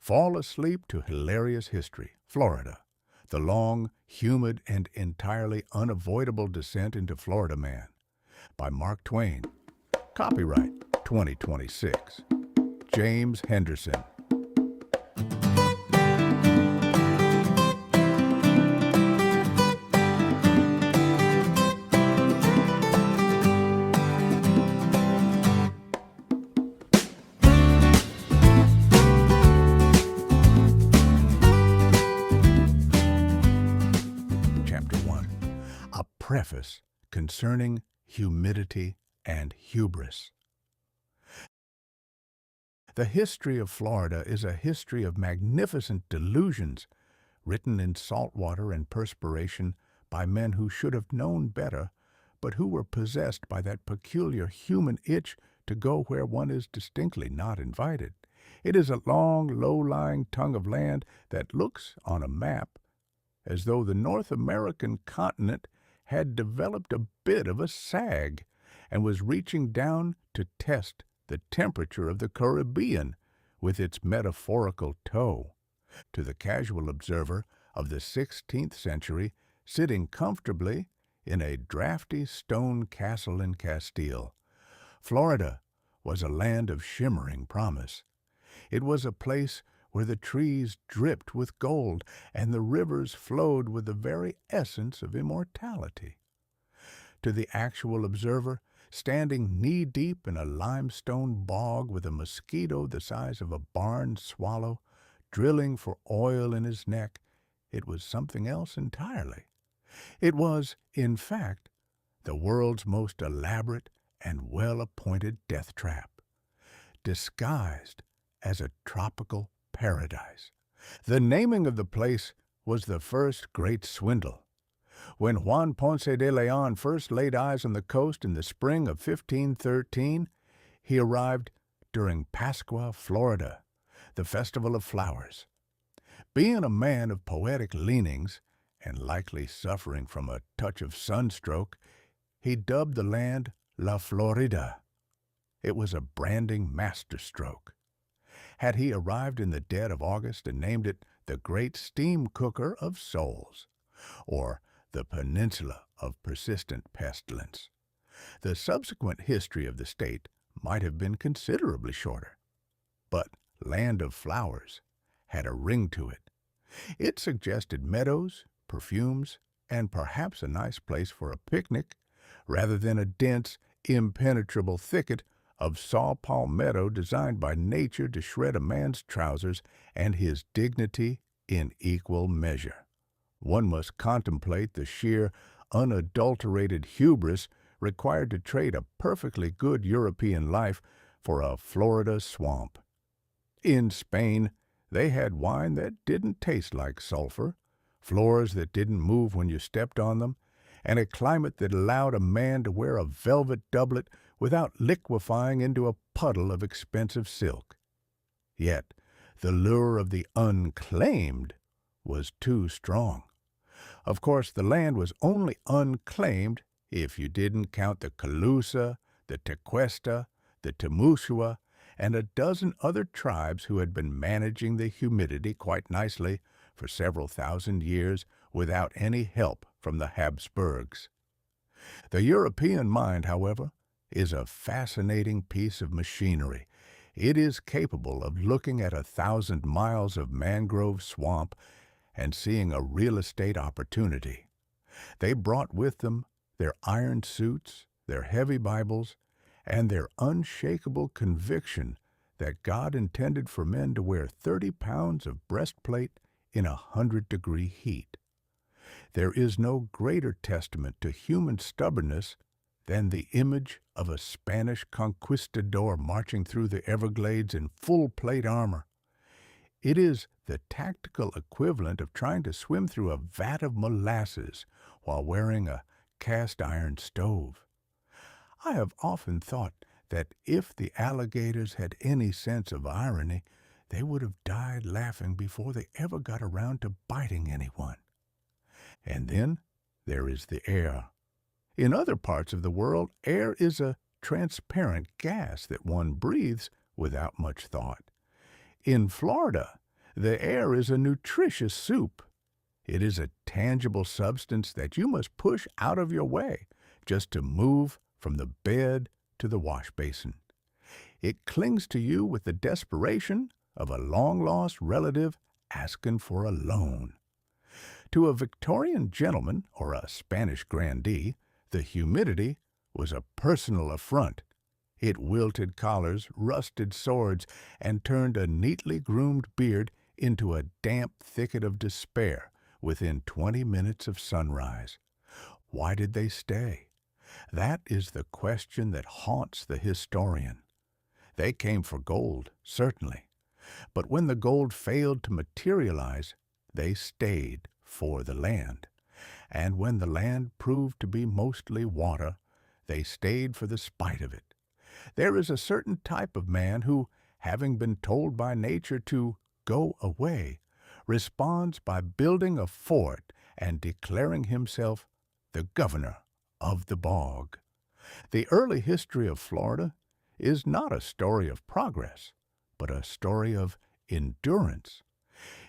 Fall asleep to hilarious history, Florida, the long, humid, and entirely unavoidable descent into Florida Man, by Mark Twain. Copyright 2026. James Henderson. Chapter 1. A Preface Concerning Humidity and Hubris. The history of Florida is a history of magnificent delusions, written in salt water and perspiration by men who should have known better, but who were possessed by that peculiar human itch to go where one is distinctly not invited. It is a long, low-lying tongue of land that looks, on a map, as though the North American continent had developed a bit of a sag and was reaching down to test the temperature of the Caribbean with its metaphorical toe. To the casual observer of the 16th century, sitting comfortably in a drafty stone castle in Castile, Florida was a land of shimmering promise. It was a place where the trees dripped with gold and the rivers flowed with the very essence of immortality. To the actual observer, standing knee-deep in a limestone bog with a mosquito the size of a barn swallow drilling for oil in his neck, it was something else entirely. It was, in fact, the world's most elaborate and well-appointed death trap, disguised as a tropical paradise. The naming of the place was the first great swindle. When Juan Ponce de León first laid eyes on the coast in the spring of 1513, he arrived during Pascua, Florida, the festival of flowers. Being a man of poetic leanings, and likely suffering from a touch of sunstroke, he dubbed the land La Florida. It was a branding masterstroke. Had he arrived in the dead of August and named it the Great Steam Cooker of Souls, or the Peninsula of Persistent Pestilence, the subsequent history of the state might have been considerably shorter. But Land of Flowers had a ring to it. It suggested meadows, perfumes, and perhaps a nice place for a picnic, rather than a dense, impenetrable thicket of saw palmetto designed by nature to shred a man's trousers and his dignity in equal measure. One must contemplate the sheer, unadulterated hubris required to trade a perfectly good European life for a Florida swamp. In Spain, they had wine that didn't taste like sulfur, floors that didn't move when you stepped on them, and a climate that allowed a man to wear a velvet doublet without liquefying into a puddle of expensive silk. Yet the lure of the unclaimed was too strong. Of course, the land was only unclaimed if you didn't count the Calusa, the Tequesta, the Timucua, and a dozen other tribes who had been managing the humidity quite nicely for several thousand years without any help from the Habsburgs. The European mind, however, is a fascinating piece of machinery. It is capable of looking at 1,000 miles of mangrove swamp and seeing a real estate opportunity. They brought with them their iron suits, their heavy Bibles, and their unshakable conviction that God intended for men to wear 30 pounds of breastplate in 100-degree heat. There is no greater testament to human stubbornness than the image of a Spanish conquistador marching through the Everglades in full plate armor. It is the tactical equivalent of trying to swim through a vat of molasses while wearing a cast-iron stove. I have often thought that if the alligators had any sense of irony, they would have died laughing before they ever got around to biting anyone. And then there is the air. In other parts of the world, air is a transparent gas that one breathes without much thought. In Florida, The air is a nutritious soup. It is a tangible substance that you must push out of your way just to move from the bed to the wash basin. It clings to you with the desperation of a long-lost relative asking for a loan. To a Victorian gentleman or a Spanish grandee, the humidity was a personal affront. It wilted collars, rusted swords, and turned a neatly groomed beard into a damp thicket of despair within 20 minutes of sunrise. Why did they stay? That is the question that haunts the historian. They came for gold, certainly, but when the gold failed to materialize, they stayed for the land. And when the land proved to be mostly water, they stayed for the spite of it. There is a certain type of man who, having been told by nature to go away, responds by building a fort and declaring himself the governor of the bog. The early history of Florida is not a story of progress, but a story of endurance.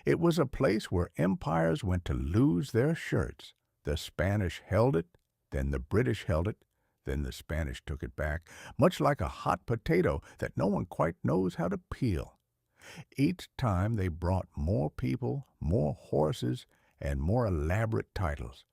It was a place where empires went to lose their shirts. The Spanish held it, then the British held it, then the Spanish took it back, much like a hot potato that no one quite knows how to peel. Each time they brought more people, more horses, and more elaborate titles.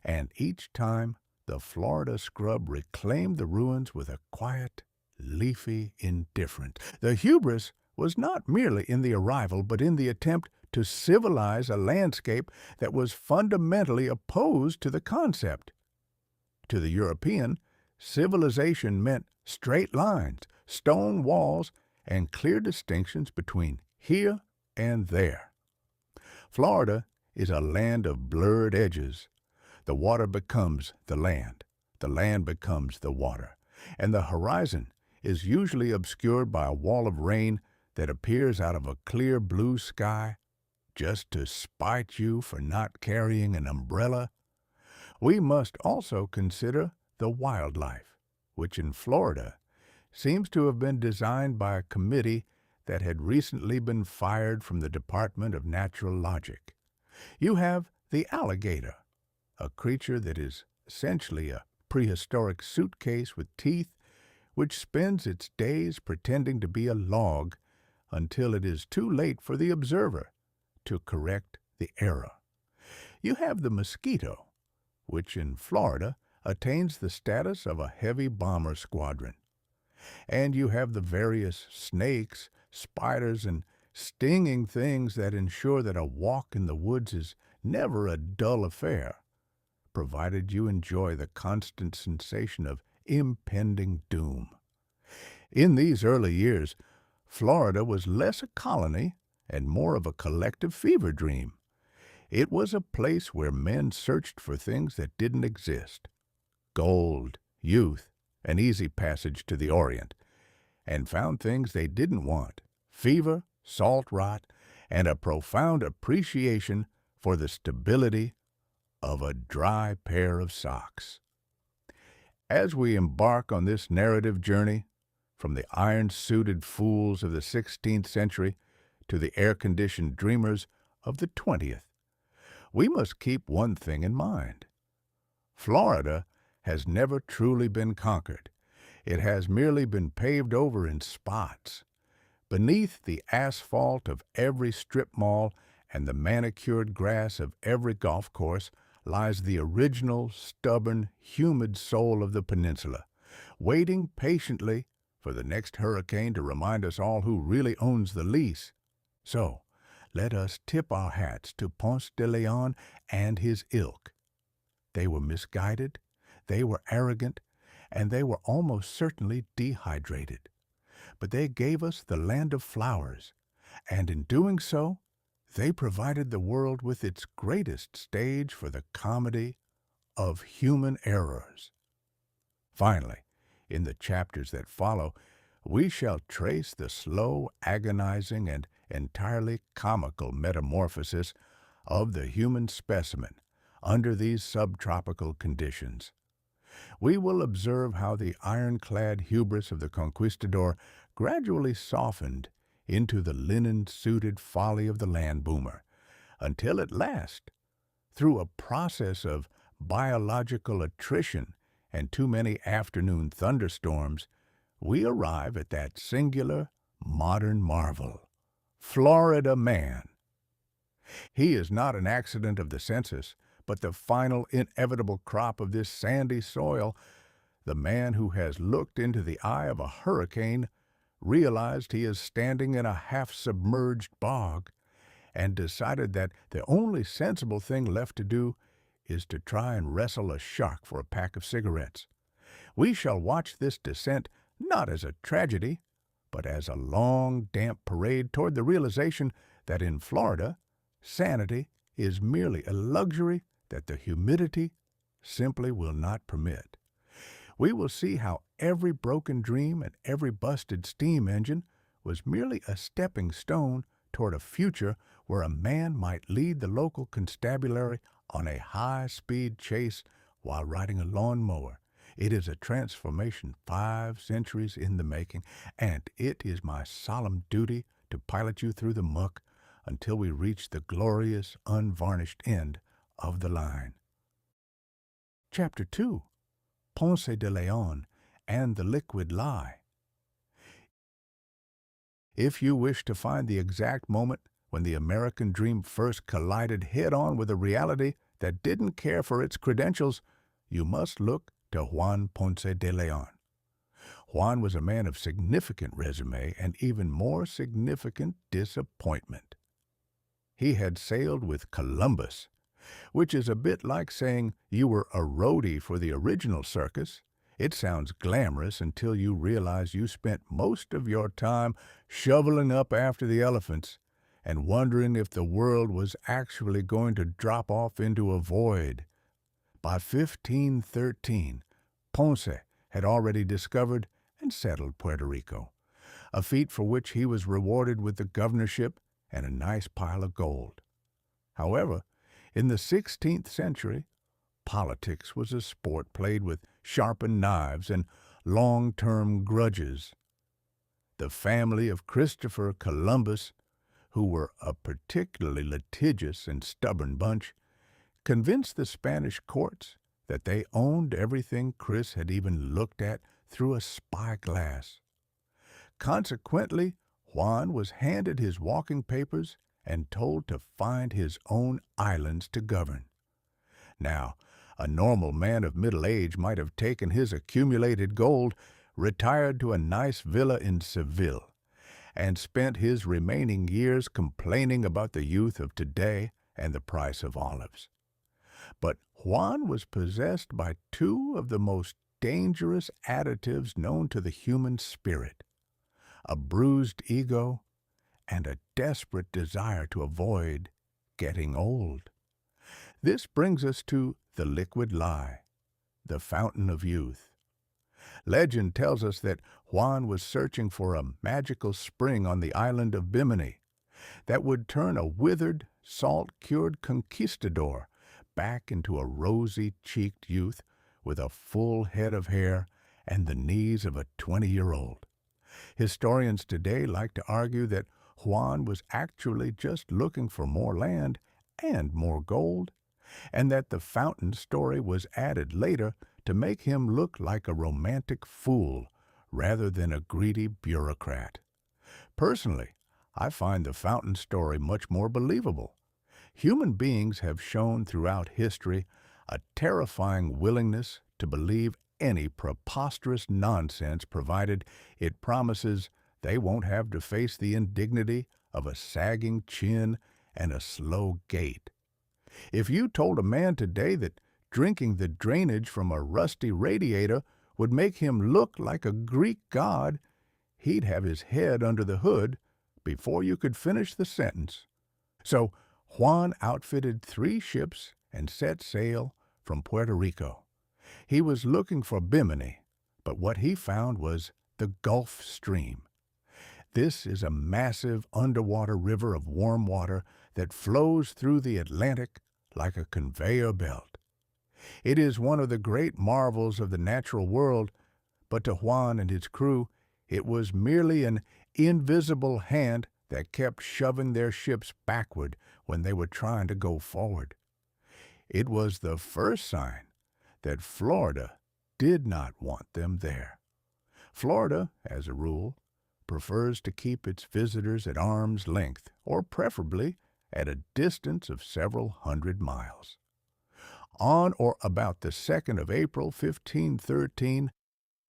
And each time the Florida scrub reclaimed the ruins with a quiet, leafy indifference. The hubris was not merely in the arrival, but in the attempt to civilize a landscape that was fundamentally opposed to the concept. To the European, civilization meant straight lines, stone walls, and clear distinctions between here and there. Florida is a land of blurred edges. The water becomes the land becomes the water, and the horizon is usually obscured by a wall of rain that appears out of a clear blue sky just to spite you for not carrying an umbrella. We must also consider the wildlife, which in Florida seems to have been designed by a committee that had recently been fired from the Department of Natural Logic. You have the alligator, a creature that is essentially a prehistoric suitcase with teeth, which spends its days pretending to be a log until it is too late for the observer to correct the error. You have the mosquito, which in Florida attains the status of a heavy bomber squadron. And you have the various snakes, spiders, and stinging things that ensure that a walk in the woods is never a dull affair, provided you enjoy the constant sensation of impending doom. In these early years, Florida was less a colony and more of a collective fever dream. It was a place where men searched for things that didn't exist: gold, youth, an easy passage to the Orient, and found things they didn't want: fever, salt rot, and a profound appreciation for the stability of a dry pair of socks. As we embark on this narrative journey, from the iron-suited fools of the 16th century to the air-conditioned dreamers of the 20th, we must keep one thing in mind. Florida has never truly been conquered. It has merely been paved over in spots. Beneath the asphalt of every strip mall and the manicured grass of every golf course lies the original, stubborn, humid soul of the peninsula, waiting patiently for the next hurricane to remind us all who really owns the lease. So, let us tip our hats to Ponce de León and his ilk. They were misguided, they were arrogant, and they were almost certainly dehydrated. But they gave us the land of flowers, and in doing so, they provided the world with its greatest stage for the comedy of human errors. Finally, in the chapters that follow, we shall trace the slow, agonizing, and entirely comical metamorphosis of the human specimen under these subtropical conditions. We will observe how the ironclad hubris of the conquistador gradually softened into the linen-suited folly of the land boomer, until at last, through a process of biological attrition and too many afternoon thunderstorms, we arrive at that singular modern marvel, Florida man. He is not an accident of the census, but the final inevitable crop of this sandy soil, the man who has looked into the eye of a hurricane, realized he is standing in a half-submerged bog, and decided that the only sensible thing left to do is to try and wrestle a shark for a pack of cigarettes. We shall watch this descent not as a tragedy, but as a long, damp parade toward the realization that in Florida, sanity is merely a luxury that the humidity simply will not permit. We will see how every broken dream and every busted steam engine was merely a stepping stone toward a future where a man might lead the local constabulary on a high-speed chase while riding a lawnmower. It is a transformation 5 centuries in the making, and it is my solemn duty to pilot you through the muck until we reach the glorious, unvarnished end of the line. Chapter 2. Ponce de León and the Liquid Lie. If you wish to find the exact moment when the American dream first collided head-on with a reality that didn't care for its credentials, you must look to Juan Ponce de León. Juan was a man of significant resume and even more significant disappointment. He had sailed with Columbus, which is a bit like saying you were a roadie for the original circus. It sounds glamorous until you realize you spent most of your time shoveling up after the elephants and wondering if the world was actually going to drop off into a void. By 1513, Ponce had already discovered and settled Puerto Rico, a feat for which he was rewarded with the governorship and a nice pile of gold. However, in the 16th century, politics was a sport played with sharpened knives and long-term grudges. The family of Christopher Columbus, who were a particularly litigious and stubborn bunch, convinced the Spanish courts that they owned everything Chris had even looked at through a spyglass. Consequently, Juan was handed his walking papers and told to find his own islands to govern. Now, a normal man of middle age might have taken his accumulated gold, retired to a nice villa in Seville, and spent his remaining years complaining about the youth of today and the price of olives. But Juan was possessed by two of the most dangerous additives known to the human spirit: a bruised ego and a desperate desire to avoid getting old. This brings us to the liquid lie, the fountain of youth. Legend tells us that Juan was searching for a magical spring on the island of Bimini that would turn a withered, salt-cured conquistador back into a rosy-cheeked youth with a full head of hair and the knees of a 20-year-old. Historians today like to argue that Juan was actually just looking for more land and more gold, and that the fountain story was added later to make him look like a romantic fool rather than a greedy bureaucrat. Personally, I find the fountain story much more believable. Human beings have shown throughout history a terrifying willingness to believe any preposterous nonsense provided it promises they won't have to face the indignity of a sagging chin and a slow gait. If you told a man today that drinking the drainage from a rusty radiator would make him look like a Greek god, he'd have his head under the hood before you could finish the sentence. So Juan outfitted 3 ships and set sail from Puerto Rico. He was looking for Bimini, but what he found was the Gulf Stream. This is a massive underwater river of warm water that flows through the Atlantic like a conveyor belt. It is one of the great marvels of the natural world, but to Juan and his crew, it was merely an invisible hand that kept shoving their ships backward when they were trying to go forward. It was the first sign that Florida did not want them there. Florida, as a rule, prefers to keep its visitors at arm's length, or preferably at a distance of several hundred miles. On or about the 2nd of April, 1513,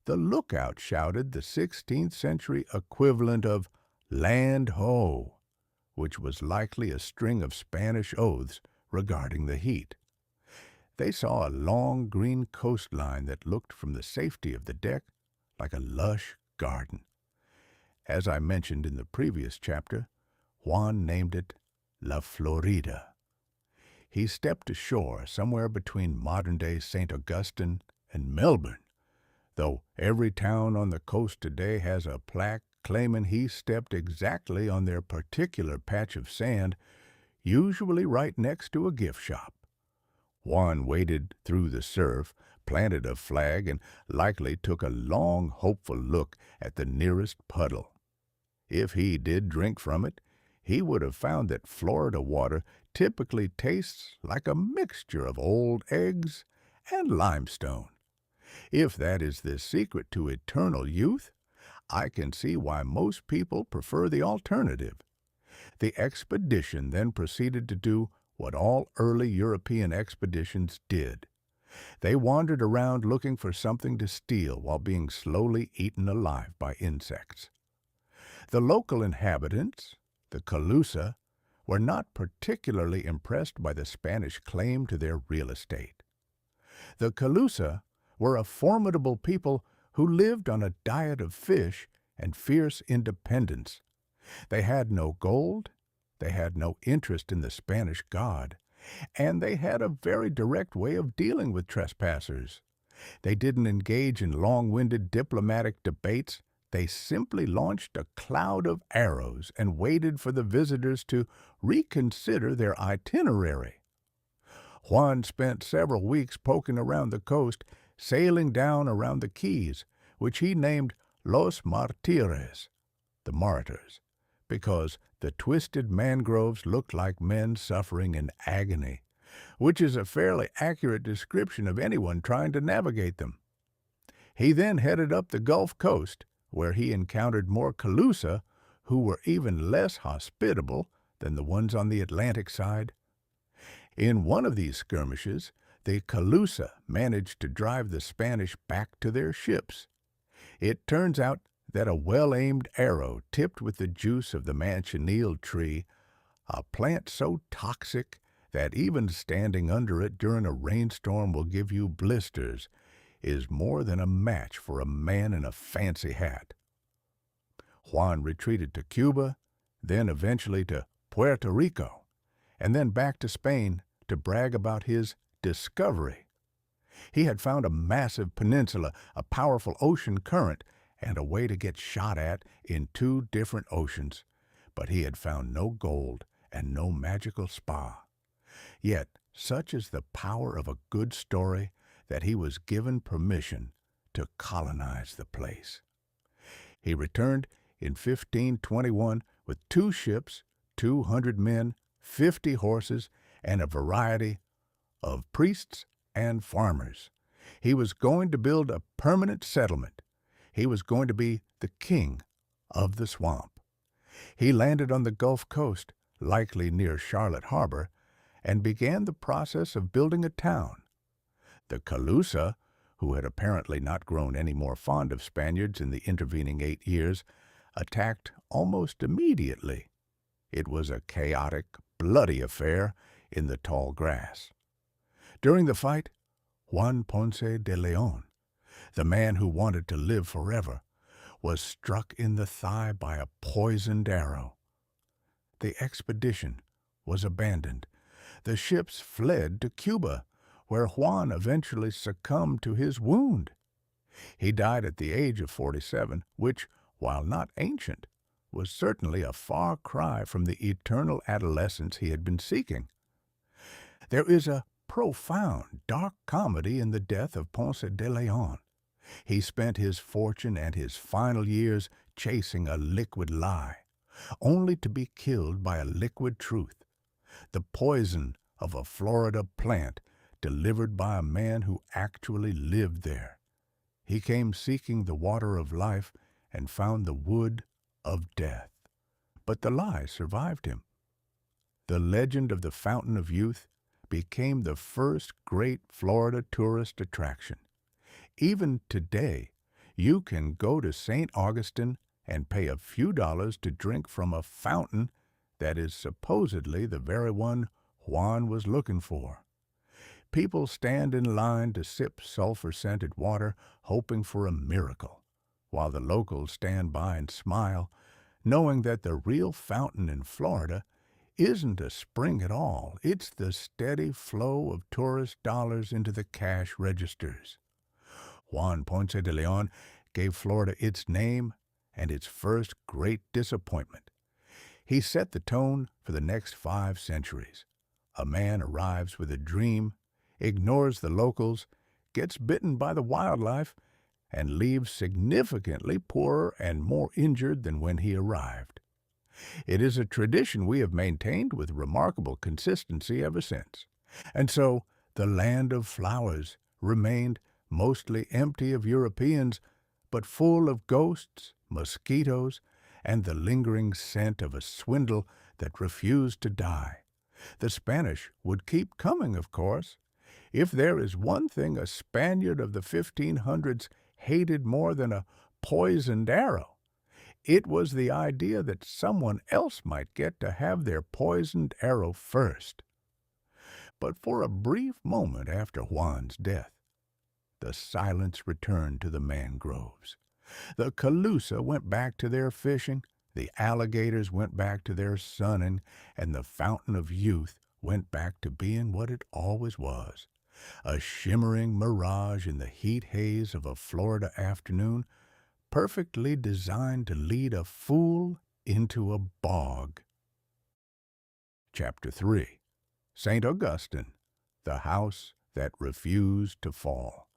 the lookout shouted the 16th century equivalent of "Land ho!" which was likely a string of Spanish oaths regarding the heat. They saw a long green coastline that looked from the safety of the deck like a lush garden. As I mentioned in the previous chapter, Juan named it La Florida. He stepped ashore somewhere between modern-day St. Augustine and Melbourne, though every town on the coast today has a plaque claiming he stepped exactly on their particular patch of sand, usually right next to a gift shop. Juan waded through the surf, planted a flag, and likely took a long, hopeful look at the nearest puddle. If he did drink from it, he would have found that Florida water typically tastes like a mixture of old eggs and limestone. If that is the secret to eternal youth, I can see why most people prefer the alternative. The expedition then proceeded to do what all early European expeditions did. They wandered around looking for something to steal while being slowly eaten alive by insects. The local inhabitants, the Calusa, were not particularly impressed by the Spanish claim to their real estate. The Calusa were a formidable people who lived on a diet of fish and fierce independence. They had no gold, they had no interest in the Spanish God, and they had a very direct way of dealing with trespassers. They didn't engage in long-winded diplomatic debates. They simply launched a cloud of arrows and waited for the visitors to reconsider their itinerary. Juan spent several weeks poking around the coast, sailing down around the Keys, which he named Los Martires, the martyrs, because the twisted mangroves looked like men suffering in agony, which is a fairly accurate description of anyone trying to navigate them. He then headed up the Gulf Coast, where he encountered more Calusa, who were even less hospitable than the ones on the Atlantic side. In one of these skirmishes, the Calusa managed to drive the Spanish back to their ships. It turns out that a well-aimed arrow tipped with the juice of the manchineel tree, a plant so toxic that even standing under it during a rainstorm will give you blisters, is more than a match for a man in a fancy hat. Juan retreated to Cuba, then eventually to Puerto Rico, and then back to Spain to brag about his discovery. He had found a massive peninsula, a powerful ocean current, and a way to get shot at in 2 different oceans, but he had found no gold and no magical spa. Yet, such is the power of a good story that he was given permission to colonize the place. He returned in 1521 with 2 ships, 200 men, 50 horses, and a variety of priests and farmers. He was going to build a permanent settlement. He was going to be the king of the swamp. He landed on the Gulf Coast, likely near Charlotte Harbor, and began the process of building a town. The Calusa, who had apparently not grown any more fond of Spaniards in the intervening 8 years, attacked almost immediately. It was a chaotic, bloody affair in the tall grass. During the fight, Juan Ponce de León, the man who wanted to live forever, was struck in the thigh by a poisoned arrow. The expedition was abandoned. The ships fled to Cuba, where Juan eventually succumbed to his wound. He died at the age of 47, which, while not ancient, was certainly a far cry from the eternal adolescence he had been seeking. There is a profound, dark comedy in the death of Ponce de León. He spent his fortune and his final years chasing a liquid lie, only to be killed by a liquid truth, the poison of a Florida plant delivered by a man who actually lived there. He came seeking the water of life and found the wood of death. But the lie survived him. The legend of the Fountain of Youth became the first great Florida tourist attraction. Even today, you can go to St. Augustine and pay a few dollars to drink from a fountain that is supposedly the very one Juan was looking for. People stand in line to sip sulfur-scented water, hoping for a miracle, while the locals stand by and smile, knowing that the real fountain in Florida isn't a spring at all. It's the steady flow of tourist dollars into the cash registers. Juan Ponce de León gave Florida its name and its first great disappointment. He set the tone for the next 5 centuries. A man arrives with a dream, ignores the locals, gets bitten by the wildlife, and leaves significantly poorer and more injured than when he arrived. It is a tradition we have maintained with remarkable consistency ever since. And so the land of flowers remained mostly empty of Europeans, but full of ghosts, mosquitoes, and the lingering scent of a swindle that refused to die. The Spanish would keep coming, of course. If there is one thing a Spaniard of the 1500s hated more than a poisoned arrow, it was the idea that someone else might get to have their poisoned arrow first. But for a brief moment after Juan's death, the silence returned to the mangroves. The Calusa went back to their fishing, the alligators went back to their sunning, and the Fountain of Youth went back to being what it always was, a shimmering mirage in the heat haze of a Florida afternoon, perfectly designed to lead a fool into a bog. Chapter 3. St. Augustine, the House that Refused to Fall.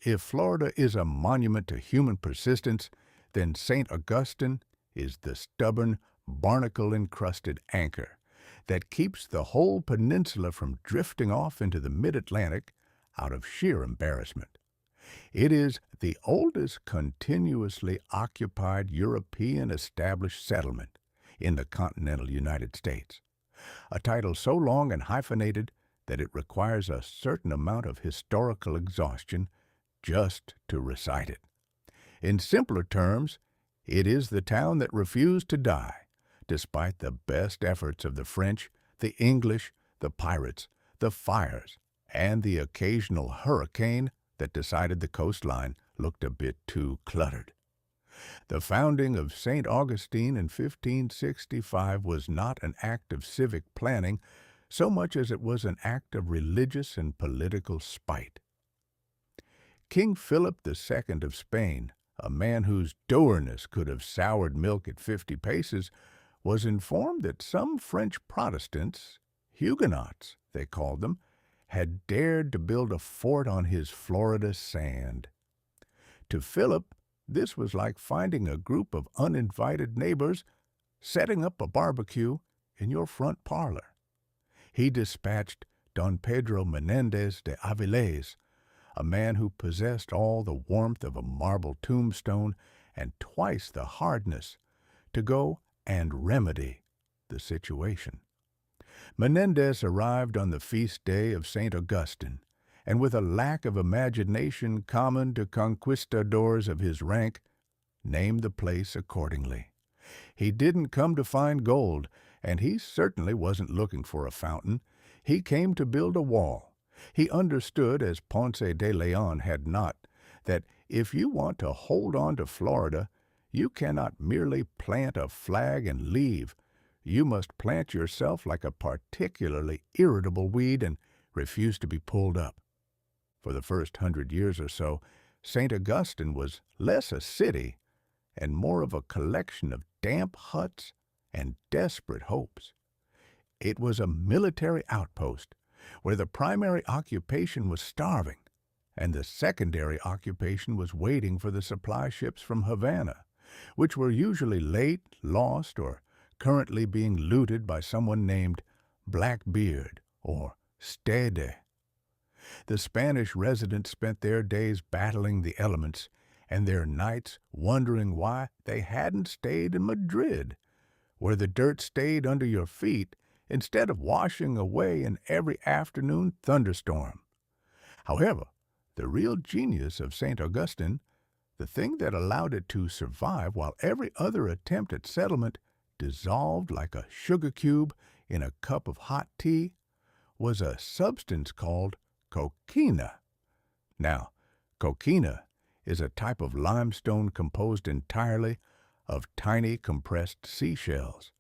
If Florida is a monument to human persistence, then St. Augustine is the stubborn, barnacle-encrusted anchor that keeps the whole peninsula from drifting off into the mid-Atlantic out of sheer embarrassment. It is the oldest continuously occupied European established settlement in the continental United States, a title so long and hyphenated that it requires a certain amount of historical exhaustion just to recite it. In simpler terms, it is the town that refused to die, despite the best efforts of the French, the English, the pirates, the fires, and the occasional hurricane that decided the coastline looked a bit too cluttered. The founding of St. Augustine in 1565 was not an act of civic planning so much as it was an act of religious and political spite. King Philip II of Spain, a man whose dourness could have soured milk at 50 paces, was informed that some French Protestants, Huguenots they called them, had dared to build a fort on his Florida sand. To Philip, this was like finding a group of uninvited neighbors setting up a barbecue in your front parlor. He dispatched Don Pedro Menendez de Avilés, a man who possessed all the warmth of a marble tombstone and twice the hardness, to go and remedy the situation. Menendez arrived on the feast day of St. Augustine, and with a lack of imagination common to conquistadors of his rank, named the place accordingly. He didn't come to find gold, and he certainly wasn't looking for a fountain. He came to build a wall. He understood, as Ponce de León had not, that if you want to hold on to Florida, you cannot merely plant a flag and leave. You must plant yourself like a particularly irritable weed and refuse to be pulled up. For the first 100 years or so, St. Augustine was less a city and more of a collection of damp huts and desperate hopes. It was a military outpost where the primary occupation was starving and the secondary occupation was waiting for the supply ships from Havana, which were usually late, lost, or currently being looted by someone named Blackbeard or Stede. The Spanish residents spent their days battling the elements and their nights wondering why they hadn't stayed in Madrid, where the dirt stayed under your feet instead of washing away in every afternoon thunderstorm. However, the real genius of St. Augustine, the thing that allowed it to survive while every other attempt at settlement dissolved like a sugar cube in a cup of hot tea, was a substance called coquina. Now, coquina is a type of limestone composed entirely of tiny compressed seashells.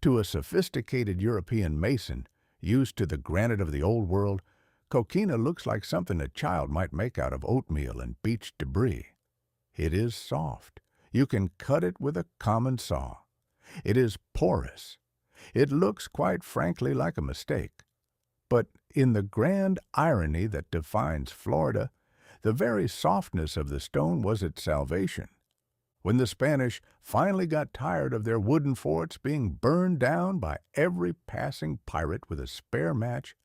To a sophisticated European mason, used to the granite of the Old World, coquina looks like something a child might make out of oatmeal and beach debris. It is soft. You can cut it with a common saw. It is porous. It looks, quite frankly, like a mistake. But in the grand irony that defines Florida, the very softness of the stone was its salvation. When the Spanish finally got tired of their wooden forts being burned down by every passing pirate with a spare match,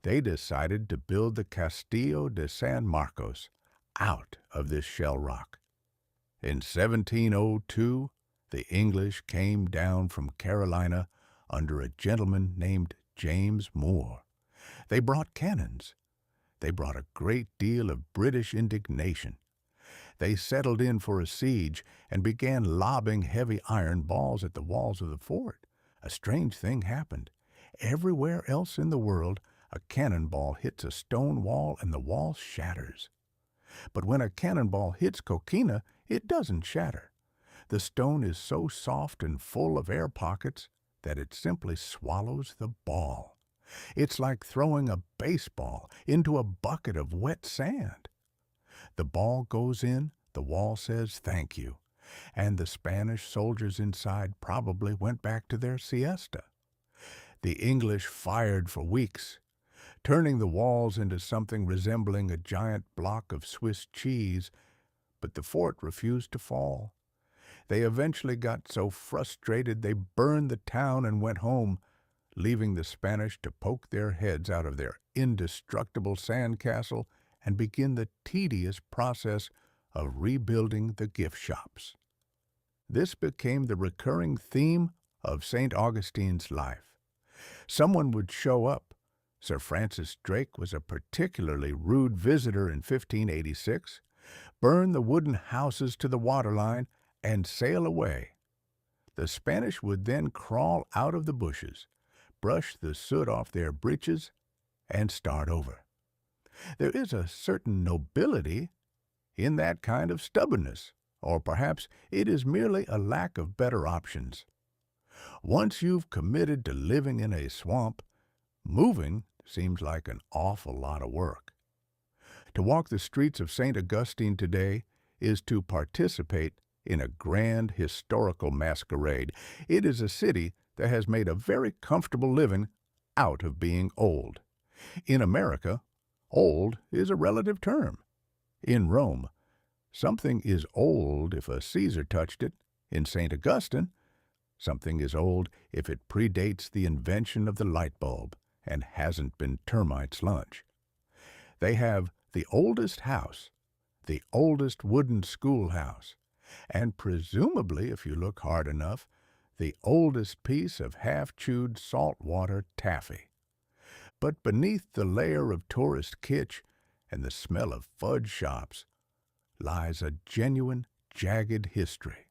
they decided to build the Castillo de San Marcos out of this shell rock. In 1702, the English came down from Carolina under a gentleman named James Moore. They brought cannons. They brought a great deal of British indignation. They settled in for a siege and began lobbing heavy iron balls at the walls of the fort. A strange thing happened. Everywhere else in the world, a cannonball hits a stone wall and the wall shatters. But when a cannonball hits coquina, it doesn't shatter. The stone is so soft and full of air pockets that it simply swallows the ball. It's like throwing a baseball into a bucket of wet sand. The ball goes in, the wall says thank you, and the Spanish soldiers inside probably went back to their siesta. The English fired for weeks, turning the walls into something resembling a giant block of Swiss cheese, but the fort refused to fall. They eventually got so frustrated they burned the town and went home, leaving the Spanish to poke their heads out of their indestructible sandcastle and begin the tedious process of rebuilding the gift shops. This became the recurring theme of St. Augustine's life. Someone would show up. Sir Francis Drake was a particularly rude visitor in 1586, burn the wooden houses to the waterline, and sail away. The Spanish would then crawl out of the bushes, brush the soot off their breeches, and start over. There is a certain nobility in that kind of stubbornness, or perhaps it is merely a lack of better options. Once you've committed to living in a swamp, moving seems like an awful lot of work. To walk the streets of St. Augustine today is to participate in a grand historical masquerade. It is a city that has made a very comfortable living out of being old. In America, old is a relative term. In Rome, something is old if a Caesar touched it. In St. Augustine, something is old if it predates the invention of the light bulb and hasn't been termites' lunch. They have the oldest house, the oldest wooden schoolhouse, and presumably, if you look hard enough, the oldest piece of half-chewed saltwater taffy. But beneath the layer of tourist kitsch and the smell of fudge shops lies a genuine, jagged history.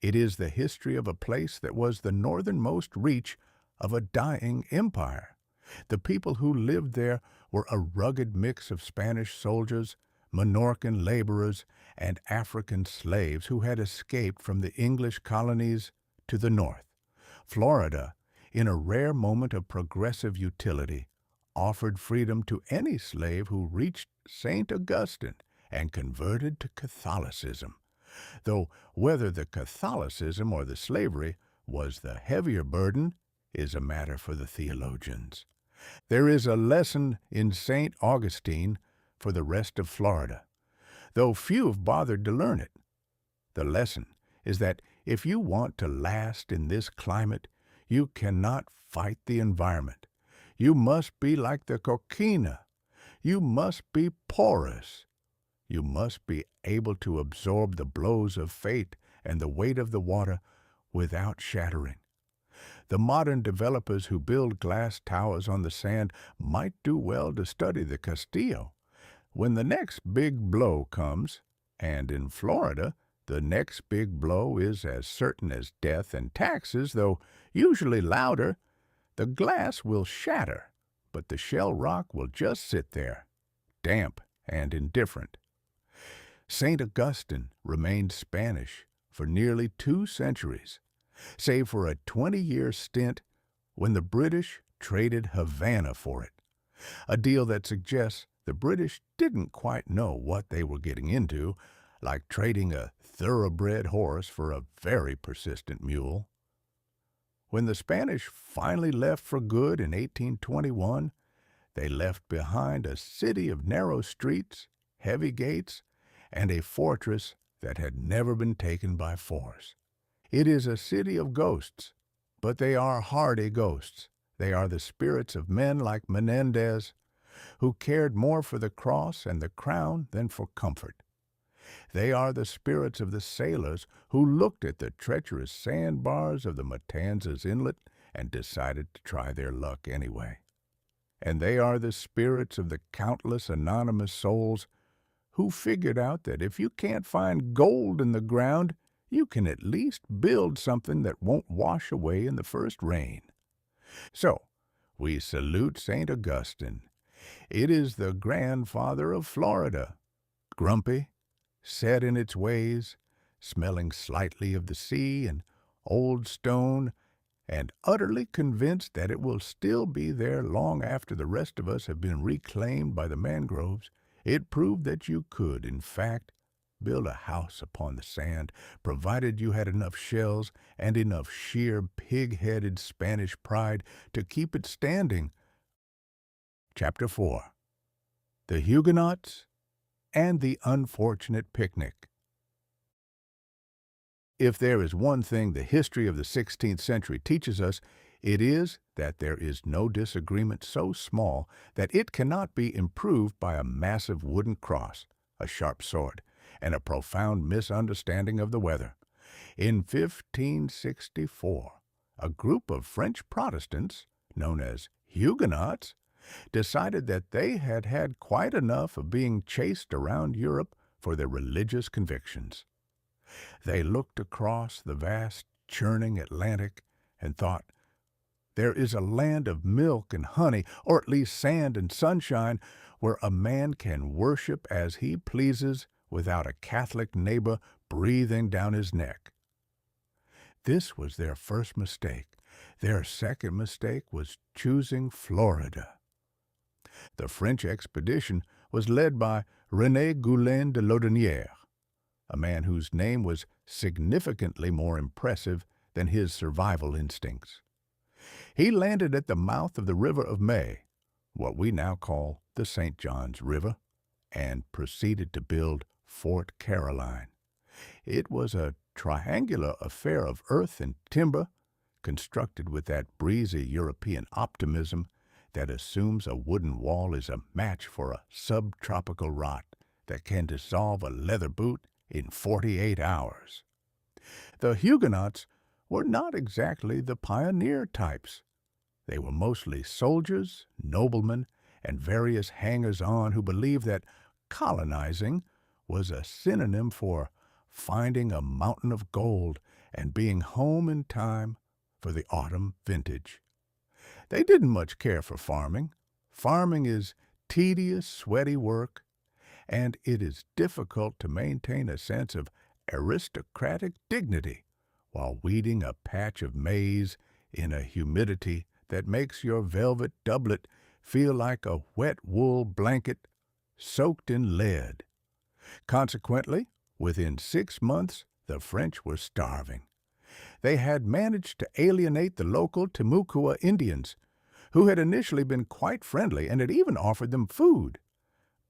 It is the history of a place that was the northernmost reach of a dying empire. The people who lived there were a rugged mix of Spanish soldiers, Minorcan laborers, and African slaves who had escaped from the English colonies to the north. Florida, in a rare moment of progressive utility, offered freedom to any slave who reached St. Augustine and converted to Catholicism, though whether the Catholicism or the slavery was the heavier burden is a matter for the theologians. There is a lesson in St. Augustine for the rest of Florida, though few have bothered to learn it. The lesson is that if you want to last in this climate, you cannot fight the environment. You must be like the coquina. You must be porous. You must be able to absorb the blows of fate and the weight of the water without shattering. The modern developers who build glass towers on the sand might do well to study the Castillo. When the next big blow comes, and in Florida, the next big blow is as certain as death and taxes, though usually louder, the glass will shatter, but the shell rock will just sit there, damp and indifferent. St. Augustine remained Spanish for nearly 2 centuries, save for a 20-year stint when the British traded Havana for it, a deal that suggests the British didn't quite know what they were getting into, like trading a thoroughbred horse for a very persistent mule. When the Spanish finally left for good in 1821, they left behind a city of narrow streets, heavy gates, and a fortress that had never been taken by force. It is a city of ghosts, but they are hardy ghosts. They are the spirits of men like Menendez, who cared more for the cross and the crown than for comfort. They are the spirits of the sailors who looked at the treacherous sandbars of the Matanzas Inlet and decided to try their luck anyway. And they are the spirits of the countless anonymous souls who figured out that if you can't find gold in the ground, you can at least build something that won't wash away in the first rain. So, we salute St. Augustine. It is the grandfather of Florida, grumpy, set in its ways, smelling slightly of the sea and old stone, and utterly convinced that it will still be there long after the rest of us have been reclaimed by the mangroves. It proved that you could, in fact, build a house upon the sand, provided you had enough shells and enough sheer pig-headed Spanish pride to keep it standing. Chapter 4. The Huguenots and the Unfortunate Picnic. If there is one thing the history of the 16th century teaches us, it is that there is no disagreement so small that it cannot be improved by a massive wooden cross, a sharp sword, and a profound misunderstanding of the weather. In 1564, a group of French Protestants, known as Huguenots, decided that they had had quite enough of being chased around Europe for their religious convictions. They looked across the vast, churning Atlantic and thought, there is a land of milk and honey, or at least sand and sunshine, where a man can worship as he pleases without a Catholic neighbor breathing down his neck. This was their first mistake. Their second mistake was choosing Florida. The French expedition was led by René Goulin de Laudonnière, a man whose name was significantly more impressive than his survival instincts. He landed at the mouth of the River of May, what we now call the St. Johns River, and proceeded to build Fort Caroline. It was a triangular affair of earth and timber, constructed with that breezy European optimism that assumes a wooden wall is a match for a subtropical rot that can dissolve a leather boot in 48 hours. The Huguenots were not exactly the pioneer types. They were mostly soldiers, noblemen, and various hangers-on who believed that colonizing was a synonym for finding a mountain of gold and being home in time for the autumn vintage. They didn't much care for farming. Farming is tedious, sweaty work, and it is difficult to maintain a sense of aristocratic dignity while weeding a patch of maize in a humidity that makes your velvet doublet feel like a wet wool blanket soaked in lead. Consequently, within 6 months, the French were starving. They had managed to alienate the local Timucua Indians, who had initially been quite friendly and had even offered them food.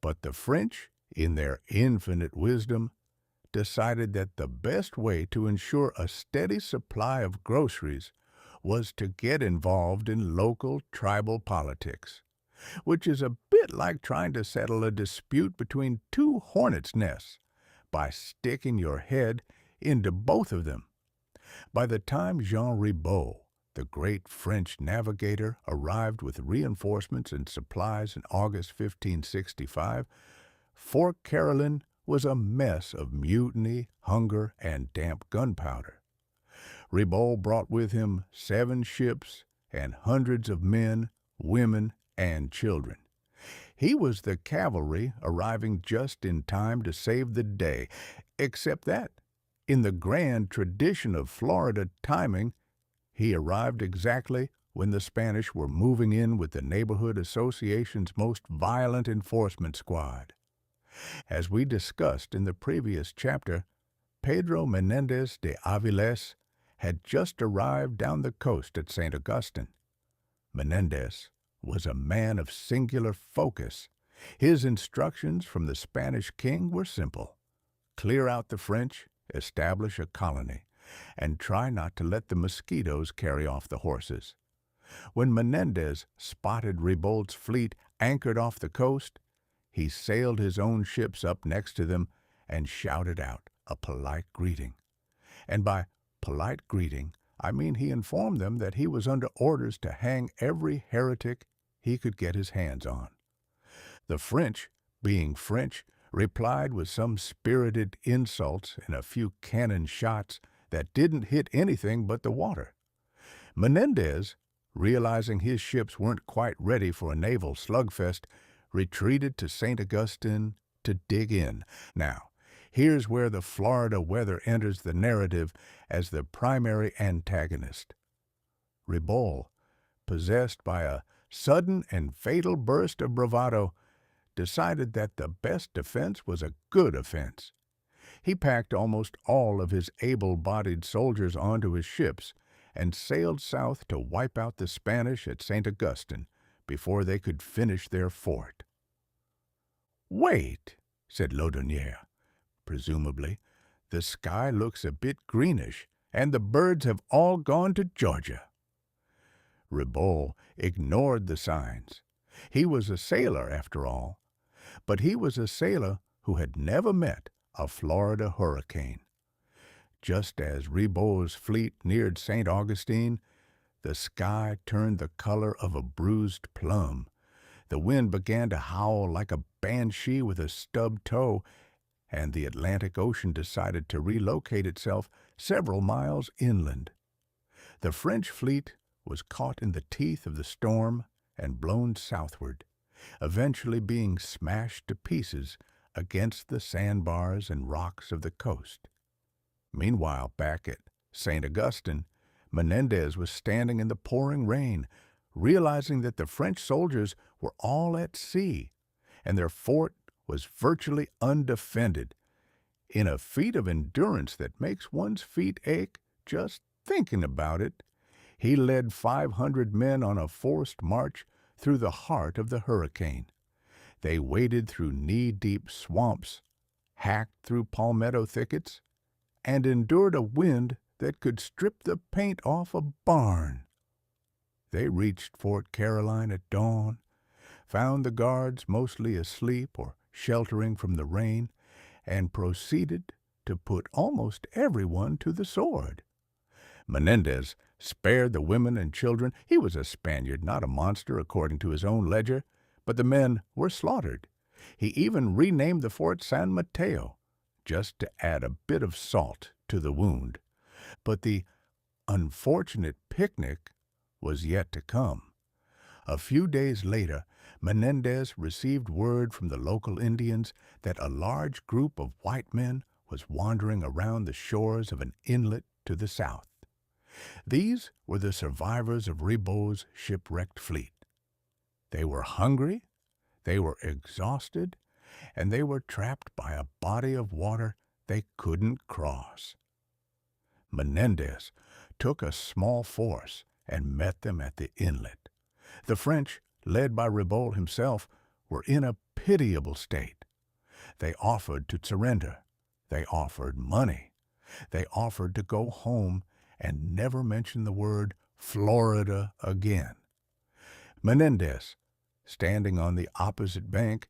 But the French, in their infinite wisdom, decided that the best way to ensure a steady supply of groceries was to get involved in local tribal politics, which is a bit like trying to settle a dispute between two hornets' nests by sticking your head into both of them. By the time Jean Ribault, the great French navigator, arrived with reinforcements and supplies in August 1565, Fort Caroline was a mess of mutiny, hunger, and damp gunpowder. Ribault brought with him 7 ships and hundreds of men, women, and children. He was the cavalry arriving just in time to save the day, except that, in the grand tradition of Florida timing, he arrived exactly when the Spanish were moving in with the neighborhood association's most violent enforcement squad. As we discussed in the previous chapter, Pedro Menendez de Aviles had just arrived down the coast at St. Augustine. Menendez was a man of singular focus. His instructions from the Spanish king were simple: clear out the French, establish a colony, and try not to let the mosquitoes carry off the horses. When Menendez spotted Ribault's fleet anchored off the coast, he sailed his own ships up next to them and shouted out a polite greeting. And by polite greeting, I mean he informed them that he was under orders to hang every heretic he could get his hands on. The French, being French, replied with some spirited insults and a few cannon shots that didn't hit anything but the water. Menendez, realizing his ships weren't quite ready for a naval slugfest, retreated to St. Augustine to dig in. Now, here's where the Florida weather enters the narrative as the primary antagonist. Ribault, possessed by a sudden and fatal burst of bravado, decided that the best defense was a good offense. He packed almost all of his able-bodied soldiers onto his ships and sailed south to wipe out the Spanish at St. Augustine before they could finish their fort. "Wait," said Laudonnière. "Presumably, the sky looks a bit greenish, and the birds have all gone to Georgia." Ribault ignored the signs. He was a sailor, after all, but he was a sailor who had never met a Florida hurricane. Just as Ribault's fleet neared St. Augustine, the sky turned the color of a bruised plum. The wind began to howl like a banshee with a stubbed toe, and the Atlantic Ocean decided to relocate itself several miles inland. The French fleet was caught in the teeth of the storm and blown southward, eventually being smashed to pieces against the sandbars and rocks of the coast. Meanwhile, back at St. Augustine, Menendez was standing in the pouring rain, realizing that the French soldiers were all at sea, and their fort was virtually undefended. In a feat of endurance that makes one's feet ache just thinking about it, he led 500 men on a forced march through the heart of the hurricane. They waded through knee-deep swamps, hacked through palmetto thickets, and endured a wind that could strip the paint off a barn. They reached Fort Caroline at dawn, found the guards mostly asleep or sheltering from the rain, and proceeded to put almost everyone to the sword. Menendez spared the women and children. He was a Spaniard, not a monster, according to his own ledger, but the men were slaughtered. He even renamed the fort San Mateo, just to add a bit of salt to the wound. But the unfortunate picnic was yet to come. A few days later, Menendez received word from the local Indians that a large group of white men was wandering around the shores of an inlet to the south. These were the survivors of Ribault's shipwrecked fleet. They were hungry, they were exhausted, and they were trapped by a body of water they couldn't cross. Menendez took a small force and met them at the inlet. The French, led by Ribault himself, were in a pitiable state. They offered to surrender. They offered money. They offered to go home and never mention the word Florida again. Menendez, standing on the opposite bank,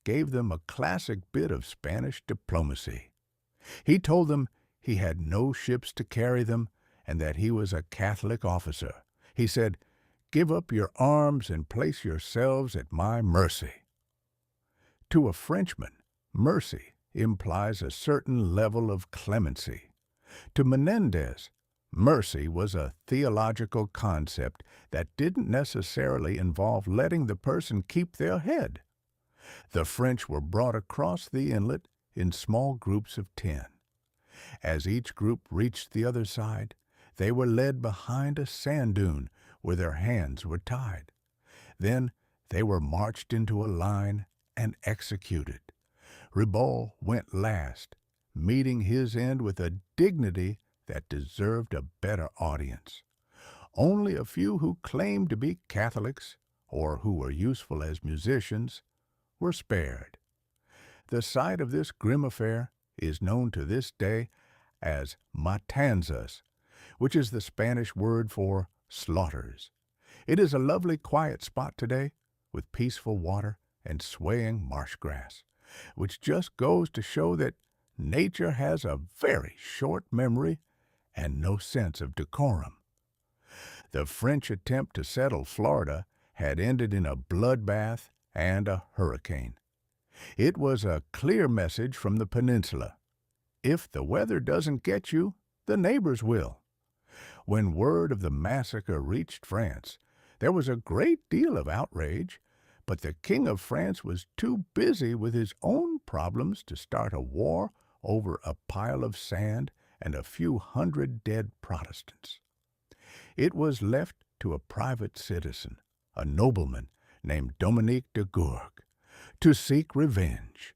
gave them a classic bit of Spanish diplomacy. He told them he had no ships to carry them and that he was a Catholic officer. He said, "Give up your arms and place yourselves at my mercy." To a Frenchman, mercy implies a certain level of clemency. To Menendez, mercy was a theological concept that didn't necessarily involve letting the person keep their head. The French were brought across the inlet in small groups of 10. As each group reached the other side, they were led behind a sand dune where their hands were tied. Then they were marched into a line and executed. Ribault went last, meeting his end with a dignity that deserved a better audience. Only a few who claimed to be Catholics, or who were useful as musicians, were spared. The site of this grim affair is known to this day as matanzas, which is the Spanish word for slaughters. It is a lovely quiet spot today, with peaceful water and swaying marsh grass, which just goes to show that nature has a very short memory and no sense of decorum. The French attempt to settle Florida had ended in a bloodbath and a hurricane. It was a clear message from the peninsula. If the weather doesn't get you, the neighbors will. When word of the massacre reached France, there was a great deal of outrage, but the King of France was too busy with his own problems to start a war over a pile of sand and a few hundred dead Protestants. It was left to a private citizen, a nobleman named Dominique de Gourgues, to seek revenge.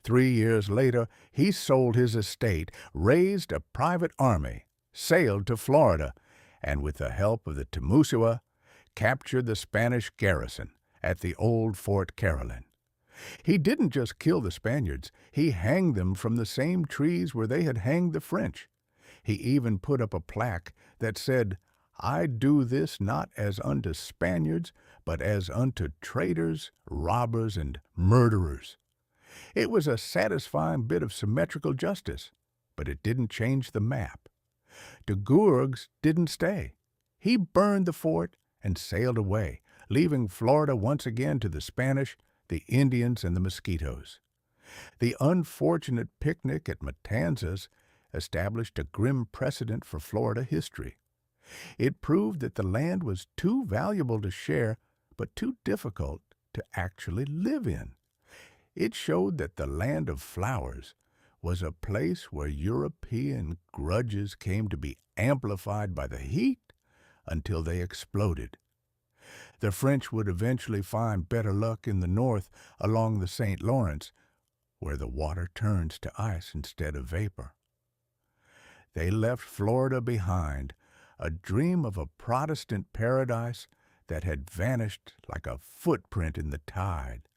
3 years later, he sold his estate, raised a private army, sailed to Florida, and with the help of the Timusua, captured the Spanish garrison at the old Fort Caroline. He didn't just kill the Spaniards, he hanged them from the same trees where they had hanged the French. He even put up a plaque that said, "I do this not as unto Spaniards, but as unto traitors, robbers, and murderers." It was a satisfying bit of symmetrical justice, but it didn't change the map. De Gourgues didn't stay. He burned the fort and sailed away, leaving Florida once again to the Spanish, the Indians, and the mosquitoes. The unfortunate picnic at Matanzas established a grim precedent for Florida history. It proved that the land was too valuable to share, but too difficult to actually live in. It showed that the land of flowers was a place where European grudges came to be amplified by the heat until they exploded. The French would eventually find better luck in the north along the St. Lawrence, where the water turns to ice instead of vapor. They left Florida behind, a dream of a Protestant paradise that had vanished like a footprint in the tide.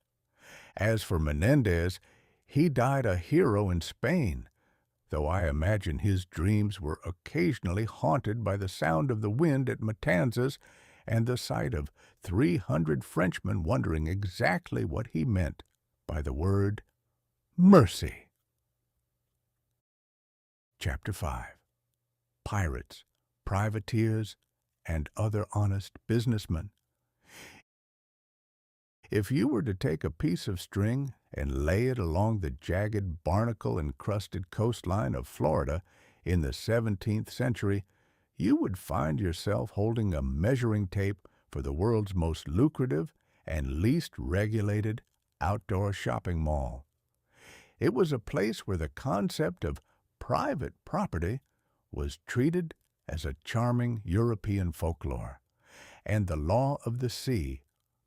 As for Menendez, he died a hero in Spain, though I imagine his dreams were occasionally haunted by the sound of the wind at Matanzas and the sight of 300 Frenchmen wondering exactly what he meant by the word mercy. Chapter 5. Pirates, Privateers, and Other Honest Businessmen. If you were to take a piece of string and lay it along the jagged, barnacle-encrusted coastline of Florida in the 17th century, you would find yourself holding a measuring tape for the world's most lucrative and least regulated outdoor shopping mall. It was a place where the concept of private property was treated as a charming European folklore, and the law of the sea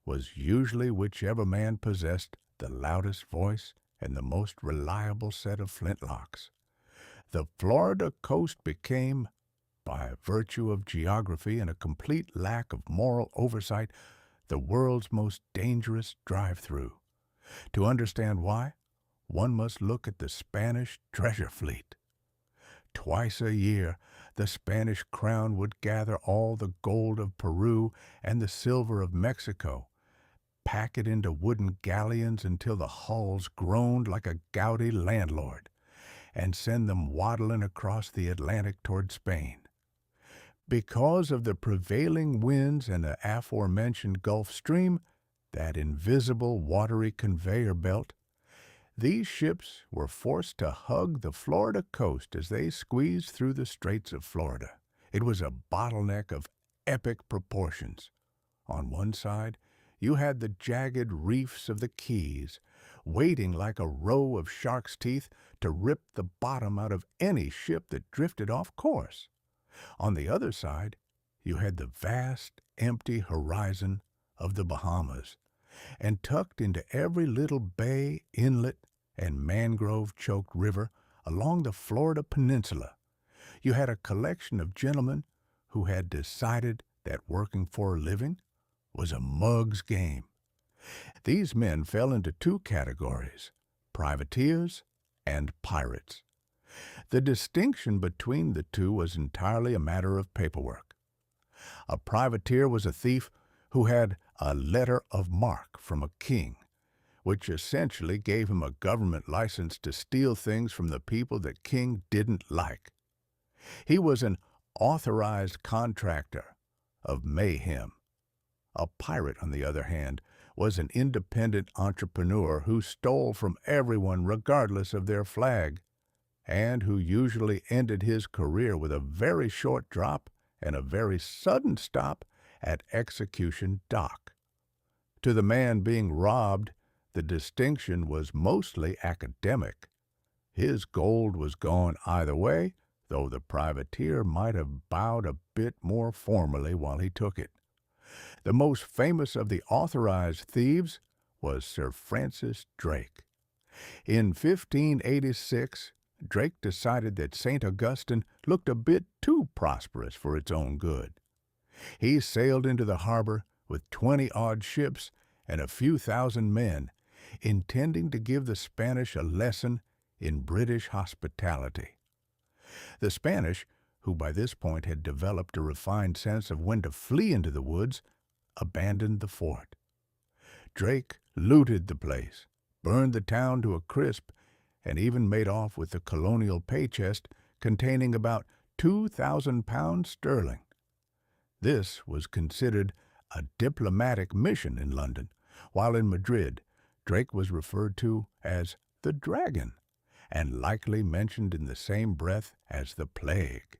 was usually whichever man possessed the loudest voice and the most reliable set of flintlocks. The Florida coast became, by virtue of geography and a complete lack of moral oversight, the world's most dangerous drive-through. To understand why, one must look at the Spanish treasure fleet. Twice a year, the Spanish crown would gather all the gold of Peru and the silver of Mexico, pack it into wooden galleons until the hulls groaned like a gouty landlord, and send them waddling across the Atlantic toward Spain. Because of the prevailing winds and the aforementioned Gulf Stream, that invisible watery conveyor belt, these ships were forced to hug the Florida coast as they squeezed through the Straits of Florida. It was a bottleneck of epic proportions. On one side, you had the jagged reefs of the Keys, waiting like a row of shark's teeth to rip the bottom out of any ship that drifted off course. On the other side, you had the vast, empty horizon of the Bahamas, and tucked into every little bay, inlet, and mangrove-choked river along the Florida peninsula, you had a collection of gentlemen who had decided that working for a living was a mug's game. These men fell into two categories: privateers and pirates. The distinction between the two was entirely a matter of paperwork. A privateer was a thief who had a letter of marque from a king, which essentially gave him a government license to steal things from the people that king didn't like. He was an authorized contractor of mayhem. A pirate, on the other hand, was an independent entrepreneur who stole from everyone regardless of their flag, and who usually ended his career with a very short drop and a very sudden stop at Execution Dock. To the man being robbed, the distinction was mostly academic. His gold was gone either way, though the privateer might have bowed a bit more formally while he took it. The most famous of the authorized thieves was Sir Francis Drake. In 1586, Drake decided that St. Augustine looked a bit too prosperous for its own good. He sailed into the harbor with 20-odd ships and a few thousand men, intending to give the Spanish a lesson in British hospitality. The Spanish, who by this point had developed a refined sense of when to flee into the woods, abandoned the fort. Drake looted the place, burned the town to a crisp, and even made off with the colonial pay chest containing about 2,000 pounds sterling. This was considered a diplomatic mission in London, while in Madrid, Drake was referred to as the Dragon, and likely mentioned in the same breath as the Plague.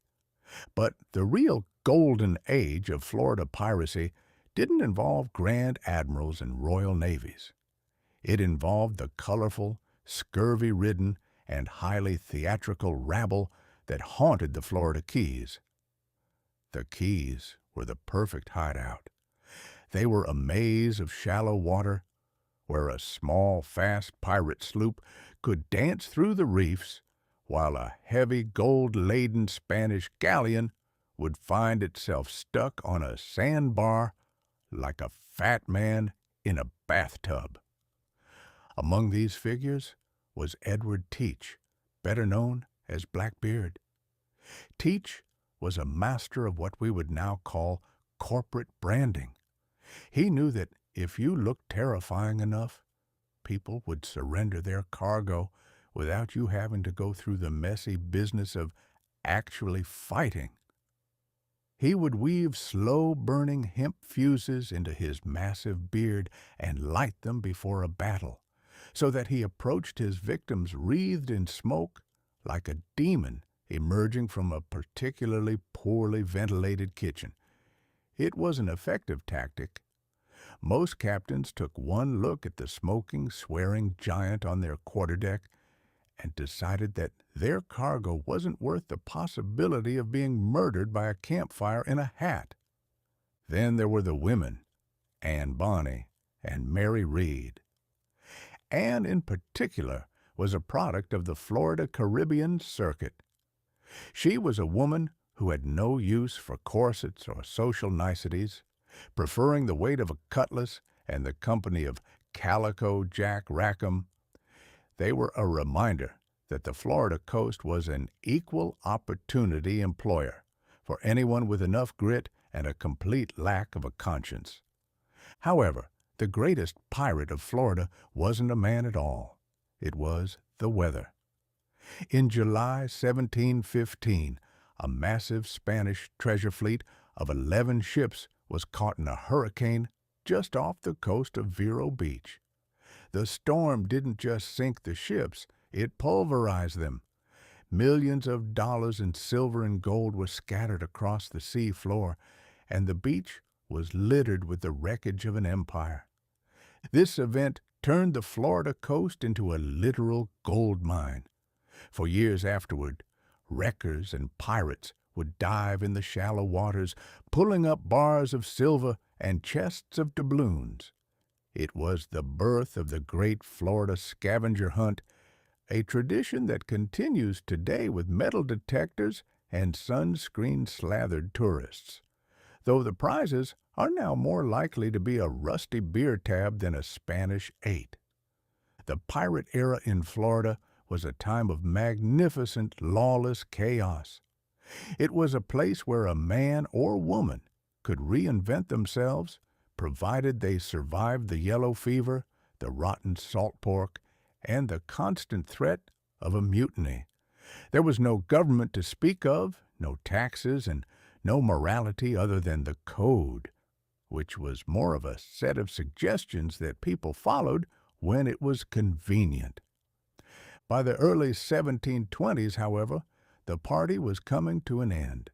But the real golden age of Florida piracy didn't involve grand admirals and royal navies. It involved the colorful, scurvy-ridden, and highly theatrical rabble that haunted the Florida Keys. The Keys were the perfect hideout. They were a maze of shallow water where a small, fast pirate sloop could dance through the reefs while a heavy, gold-laden Spanish galleon would find itself stuck on a sandbar like a fat man in a bathtub. Among these figures was Edward Teach, better known as Blackbeard. Teach was a master of what we would now call corporate branding. He knew that if you looked terrifying enough, people would surrender their cargo without you having to go through the messy business of actually fighting. He would weave slow-burning hemp fuses into his massive beard and light them before a battle, so that he approached his victims wreathed in smoke like a demon emerging from a particularly poorly ventilated kitchen. It was an effective tactic. Most captains took one look at the smoking, swearing giant on their quarterdeck and decided that their cargo wasn't worth the possibility of being murdered by a campfire in a hat. Then there were the women, Anne Bonny and Mary Read. Anne, in particular, was a product of the Florida Caribbean circuit. She was a woman who had no use for corsets or social niceties. Preferring the weight of a cutlass and the company of Calico Jack Rackham, they were a reminder that the Florida coast was an equal opportunity employer for anyone with enough grit and a complete lack of a conscience. However, the greatest pirate of Florida wasn't a man at all. It was the weather. In July 1715, a massive Spanish treasure fleet of 11 ships was caught in a hurricane just off the coast of Vero Beach. The storm didn't just sink the ships, it pulverized them. Millions of dollars in silver and gold were scattered across the sea floor, and the beach was littered with the wreckage of an empire. This event turned the Florida coast into a literal gold mine. For years afterward, wreckers and pirates would dive in the shallow waters, pulling up bars of silver and chests of doubloons. It was the birth of the great Florida scavenger hunt, a tradition that continues today with metal detectors and sunscreen-slathered tourists, though the prizes are now more likely to be a rusty beer tab than a Spanish 8. The pirate era in Florida was a time of magnificent, lawless chaos. It was a place where a man or woman could reinvent themselves, provided they survived the yellow fever, the rotten salt pork, and the constant threat of a mutiny. There was no government to speak of, no taxes, and no morality other than the code, which was more of a set of suggestions that people followed when it was convenient. By the early 1720s, however, the party was coming to an end.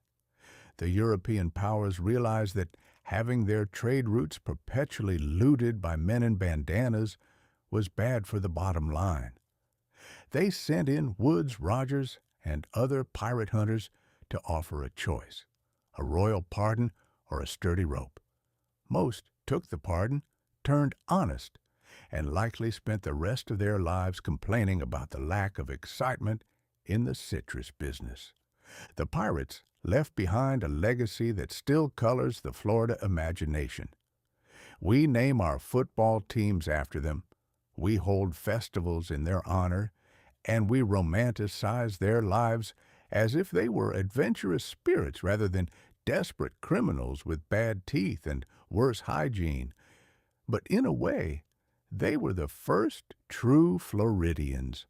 The European powers realized that having their trade routes perpetually looted by men in bandanas was bad for the bottom line. They sent in Woodes Rogers and other pirate hunters to offer a choice, a royal pardon or a sturdy rope. Most took the pardon, turned honest, and likely spent the rest of their lives complaining about the lack of excitement in the citrus business. The pirates left behind a legacy that still colors the Florida imagination. We name our football teams after them, we hold festivals in their honor, and we romanticize their lives as if they were adventurous spirits rather than desperate criminals with bad teeth and worse hygiene. But in a way, they were the first true Floridians.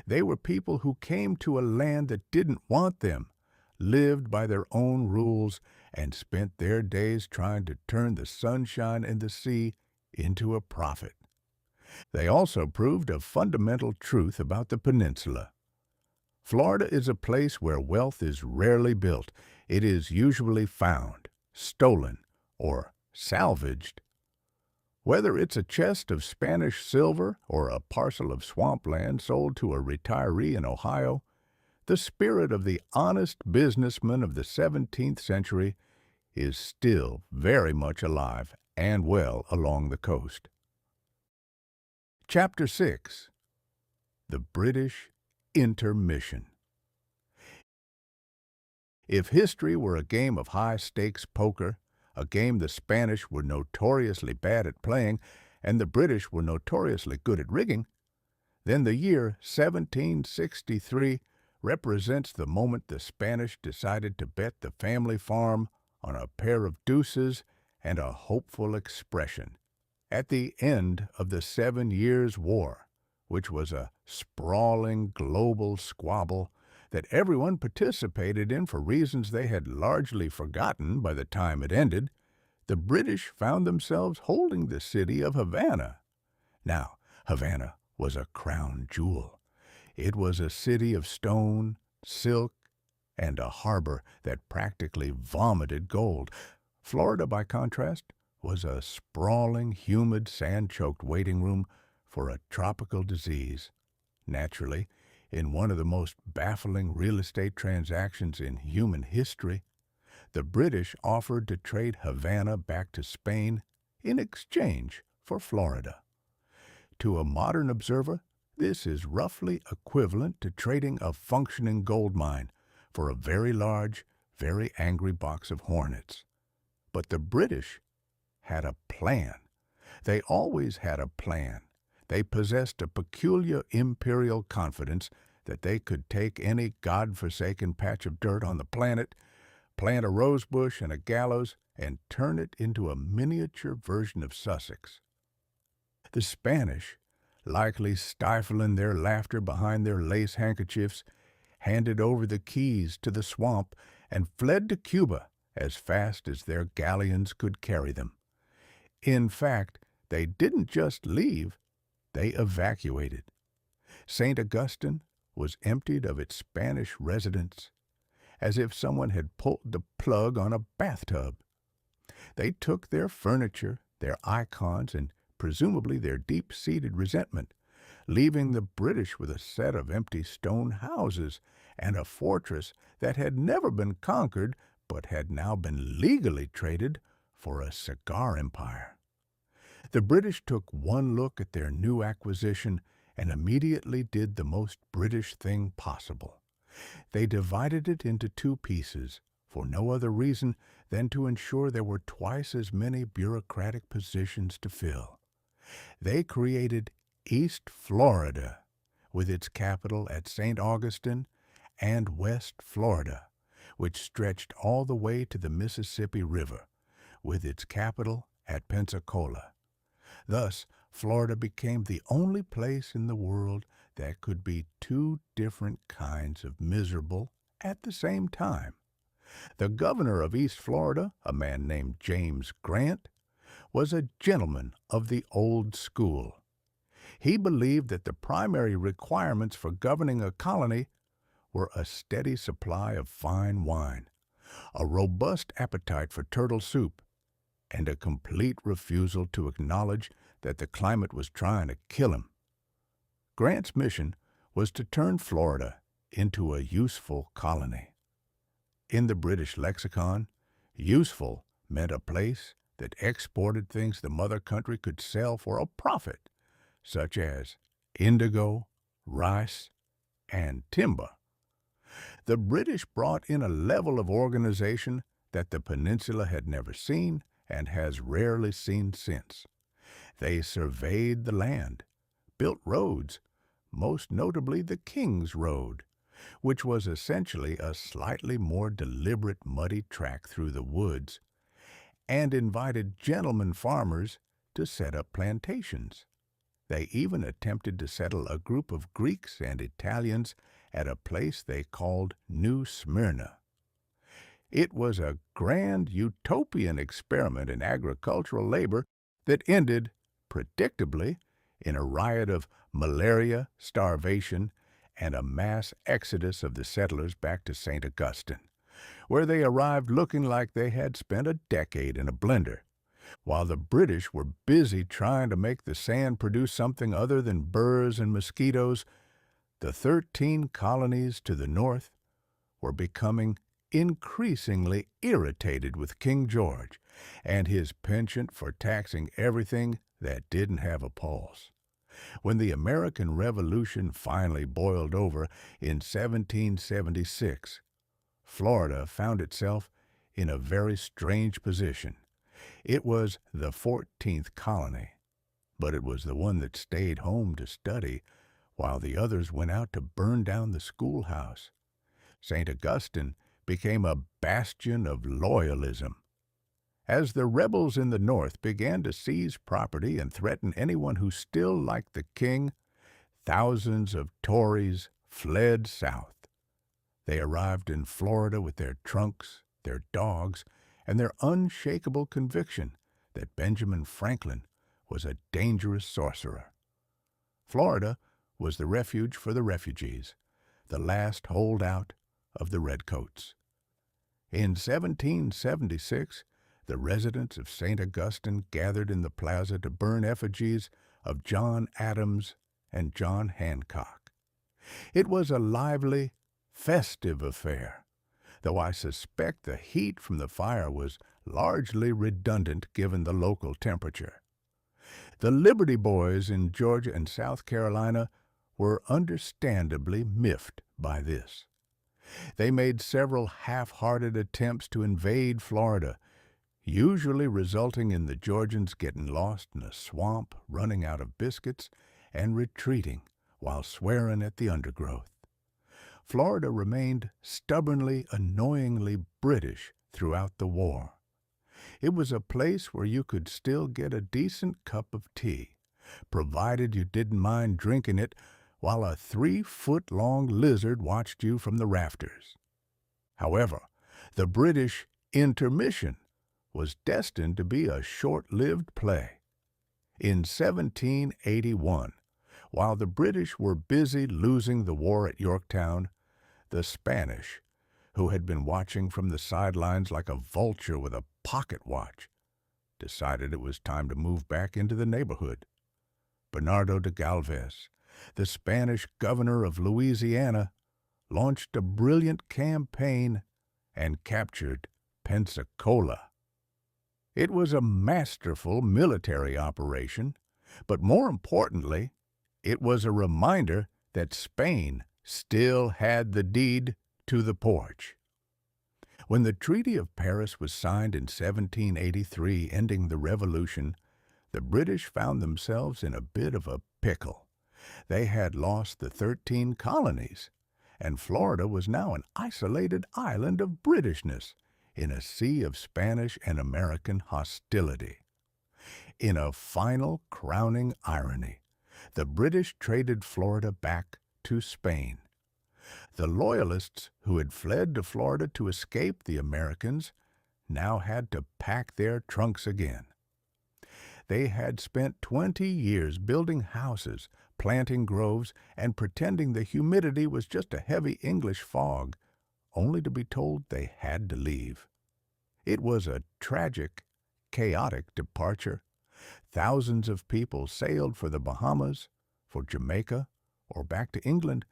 They were people who came to a land that didn't want them, lived by their own rules, and spent their days trying to turn the sunshine and the sea into a profit. They also proved a fundamental truth about the peninsula. Florida is a place where wealth is rarely built. It is usually found, stolen, or salvaged. Whether it's a chest of Spanish silver or a parcel of swampland sold to a retiree in Ohio, the spirit of the honest businessman of the 17th century is still very much alive and well along the coast. Chapter 6. The British Intermission. If history were a game of high-stakes poker, a game the Spanish were notoriously bad at playing and the British were notoriously good at rigging, then the year 1763 represents the moment the Spanish decided to bet the family farm on a pair of deuces and a hopeful expression. At the end of the 7 Years' War, which was a sprawling global squabble that everyone participated in for reasons they had largely forgotten by the time it ended, the British found themselves holding the city of Havana. Now, Havana was a crown jewel. It was a city of stone, silk, and a harbor that practically vomited gold. Florida, by contrast, was a sprawling, humid, sand-choked waiting room for a tropical disease. Naturally, in one of the most baffling real estate transactions in human history, the British offered to trade Havana back to Spain in exchange for Florida. To a modern observer, this is roughly equivalent to trading a functioning gold mine for a very large, very angry box of hornets. But the British had a plan. They always had a plan. They possessed a peculiar imperial confidence that they could take any God-forsaken patch of dirt on the planet, plant a rose bush and a gallows, and turn it into a miniature version of Sussex. The Spanish, likely stifling their laughter behind their lace handkerchiefs, handed over the keys to the swamp and fled to Cuba as fast as their galleons could carry them. In fact, they didn't just leave, they evacuated. St. Augustine was emptied of its Spanish residents as if someone had pulled the plug on a bathtub. They took their furniture, their icons, and presumably their deep-seated resentment, leaving the British with a set of empty stone houses and a fortress that had never been conquered but had now been legally traded for a cigar empire. The British took one look at their new acquisition and immediately did the most British thing possible. They divided it into two pieces, for no other reason than to ensure there were twice as many bureaucratic positions to fill. They created East Florida, with its capital at St. Augustine, and West Florida, which stretched all the way to the Mississippi River, with its capital at Pensacola. Thus, Florida became the only place in the world that could be two different kinds of miserable at the same time. The governor of East Florida, a man named James Grant, was a gentleman of the old school. He believed that the primary requirements for governing a colony were a steady supply of fine wine, a robust appetite for turtle soup, and a complete refusal to acknowledge that the climate was trying to kill him. Grant's mission was to turn Florida into a useful colony. In the British lexicon, useful meant a place that exported things the mother country could sell for a profit, such as indigo, rice, and timber. The British brought in a level of organization that the peninsula had never seen and has rarely seen since. They surveyed the land, built roads, most notably the King's Road, which was essentially a slightly more deliberate muddy track through the woods, and invited gentlemen farmers to set up plantations. They even attempted to settle a group of Greeks and Italians at a place they called New Smyrna. It was a grand utopian experiment in agricultural labor that ended, predictably, in a riot of malaria, starvation, and a mass exodus of the settlers back to St. Augustine, where they arrived looking like they had spent a decade in a blender. While the British were busy trying to make the sand produce something other than burrs and mosquitoes, the 13 colonies to the north were becoming increasingly irritated with King George and his penchant for taxing everything that didn't have a pulse. When the American Revolution finally boiled over in 1776, Florida found itself in a very strange position. It was the 14th colony, but it was the one that stayed home to study while the others went out to burn down the schoolhouse. St. Augustine became a bastion of loyalism. As the rebels in the north began to seize property and threaten anyone who still liked the king, thousands of Tories fled south. They arrived in Florida with their trunks, their dogs, and their unshakable conviction that Benjamin Franklin was a dangerous sorcerer. Florida was the refuge for the refugees, the last holdout of the redcoats. In 1776, the residents of St. Augustine gathered in the plaza to burn effigies of John Adams and John Hancock. It was a lively, festive affair, though I suspect the heat from the fire was largely redundant given the local temperature. The Liberty Boys in Georgia and South Carolina were understandably miffed by this. They made several half-hearted attempts to invade Florida, usually resulting in the Georgians getting lost in a swamp, running out of biscuits, and retreating while swearing at the undergrowth. Florida remained stubbornly, annoyingly British throughout the war. It was a place where you could still get a decent cup of tea, provided you didn't mind drinking it while a 3-foot-long lizard watched you from the rafters. However, the British intermission was destined to be a short-lived play. In 1781, while the British were busy losing the war at Yorktown, the Spanish, who had been watching from the sidelines like a vulture with a pocket watch, decided it was time to move back into the neighborhood. Bernardo de Galvez, the Spanish governor of Louisiana, launched a brilliant campaign and captured Pensacola. It was a masterful military operation, but more importantly, it was a reminder that Spain still had the deed to the porch. When the Treaty of Paris was signed in 1783, ending the Revolution, the British found themselves in a bit of a pickle. They had lost the 13 colonies, and Florida was now an isolated island of Britishness in a sea of Spanish and American hostility. In a final crowning irony, the British traded Florida back to Spain. The Loyalists who had fled to Florida to escape the Americans now had to pack their trunks again. They had spent 20 years building houses, planting groves, and pretending the humidity was just a heavy English fog, only to be told they had to leave. It was a tragic, chaotic departure. Thousands of people sailed for the Bahamas, for Jamaica, or back to England,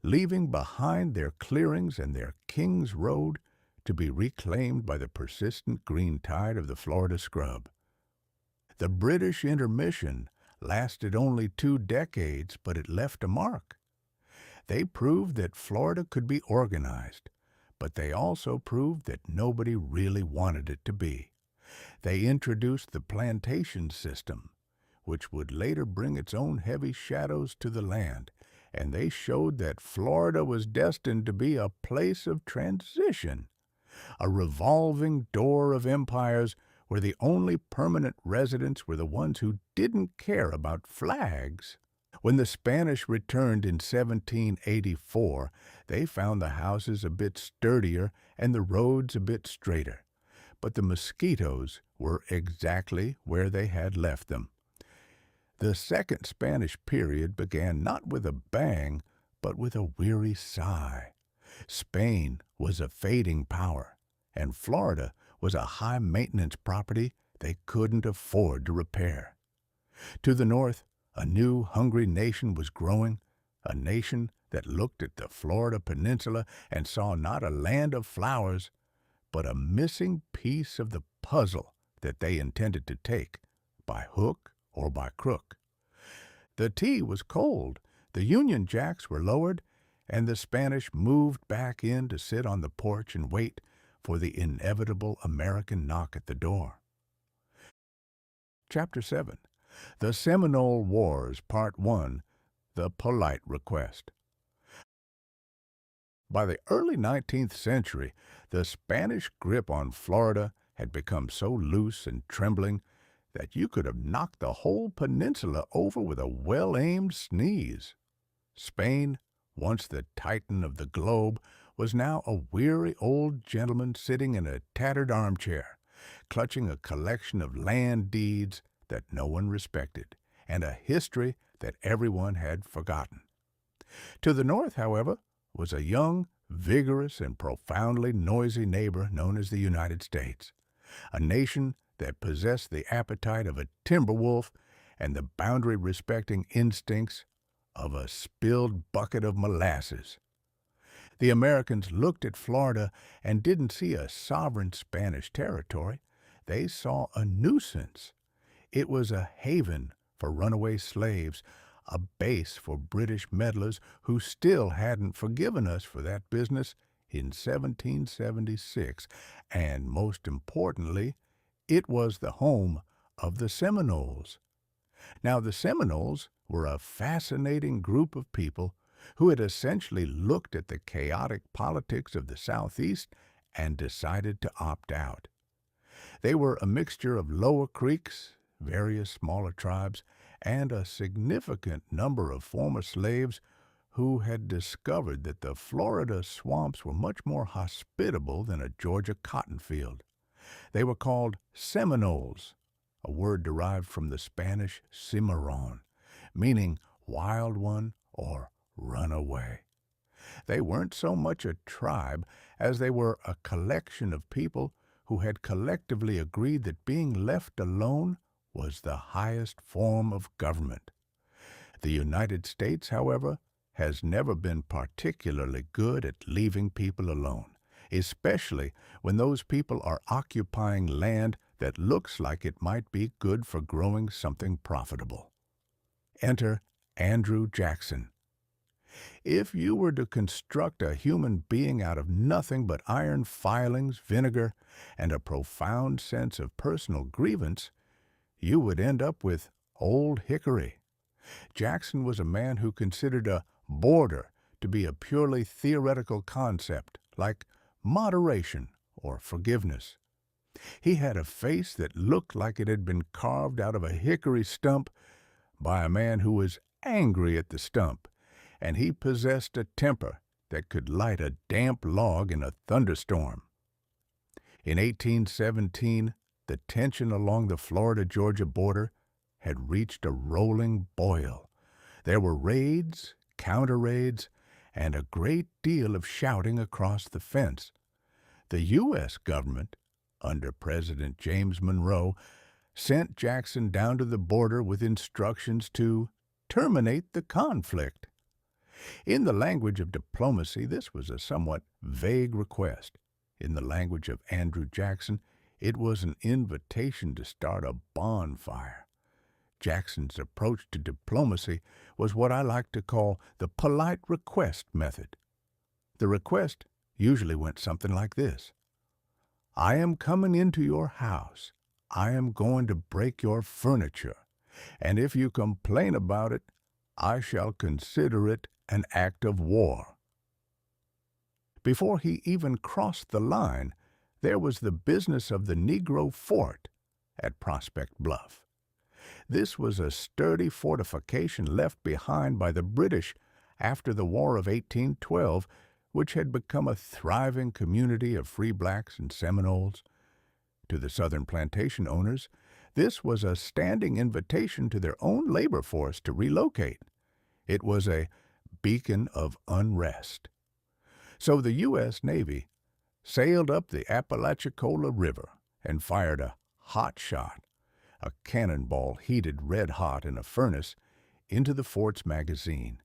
leaving behind their clearings and their King's Road to be reclaimed by the persistent green tide of the Florida scrub. The British intermission lasted only 2 decades, but it left a mark. They proved that Florida could be organized, but they also proved that nobody really wanted it to be. They introduced the plantation system, which would later bring its own heavy shadows to the land, and they showed that Florida was destined to be a place of transition, a revolving door of empires where the only permanent residents were the ones who didn't care about flags. When the Spanish returned in 1784, they found the houses a bit sturdier and the roads a bit straighter, but the mosquitoes were exactly where they had left them. The Second Spanish period began not with a bang, but with a weary sigh. Spain was a fading power, and Florida was a high-maintenance property they couldn't afford to repair. To the north, a new, hungry nation was growing, a nation that looked at the Florida peninsula and saw not a land of flowers, but a missing piece of the puzzle that they intended to take, by hook or by crook. The tea was cold, the Union Jacks were lowered, and the Spanish moved back in to sit on the porch and wait for the inevitable American knock at the door. Chapter 7. The Seminole Wars, Part 1, The Polite Request. By the early 19th century, the Spanish grip on Florida had become so loose and trembling that you could have knocked the whole peninsula over with a well-aimed sneeze. Spain, once the titan of the globe, was now a weary old gentleman sitting in a tattered armchair, clutching a collection of land deeds that no one respected, and a history that everyone had forgotten. To the north, however, was a young, vigorous, and profoundly noisy neighbor known as the United States, a nation that possessed the appetite of a timber wolf and the boundary-respecting instincts of a spilled bucket of molasses. The Americans looked at Florida and didn't see a sovereign Spanish territory. They saw a nuisance. It was a haven for runaway slaves, a base for British meddlers who still hadn't forgiven us for that business in 1776, and most importantly, It was the home of the Seminoles. Now, the Seminoles were a fascinating group of people who had essentially looked at the chaotic politics of the Southeast and decided to opt out. They were a mixture of Lower Creeks, various smaller tribes, and a significant number of former slaves who had discovered that the Florida swamps were much more hospitable than a Georgia cotton field. They were called Seminoles, a word derived from the Spanish cimarron, meaning wild one or runaway. They weren't so much a tribe as they were a collection of people who had collectively agreed that being left alone was the highest form of government. The United States, however, has never been particularly good at leaving people alone, especially when those people are occupying land that looks like it might be good for growing something profitable. Enter Andrew Jackson. If you were to construct a human being out of nothing but iron filings, vinegar, and a profound sense of personal grievance, you would end up with Old Hickory. Jackson was a man who considered a border to be a purely theoretical concept, like moderation or forgiveness. He had a face that looked like it had been carved out of a hickory stump by a man who was angry at the stump, and he possessed a temper that could light a damp log in a thunderstorm. In 1817, the tension along the Florida-Georgia border had reached a rolling boil. There were raids, counter-raids, and a great deal of shouting across the fence. The U.S. government, under President James Monroe, sent Jackson down to the border with instructions to terminate the conflict. In the language of diplomacy, this was a somewhat vague request. In the language of Andrew Jackson, it was an invitation to start a bonfire. Jackson's approach to diplomacy was what I like to call the polite request method. The request usually went something like this: I am coming into your house. I am going to break your furniture, and if you complain about it, I shall consider it an act of war. Before he even crossed the line, there was the business of the Negro Fort at Prospect Bluff. This was a sturdy fortification left behind by the British after the War of 1812, which had become a thriving community of free blacks and Seminoles. To the Southern plantation owners, this was a standing invitation to their own labor force to relocate. It was a beacon of unrest. So the U.S. Navy sailed up the Apalachicola River and fired a hot shot, a cannonball heated red-hot in a furnace, into the fort's magazine.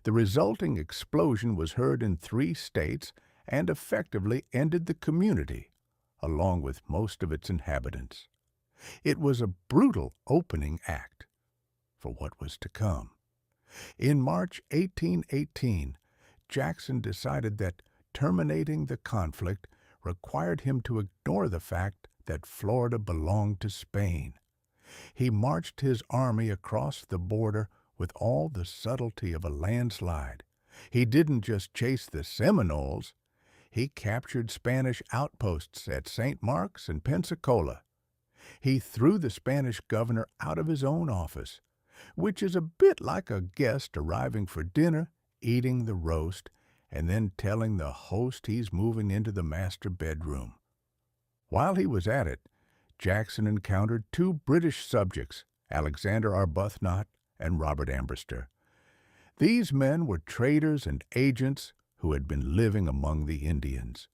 The resulting explosion was heard in 3 states and effectively ended the community, along with most of its inhabitants. It was a brutal opening act for what was to come. In March 1818, Jackson decided that terminating the conflict required him to ignore the fact that Florida belonged to Spain. He marched his army across the border with all the subtlety of a landslide. He didn't just chase the Seminoles. He captured Spanish outposts at St. Mark's and Pensacola. He threw the Spanish governor out of his own office, which is a bit like a guest arriving for dinner, eating the roast, and then telling the host he's moving into the master bedroom. While he was at it, Jackson encountered 2 British subjects, Alexander Arbuthnot and Robert Ambrister. These men were traders and agents who had been living among the Indians.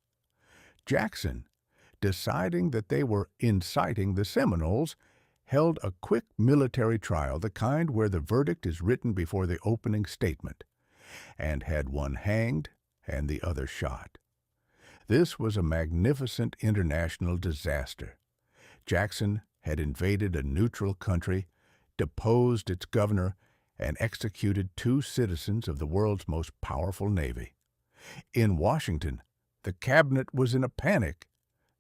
Jackson, deciding that they were inciting the Seminoles, held a quick military trial, the kind where the verdict is written before the opening statement, and had one hanged and the other shot. This was a magnificent international disaster. Jackson had invaded a neutral country, deposed its governor, and executed 2 citizens of the world's most powerful navy. In Washington, the cabinet was in a panic.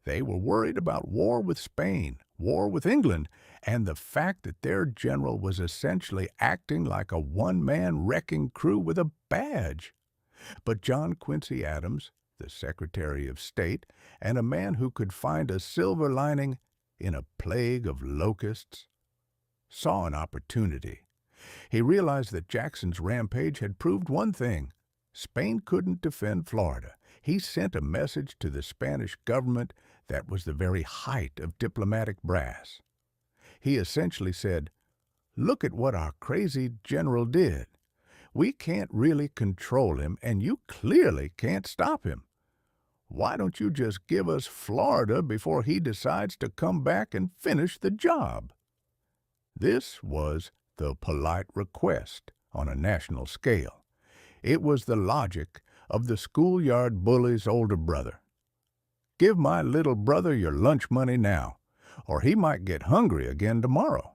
They were worried about war with Spain, war with England, and the fact that their general was essentially acting like a one-man wrecking crew with a badge. But John Quincy Adams, the Secretary of State, and a man who could find a silver lining in a plague of locusts, saw an opportunity. He realized that Jackson's rampage had proved one thing: Spain couldn't defend Florida. He sent a message to the Spanish government that was the very height of diplomatic brass. He essentially said, "Look at what our crazy general did. We can't really control him, and you clearly can't stop him. Why don't you just give us Florida before he decides to come back and finish the job?" This was the polite request on a national scale. It was the logic of the schoolyard bully's older brother. Give my little brother your lunch money now, or he might get hungry again tomorrow.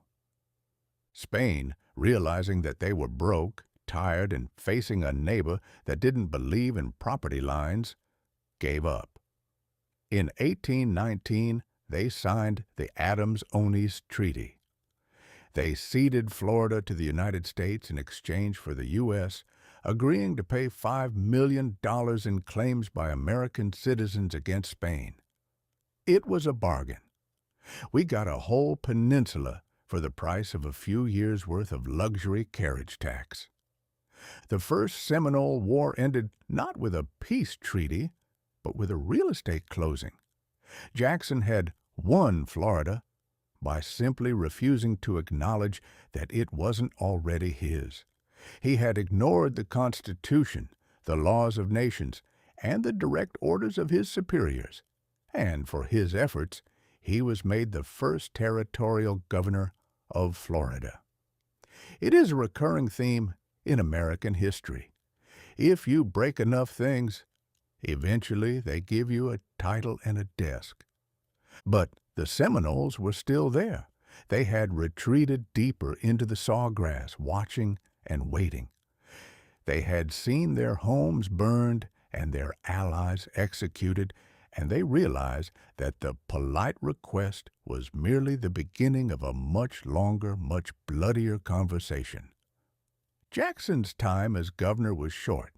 Spain, realizing that they were broke, tired, and facing a neighbor that didn't believe in property lines, gave up. In 1819, they signed the Adams-Onis Treaty. They ceded Florida to the United States in exchange for the U.S., agreeing to pay $5 million in claims by American citizens against Spain. It was a bargain. We got a whole peninsula for the price of a few years' worth of luxury carriage tax. The First Seminole War ended not with a peace treaty, but with a real estate closing. Jackson had won Florida by simply refusing to acknowledge that it wasn't already his. He had ignored the Constitution, the laws of nations, and the direct orders of his superiors, and for his efforts, he was made the first territorial governor of Florida. It is a recurring theme in American history. If you break enough things, eventually they give you a title and a desk. But the Seminoles were still there. They had retreated deeper into the sawgrass, watching and waiting. They had seen their homes burned and their allies executed, and they realized that the polite request was merely the beginning of a much longer, much bloodier conversation. Jackson's time as governor was short.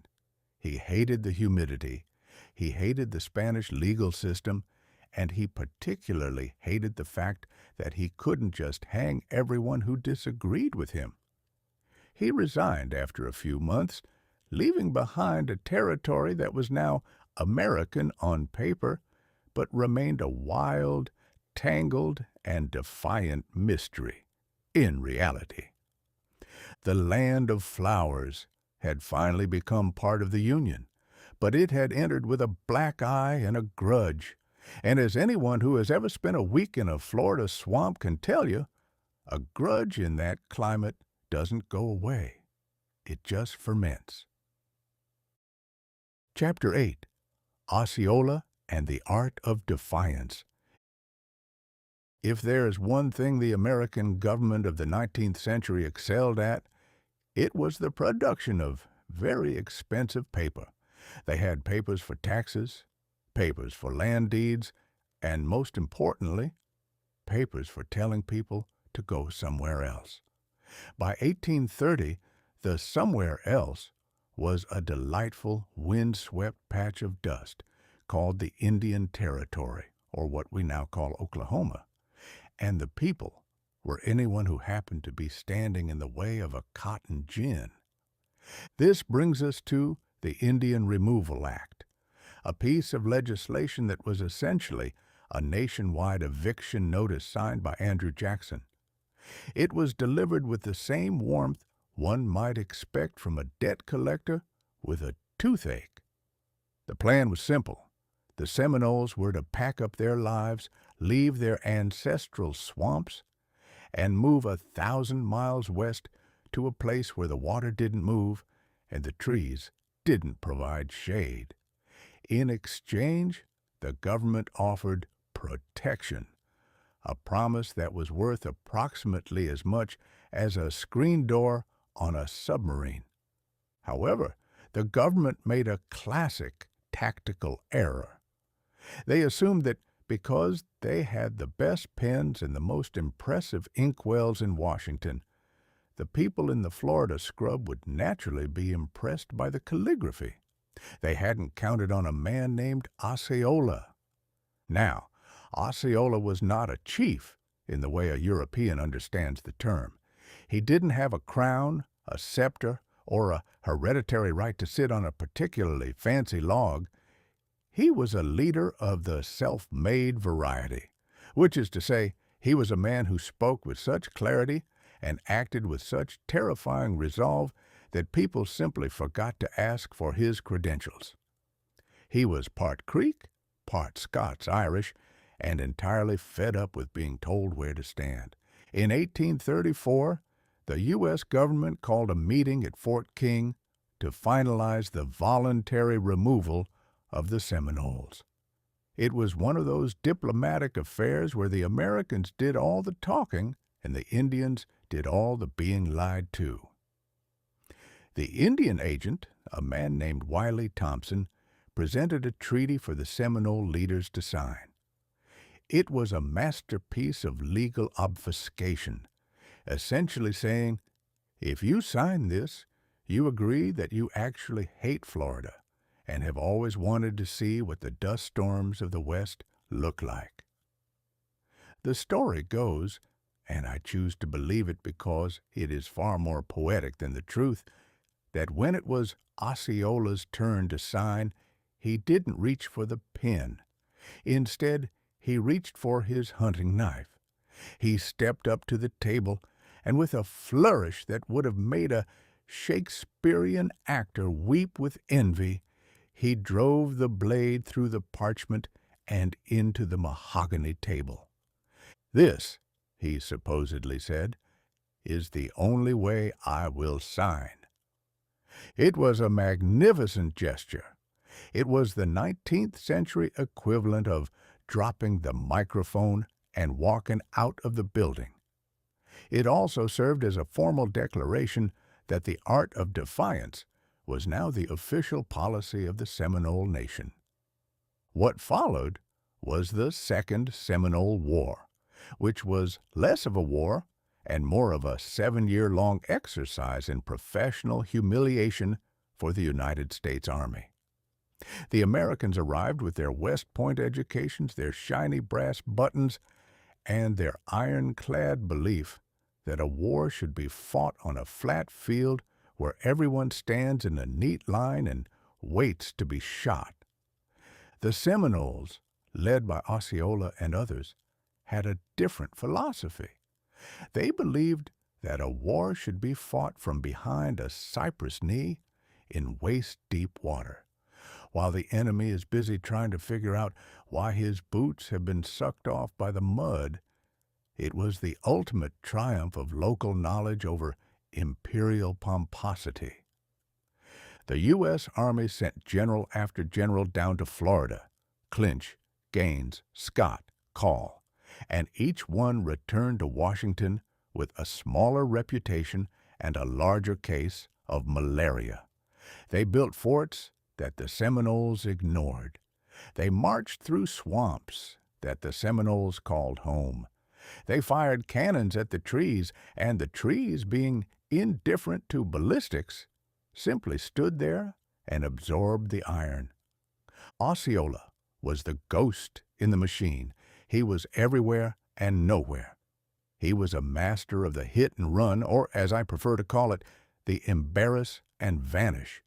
He hated the humidity, he hated the Spanish legal system, and he particularly hated the fact that he couldn't just hang everyone who disagreed with him. He resigned after a few months, leaving behind a territory that was now American on paper, but remained a wild, tangled, and defiant mystery in reality. The land of flowers had finally become part of the Union, but it had entered with a black eye and a grudge. And as anyone who has ever spent a week in a Florida swamp can tell you, a grudge in that climate doesn't go away. It just ferments. Chapter 8. Osceola and the Art of Defiance. If there is one thing the American government of the 19th century excelled at, it was the production of very expensive paper. They had papers for taxes, papers for land deeds, and most importantly, papers for telling people to go somewhere else. By 1830, the somewhere else was a delightful, wind-swept patch of dust called the Indian Territory, or what we now call Oklahoma, and the people were anyone who happened to be standing in the way of a cotton gin. This brings us to the Indian Removal Act, a piece of legislation that was essentially a nationwide eviction notice signed by Andrew Jackson. It was delivered with the same warmth one might expect from a debt collector with a toothache. The plan was simple. The Seminoles were to pack up their lives, leave their ancestral swamps, and move 1,000 miles west to a place where the water didn't move and the trees didn't provide shade. In exchange, the government offered protection, a promise that was worth approximately as much as a screen door on a submarine. However, the government made a classic tactical error. They assumed that Because they had the best pens and the most impressive inkwells in Washington, the people in the Florida scrub would naturally be impressed by the calligraphy. They hadn't counted on a man named Osceola. Now, Osceola was not a chief in the way a European understands the term. He didn't have a crown, a scepter, or a hereditary right to sit on a particularly fancy log. He was a leader of the self-made variety, which is to say, he was a man who spoke with such clarity and acted with such terrifying resolve that people simply forgot to ask for his credentials. He was part Creek, part Scots-Irish, and entirely fed up with being told where to stand. In 1834, the U.S. government called a meeting at Fort King to finalize the voluntary removal of the Seminoles. It was one of those diplomatic affairs where the Americans did all the talking and the Indians did all the being lied to. The Indian agent, a man named Wiley Thompson, presented a treaty for the Seminole leaders to sign. It was a masterpiece of legal obfuscation, essentially saying, if you sign this, you agree that you actually hate Florida and have always wanted to see what the dust storms of the West look like. The story goes, and I choose to believe it because it is far more poetic than the truth, that when it was Osceola's turn to sign, he didn't reach for the pen. Instead, he reached for his hunting knife. He stepped up to the table, and with a flourish that would have made a Shakespearean actor weep with envy, he drove the blade through the parchment and into the mahogany table. This, he supposedly said, is the only way I will sign. It was a magnificent gesture. It was the 19th century equivalent of dropping the microphone and walking out of the building. It also served as a formal declaration that the art of defiance was now the official policy of the Seminole Nation. What followed was the Second Seminole War, which was less of a war and more of a 7-year-long exercise in professional humiliation for the United States Army. The Americans arrived with their West Point educations, their shiny brass buttons, and their ironclad belief that a war should be fought on a flat field where everyone stands in a neat line and waits to be shot. The Seminoles, led by Osceola and others, had a different philosophy. They believed that a war should be fought from behind a cypress knee in waist-deep water, while the enemy is busy trying to figure out why his boots have been sucked off by the mud. It was the ultimate triumph of local knowledge over imperial pomposity. The U.S. Army sent general after general down to Florida, Clinch, Gaines, Scott, Call, and each one returned to Washington with a smaller reputation and a larger case of malaria. They built forts that the Seminoles ignored. They marched through swamps that the Seminoles called home. They fired cannons at the trees, and the trees, being indifferent to ballistics, simply stood there and absorbed the iron. Osceola was the ghost in the machine. He was everywhere and nowhere. He was a master of the hit and run, or as I prefer to call it, the embarrass and vanish.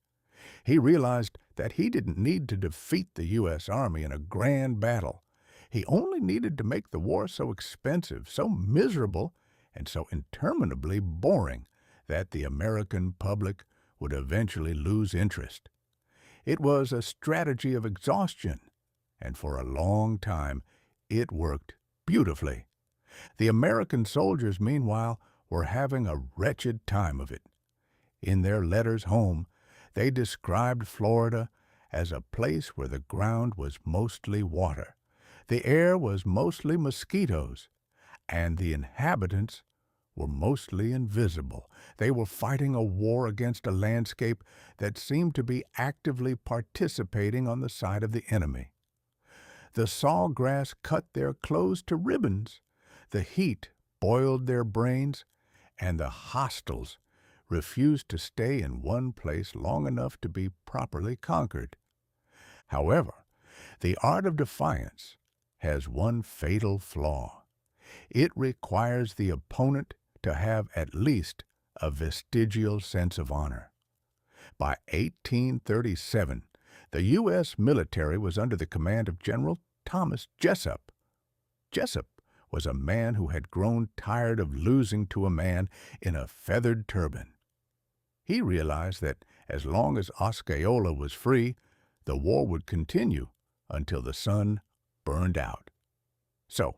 He realized that he didn't need to defeat the U.S. Army in a grand battle. He only needed to make the war so expensive, so miserable, and so interminably boring that the American public would eventually lose interest. It was a strategy of exhaustion, and for a long time it worked beautifully. The American soldiers, meanwhile, were having a wretched time of it. In their letters home, they described Florida as a place where the ground was mostly water, the air was mostly mosquitoes, and the inhabitants were mostly invisible. They were fighting a war against a landscape that seemed to be actively participating on the side of the enemy. The sawgrass cut their clothes to ribbons. The heat boiled their brains, and the hostiles refused to stay in one place long enough to be properly conquered. However, the art of defiance has one fatal flaw. It requires the opponent to have at least a vestigial sense of honor. By 1837, the U.S. military was under the command of General Thomas Jessup. Jessup was a man who had grown tired of losing to a man in a feathered turban. He realized that as long as Osceola was free, the war would continue until the sun burned out. So,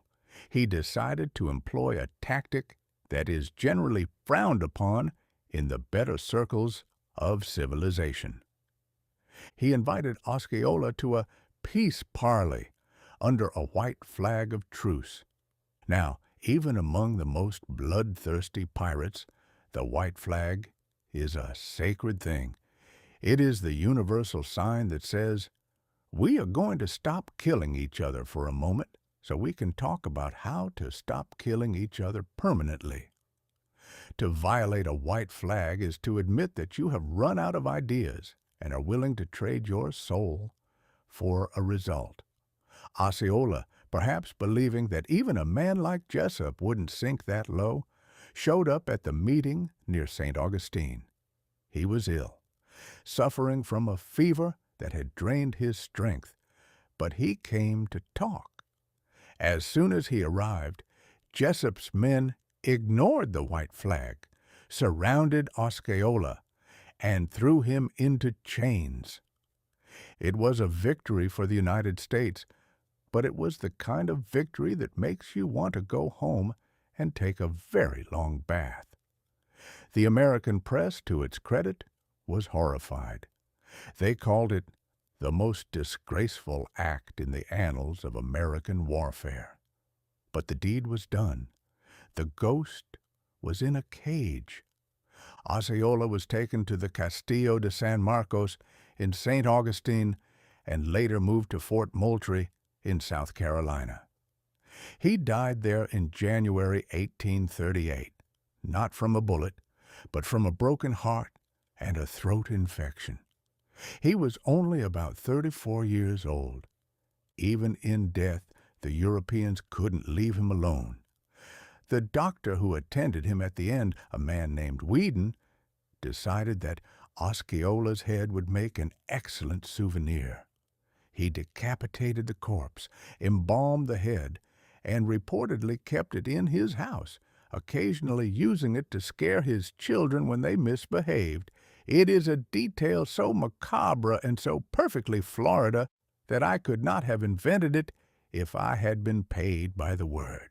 he decided to employ a tactic that is generally frowned upon in the better circles of civilization. He invited Osceola to a peace parley under a white flag of truce. Now, even among the most bloodthirsty pirates, the white flag is a sacred thing. It is the universal sign that says, "We are going to stop killing each other for a moment so we can talk about how to stop killing each other permanently." To violate a white flag is to admit that you have run out of ideas and are willing to trade your soul for a result. Osceola, perhaps believing that even a man like Jessup wouldn't sink that low, showed up at the meeting near St. Augustine. He was ill, suffering from a fever that had drained his strength, but he came to talk. As soon as he arrived, Jessup's men ignored the white flag, surrounded Osceola, and threw him into chains. It was a victory for the United States, but it was the kind of victory that makes you want to go home and take a very long bath. The American press, to its credit, was horrified. They called it the most disgraceful act in the annals of American warfare. But the deed was done. The ghost was in a cage. Osceola was taken to the Castillo de San Marcos in St. Augustine and later moved to Fort Moultrie in South Carolina. He died there in January 1838, not from a bullet, but from a broken heart and a throat infection. He was only about 34 years old. Even in death, the Europeans couldn't leave him alone. The doctor who attended him at the end, a man named Whedon, decided that Osceola's head would make an excellent souvenir. He decapitated the corpse, embalmed the head, and reportedly kept it in his house, occasionally using it to scare his children when they misbehaved. It is a detail so macabre and so perfectly Florida that I could not have invented it if I had been paid by the word.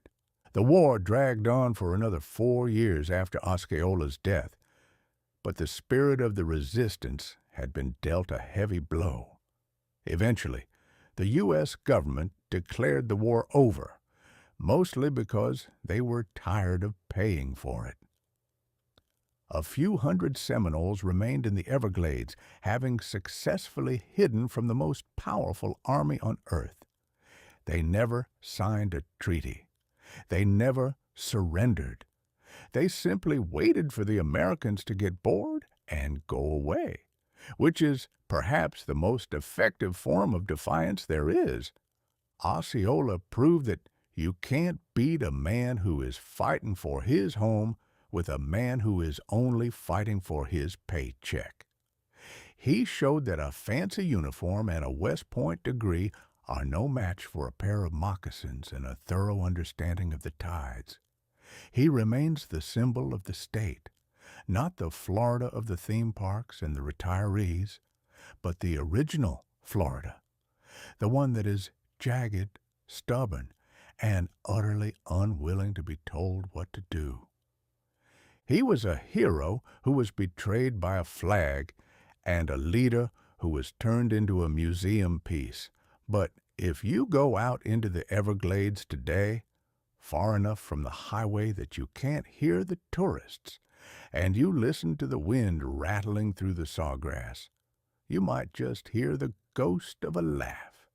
The war dragged on for another 4 years after Osceola's death, but the spirit of the resistance had been dealt a heavy blow. Eventually, the U.S. government declared the war over, mostly because they were tired of paying for it. A few hundred Seminoles remained in the Everglades, having successfully hidden from the most powerful army on earth. They never signed a treaty. They never surrendered. They simply waited for the Americans to get bored and go away, which is perhaps the most effective form of defiance there is. Osceola proved that you can't beat a man who is fighting for his home with a man who is only fighting for his paycheck. He showed that a fancy uniform and a West Point degree are no match for a pair of moccasins and a thorough understanding of the tides. He remains the symbol of the state, not the Florida of the theme parks and the retirees, but the original Florida, the one that is jagged, stubborn, and utterly unwilling to be told what to do. He was a hero who was betrayed by a flag and a leader who was turned into a museum piece. But if you go out into the Everglades today, far enough from the highway that you can't hear the tourists, and you listen to the wind rattling through the sawgrass, you might just hear the ghost of a laugh.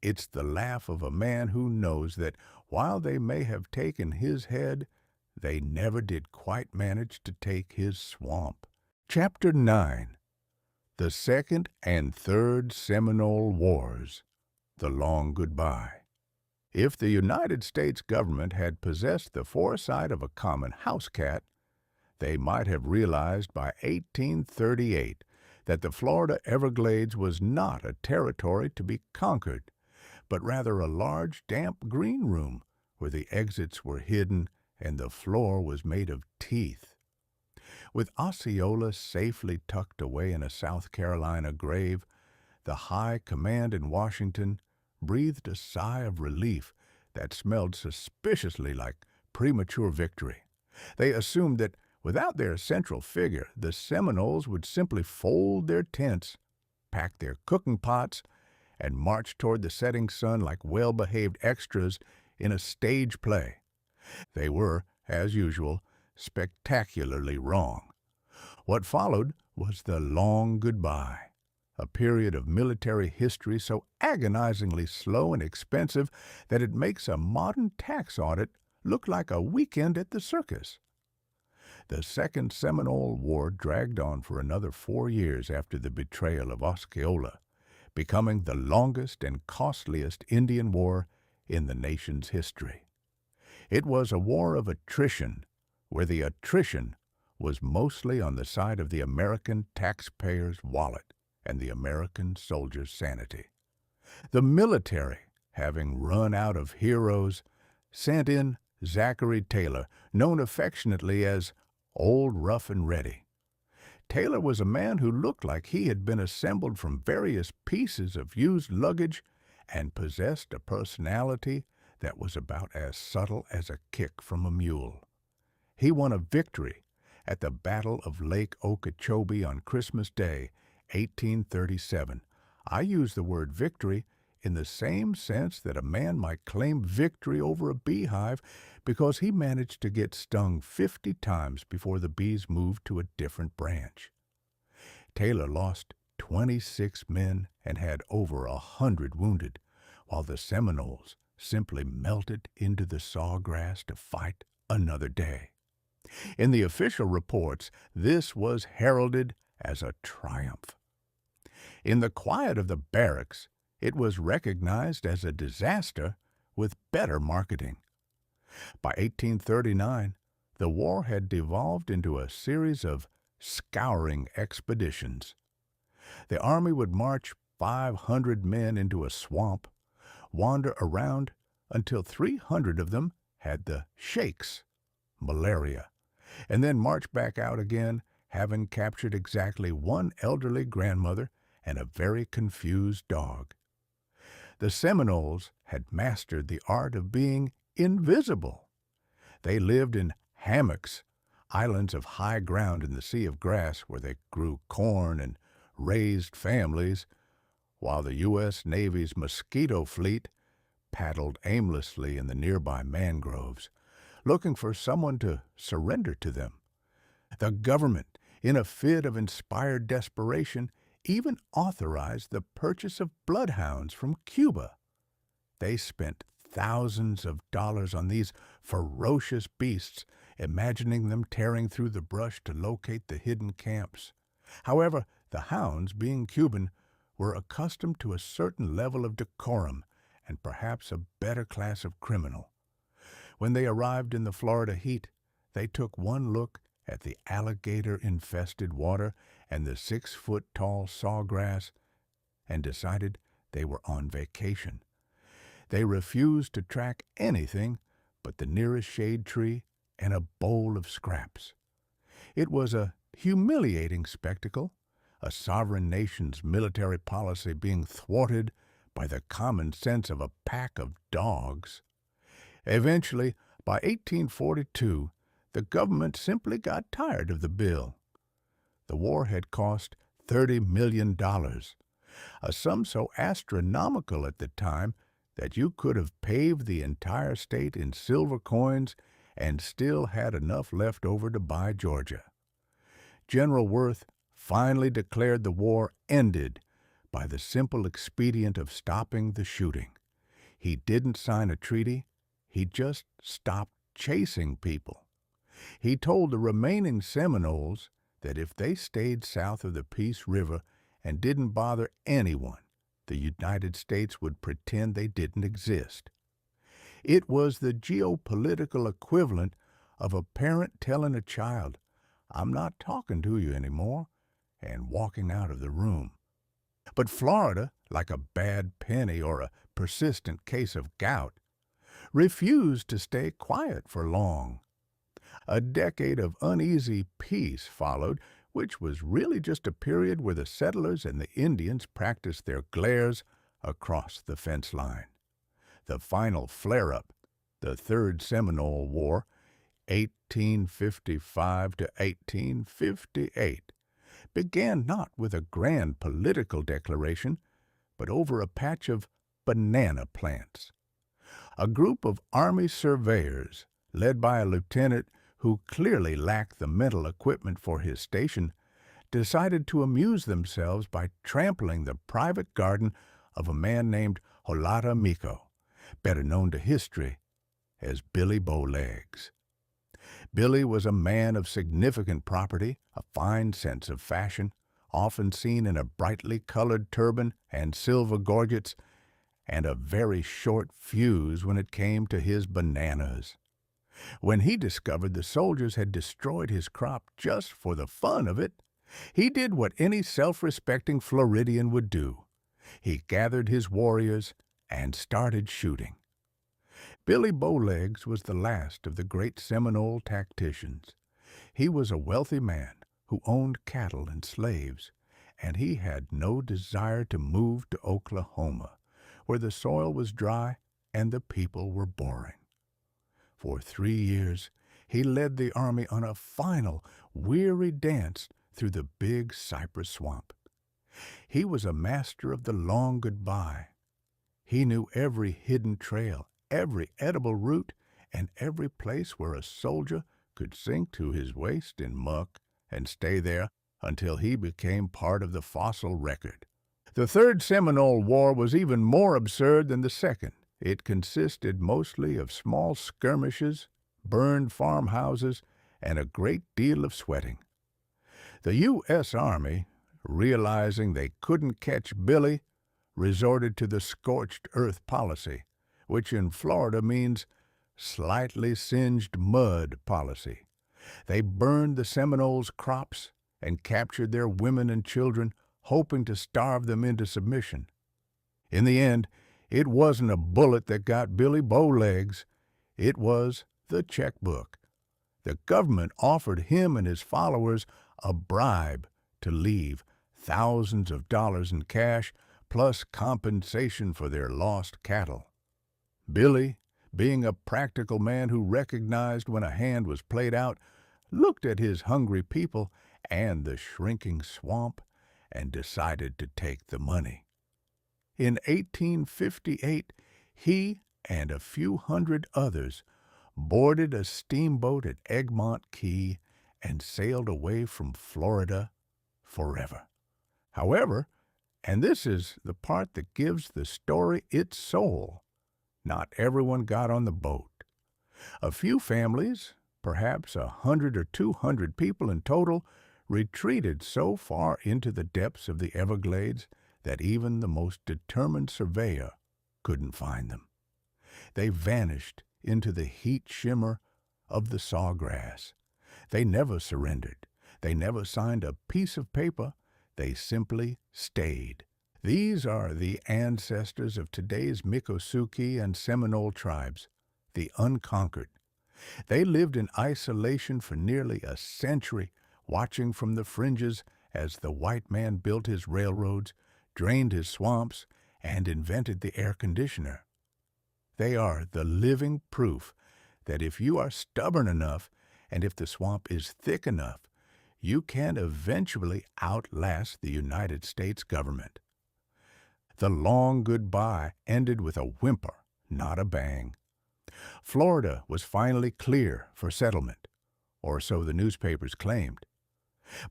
It's the laugh of a man who knows that while they may have taken his head, they never did quite manage to take his swamp. Chapter 9. The Second and Third Seminole Wars. The Long Goodbye. If the United States government had possessed the foresight of a common house cat, they might have realized by 1838 that the Florida Everglades was not a territory to be conquered, but rather a large, damp green room where the exits were hidden and the floor was made of teeth. With Osceola safely tucked away in a South Carolina grave, the high command in Washington breathed a sigh of relief that smelled suspiciously like premature victory. They assumed that without their central figure, the Seminoles would simply fold their tents, pack their cooking pots, and march toward the setting sun like well-behaved extras in a stage play. They were, as usual, spectacularly wrong. What followed was the Long Goodbye, a period of military history so agonizingly slow and expensive that it makes a modern tax audit look like a weekend at the circus. The Second Seminole War dragged on for another 4 years after the betrayal of Osceola, becoming the longest and costliest Indian war in the nation's history. It was a war of attrition, where the attrition was mostly on the side of the American taxpayer's wallet and the American soldier's sanity. The military, having run out of heroes, sent in Zachary Taylor, known affectionately as Old Rough and Ready. Taylor was a man who looked like he had been assembled from various pieces of used luggage and possessed a personality that was about as subtle as a kick from a mule. He won a victory at the Battle of Lake Okeechobee on Christmas Day, 1837. I use the word victory in the same sense that a man might claim victory over a beehive because he managed to get stung 50 times before the bees moved to a different branch. Taylor lost 26 men and had over 100 wounded, while the Seminoles simply melted into the sawgrass to fight another day. In the official reports, this was heralded as a triumph. In the quiet of the barracks, it was recognized as a disaster with better marketing. By 1839, the war had devolved into a series of scouring expeditions. The army would march 500 men into a swamp, wander around until 300 of them had the shakes, malaria, and then march back out again, having captured exactly one elderly grandmother and a very confused dog. The Seminoles had mastered the art of being invisible. They lived in hammocks, islands of high ground in the sea of grass where they grew corn and raised families, while the U.S. Navy's mosquito fleet paddled aimlessly in the nearby mangroves, looking for someone to surrender to them. The government, in a fit of inspired desperation, even authorized the purchase of bloodhounds from Cuba. They spent thousands of dollars on these ferocious beasts, imagining them tearing through the brush to locate the hidden camps. However, the hounds, being Cuban, were accustomed to a certain level of decorum and perhaps a better class of criminal. When they arrived in the Florida heat, they took one look at the alligator-infested water and the 6-foot-tall sawgrass and decided they were on vacation. They refused to track anything but the nearest shade tree and a bowl of scraps. It was a humiliating spectacle, a sovereign nation's military policy being thwarted by the common sense of a pack of dogs. Eventually, by 1842, the government simply got tired of the bill. The war had cost $30 million, a sum so astronomical at the time that you could have paved the entire state in silver coins and still had enough left over to buy Georgia. General Worth finally declared the war ended by the simple expedient of stopping the shooting. He didn't sign a treaty, he just stopped chasing people. He told the remaining Seminoles that if they stayed south of the Peace River and didn't bother anyone, the United States would pretend they didn't exist. It was the geopolitical equivalent of a parent telling a child, "I'm not talking to you anymore," and walking out of the room. But Florida, like a bad penny or a persistent case of gout, refused to stay quiet for long. A decade of uneasy peace followed, which was really just a period where the settlers and the Indians practiced their glares across the fence line. The final flare-up, the Third Seminole War, 1855 to 1858, began not with a grand political declaration, but over a patch of banana plants. A group of Army surveyors, led by a lieutenant who clearly lacked the mental equipment for his station, decided to amuse themselves by trampling the private garden of a man named Holata Miko, better known to history as Billy Bowlegs. Billy was a man of significant property, a fine sense of fashion, often seen in a brightly colored turban and silver gorgets, and a very short fuse when it came to his bananas. When he discovered the soldiers had destroyed his crop just for the fun of it, he did what any self-respecting Floridian would do. He gathered his warriors and started shooting. Billy Bowlegs was the last of the great Seminole tacticians. He was a wealthy man who owned cattle and slaves, and he had no desire to move to Oklahoma, where the soil was dry and the people were boring. For 3 years, he led the army on a final, weary dance through the big cypress swamp. He was a master of the long goodbye. He knew every hidden trail, every edible root, and every place where a soldier could sink to his waist in muck and stay there until he became part of the fossil record. The Third Seminole War was even more absurd than the second. It consisted mostly of small skirmishes, burned farmhouses, and a great deal of sweating. The U.S. Army, realizing they couldn't catch Billy, resorted to the scorched earth policy, which in Florida means slightly singed mud policy. They burned the Seminoles' crops and captured their women and children, hoping to starve them into submission. In the end, it wasn't a bullet that got Billy Bowlegs. It was the checkbook. The government offered him and his followers a bribe to leave, thousands of dollars in cash, plus compensation for their lost cattle. Billy, being a practical man who recognized when a hand was played out, looked at his hungry people and the shrinking swamp and decided to take the money. In 1858, he and a few hundred others boarded a steamboat at Egmont Key and sailed away from Florida forever. However, and this is the part that gives the story its soul, not everyone got on the boat. A few families, perhaps 100 or 200 people in total, retreated so far into the depths of the Everglades that even the most determined surveyor couldn't find them. They vanished into the heat shimmer of the sawgrass. They never surrendered. They never signed a piece of paper. They simply stayed. These are the ancestors of today's Miccosukee and Seminole tribes, the unconquered. They lived in isolation for nearly a century, watching from the fringes as the white man built his railroads, drained his swamps, and invented the air conditioner. They are the living proof that if you are stubborn enough and if the swamp is thick enough, you can eventually outlast the United States government. The long goodbye ended with a whimper, not a bang. Florida was finally clear for settlement, or so the newspapers claimed.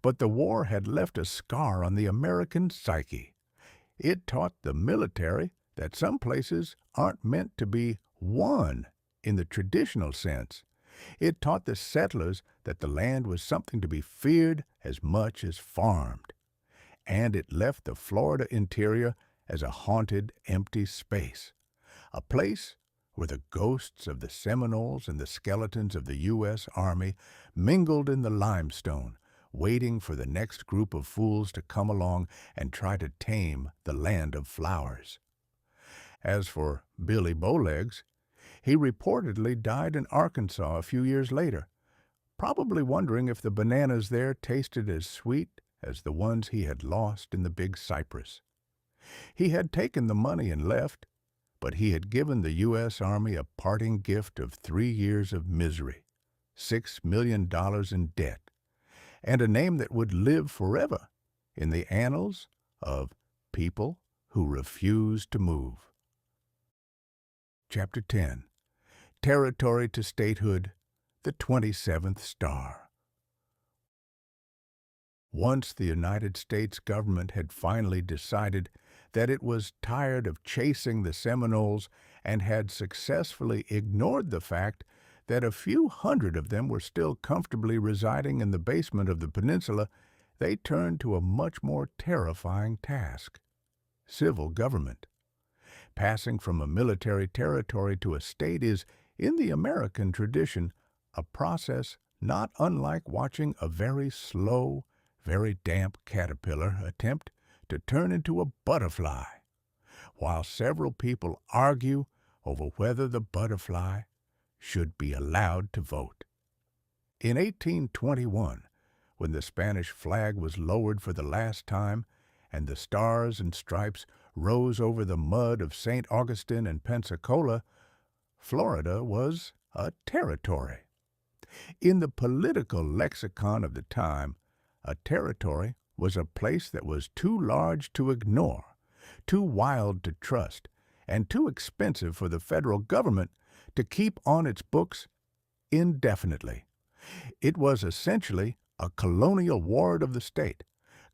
But the war had left a scar on the American psyche. It taught the military that some places aren't meant to be won in the traditional sense. It taught the settlers that the land was something to be feared as much as farmed. And it left the Florida interior as a haunted, empty space, a place where the ghosts of the Seminoles and the skeletons of the U.S. Army mingled in the limestone, waiting for the next group of fools to come along and try to tame the land of flowers. As for Billy Bowlegs, he reportedly died in Arkansas a few years later, probably wondering if the bananas there tasted as sweet as the ones he had lost in the Big Cypress. He had taken the money and left, but he had given the U.S. Army a parting gift of 3 years of misery, $6 million in debt, and a name that would live forever in the annals of people who refused to move. Chapter 10. Territory to Statehood, the 27th Star. Once the United States government had finally decided that it was tired of chasing the Seminoles and had successfully ignored the fact that a few hundred of them were still comfortably residing in the basement of the peninsula, they turned to a much more terrifying task: civil government. Passing from a military territory to a state is, in the American tradition, a process not unlike watching a very slow, very damp caterpillar attempt to turn into a butterfly, while several people argue over whether the butterfly should be allowed to vote. In 1821, when the Spanish flag was lowered for the last time and the stars and stripes rose over the mud of St. Augustine and Pensacola, Florida was a territory. In the political lexicon of the time, a territory was a place that was too large to ignore, too wild to trust, and too expensive for the federal government to keep on its books indefinitely. It was essentially a colonial ward of the state,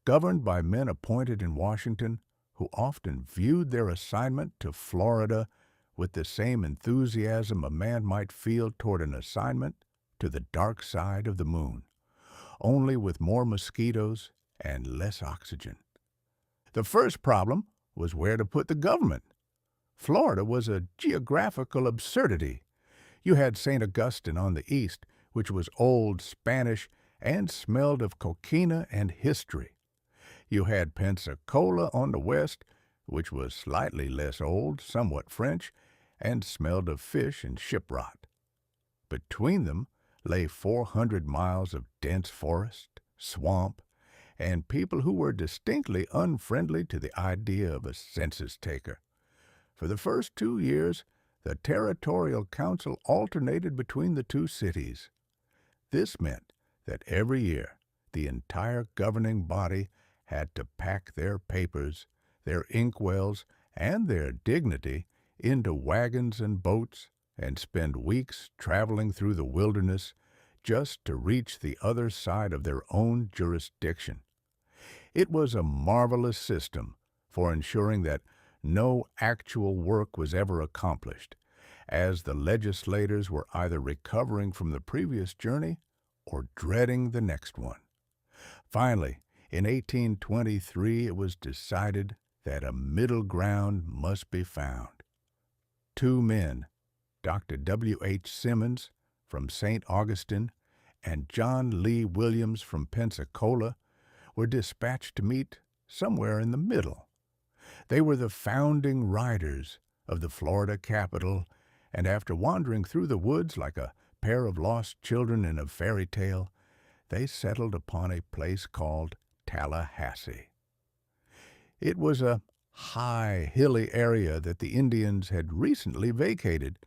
governed by men appointed in Washington who often viewed their assignment to Florida with the same enthusiasm a man might feel toward an assignment to the dark side of the moon, only with more mosquitoes and less oxygen. The first problem was where to put the government. Florida was a geographical absurdity. You had St. Augustine on the east, which was old Spanish and smelled of coquina and history. You had Pensacola on the west, which was slightly less old, somewhat French, and smelled of fish and ship rot. Between them lay 400 miles of dense forest, swamp, and people who were distinctly unfriendly to the idea of a census taker. For the first 2 years, the territorial council alternated between the two cities. This meant that every year the entire governing body had to pack their papers, their inkwells, and their dignity into wagons and boats and spend weeks traveling through the wilderness just to reach the other side of their own jurisdiction. It was a marvelous system for ensuring that no actual work was ever accomplished, as the legislators were either recovering from the previous journey or dreading the next one. Finally, in 1823, it was decided that a middle ground must be found. 2 men, Dr. W. H. Simmons from St. Augustine and John Lee Williams from Pensacola, were dispatched to meet somewhere in the middle. They were the founding riders of the Florida capital, and after wandering through the woods like a pair of lost children in a fairy tale, they settled upon a place called Tallahassee. It was a high, hilly area that the Indians had recently vacated,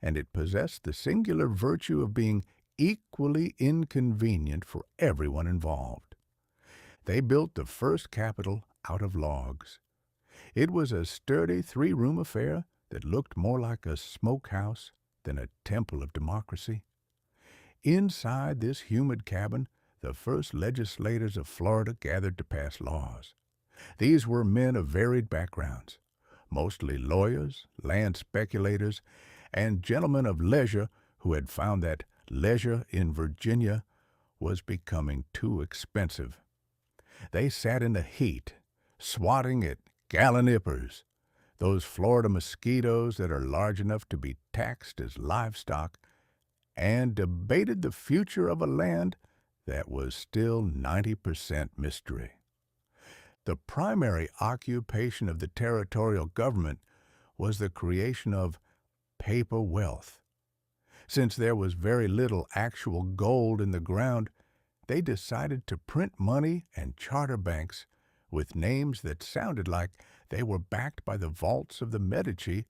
and it possessed the singular virtue of being equally inconvenient for everyone involved. They built the first capital out of logs. It was a sturdy 3-room affair that looked more like a smokehouse than a temple of democracy. Inside this humid cabin, the first legislators of Florida gathered to pass laws. These were men of varied backgrounds, mostly lawyers, land speculators, and gentlemen of leisure who had found that leisure in Virginia was becoming too expensive. They sat in the heat, swatting at gallonippers, those Florida mosquitoes that are large enough to be taxed as livestock, and debated the future of a land that was still 90% mystery. The primary occupation of the territorial government was the creation of paper wealth. Since there was very little actual gold in the ground, they decided to print money and charter banks with names that sounded like they were backed by the vaults of the Medici,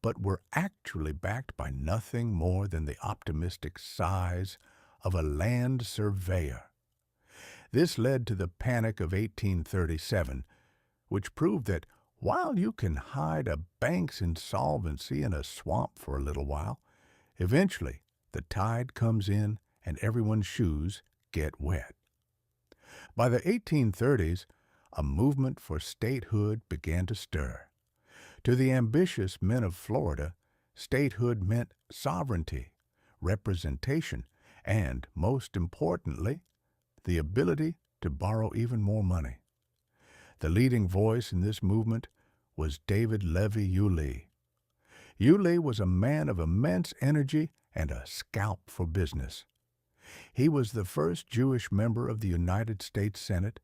but were actually backed by nothing more than the optimistic sighs of a land surveyor. This led to the Panic of 1837, which proved that while you can hide a bank's insolvency in a swamp for a little while, eventually the tide comes in and everyone's shoes get wet. By the 1830s, a movement for statehood began to stir. To the ambitious men of Florida, statehood meant sovereignty, representation, and, most importantly, the ability to borrow even more money. The leading voice in this movement was David Levy Yulee. Yulee was a man of immense energy and a scalp for business. He was the first Jewish member of the United States Senate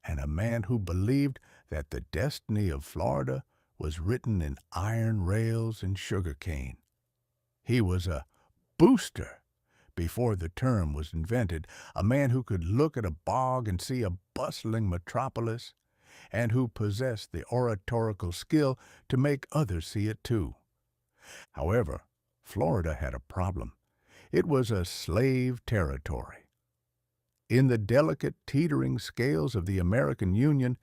and a man who believed that the destiny of Florida was written in iron rails and sugar cane. He was a booster before the term was invented, a man who could look at a bog and see a bustling metropolis, and who possessed the oratorical skill to make others see it too. However, Florida had a problem. It was a slave territory. In the delicate teetering scales of the American Union,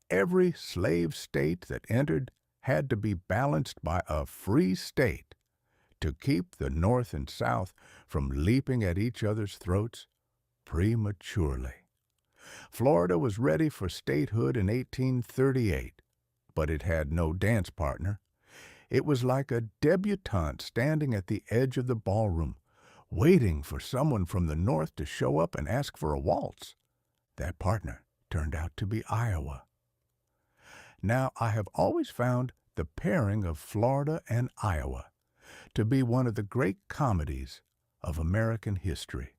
every slave state that entered had to be balanced by a free state to keep the North and South from leaping at each other's throats prematurely. Florida was ready for statehood in 1838, but it had no dance partner. It was like a debutante standing at the edge of the ballroom, waiting for someone from the North to show up and ask for a waltz. That partner turned out to be Iowa. Now, I have always found the pairing of Florida and Iowa to be one of the great comedies of American history.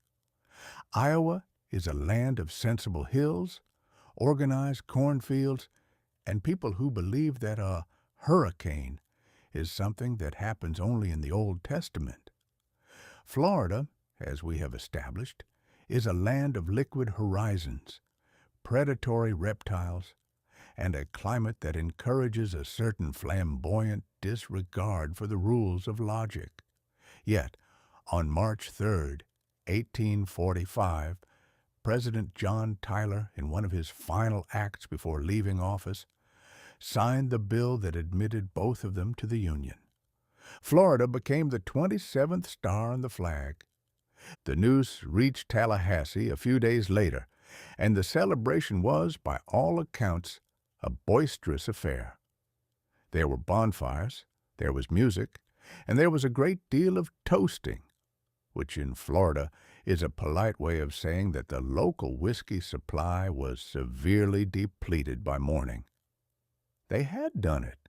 Iowa is a land of sensible hills, organized cornfields, and people who believe that a hurricane is something that happens only in the Old Testament. Florida, as we have established, is a land of liquid horizons, predatory reptiles, and a climate that encourages a certain flamboyant disregard for the rules of logic. Yet, on March 3, 1845, President John Tyler, in one of his final acts before leaving office, signed the bill that admitted both of them to the Union. Florida became the 27th star on the flag. The news reached Tallahassee a few days later, and the celebration was, by all accounts, a boisterous affair. There were bonfires, there was music, and there was a great deal of toasting, which in Florida is a polite way of saying that the local whiskey supply was severely depleted by morning. They had done it.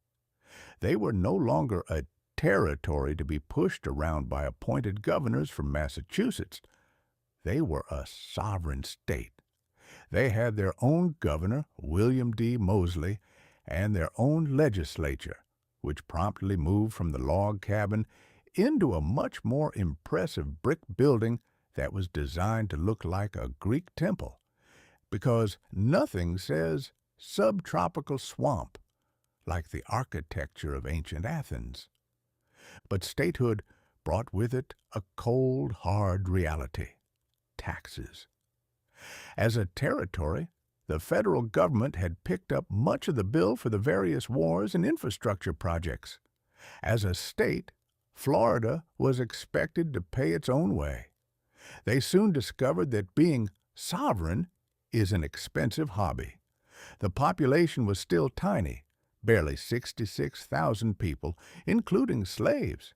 They were no longer a territory to be pushed around by appointed governors from Massachusetts. They were a sovereign state. They had their own governor, William D. Moseley, and their own legislature, which promptly moved from the log cabin into a much more impressive brick building that was designed to look like a Greek temple, because nothing says subtropical swamp like the architecture of ancient Athens. But statehood brought with it a cold, hard reality: taxes. As a territory, the federal government had picked up much of the bill for the various wars and infrastructure projects. As a state, Florida was expected to pay its own way. They soon discovered that being sovereign is an expensive hobby. The population was still tiny, barely 66,000 people, including slaves,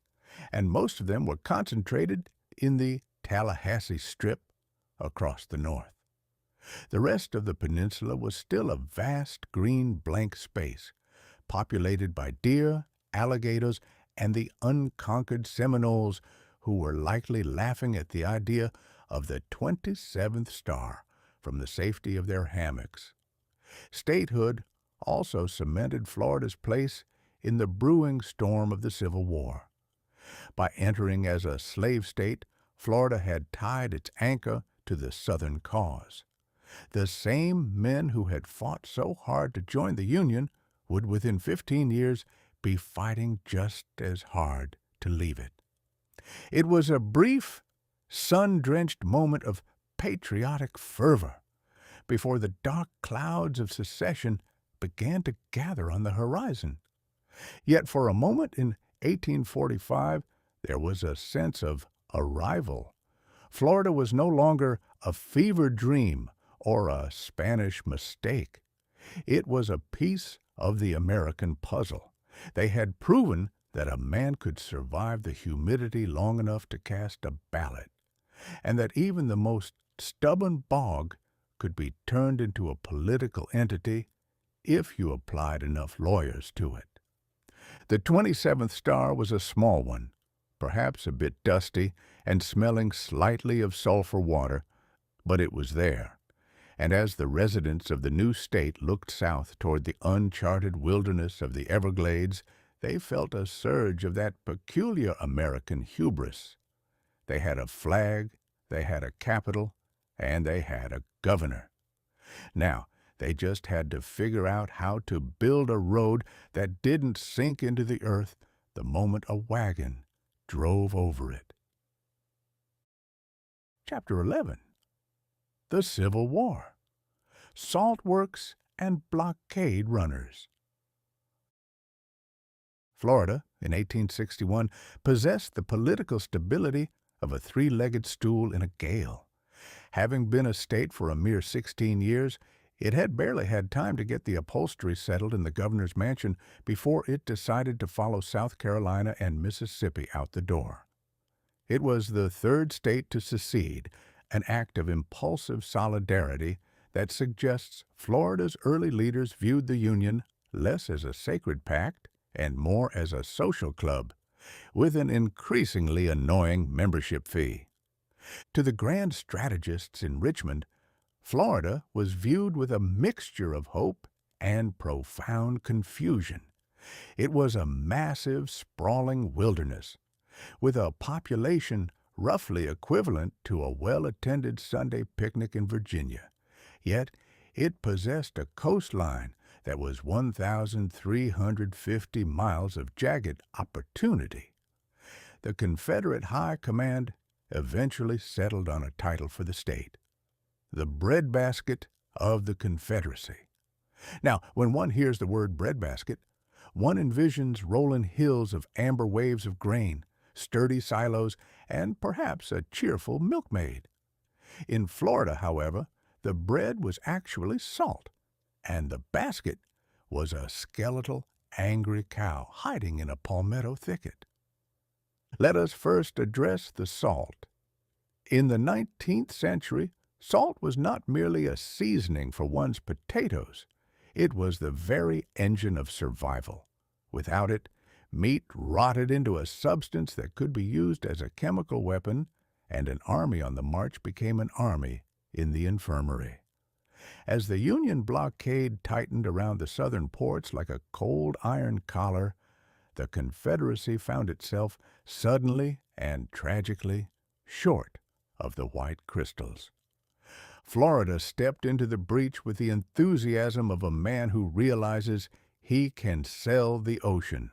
and most of them were concentrated in the Tallahassee Strip across the north. The rest of the peninsula was still a vast green blank space, populated by deer, alligators, and the unconquered Seminoles who were likely laughing at the idea of the 27th star from the safety of their hammocks. Statehood also cemented Florida's place in the brewing storm of the Civil War. By entering as a slave state, Florida had tied its anchor to the Southern cause. The same men who had fought so hard to join the Union would within 15 years be fighting just as hard to leave it. It was a brief, sun-drenched moment of patriotic fervor before the dark clouds of secession began to gather on the horizon. Yet for a moment in 1845, there was a sense of arrival. Florida was no longer a fever dream or a Spanish mistake. It was a piece of the American puzzle. They had proven that a man could survive the humidity long enough to cast a ballot, and that even the most stubborn bog could be turned into a political entity if you applied enough lawyers to it. The 27th star was a small one, perhaps a bit dusty and smelling slightly of sulfur water, but it was there. And as the residents of the new state looked south toward the uncharted wilderness of the Everglades, they felt a surge of that peculiar American hubris. They had a flag, they had a capital, and they had a governor. Now, they just had to figure out how to build a road that didn't sink into the earth the moment a wagon drove over it. Chapter 11. The Civil War. Salt Works and Blockade Runners. Florida, in 1861, possessed the political stability of a three-legged stool in a gale. Having been a state for a mere 16 years, it had barely had time to get the upholstery settled in the governor's mansion before it decided to follow South Carolina and Mississippi out the door. It was the third state to secede, an act of impulsive solidarity that suggests Florida's early leaders viewed the Union less as a sacred pact and more as a social club, with an increasingly annoying membership fee. To the grand strategists in Richmond, Florida was viewed with a mixture of hope and profound confusion. It was a massive, sprawling wilderness, with a population roughly equivalent to a well-attended Sunday picnic in Virginia. Yet it possessed a coastline that was 1,350 miles of jagged opportunity. The Confederate High Command eventually settled on a title for the state: the breadbasket of the Confederacy. Now, when one hears the word breadbasket, one envisions rolling hills of amber waves of grain, sturdy silos, and perhaps a cheerful milkmaid. In Florida, however, the bread was actually salt, and the basket was a skeletal, angry cow hiding in a palmetto thicket. Let us first address the salt. In the 19th century, salt was not merely a seasoning for one's potatoes. It was the very engine of survival. Without it, meat rotted into a substance that could be used as a chemical weapon, and an army on the march became an army in the infirmary. As the Union blockade tightened around the southern ports like a cold iron collar, the Confederacy found itself suddenly and tragically short of the white crystals. Florida stepped into the breach with the enthusiasm of a man who realizes he can sell the ocean.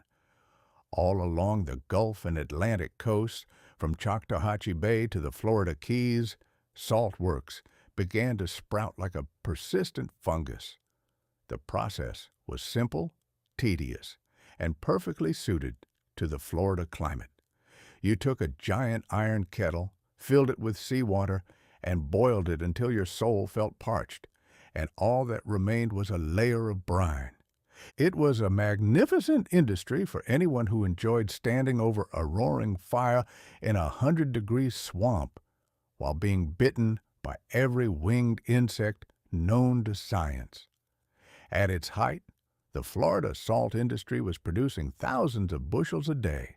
All along the Gulf and Atlantic coasts, from Choctawhatchee Bay to the Florida Keys, salt works began to sprout like a persistent fungus. The process was simple, tedious, and perfectly suited to the Florida climate. You took a giant iron kettle, filled it with seawater, and boiled it until your soul felt parched, and all that remained was a layer of brine. It was a magnificent industry for anyone who enjoyed standing over a roaring fire in a 100-degree swamp while being bitten by every winged insect known to science. At its height, the Florida salt industry was producing thousands of bushels a day.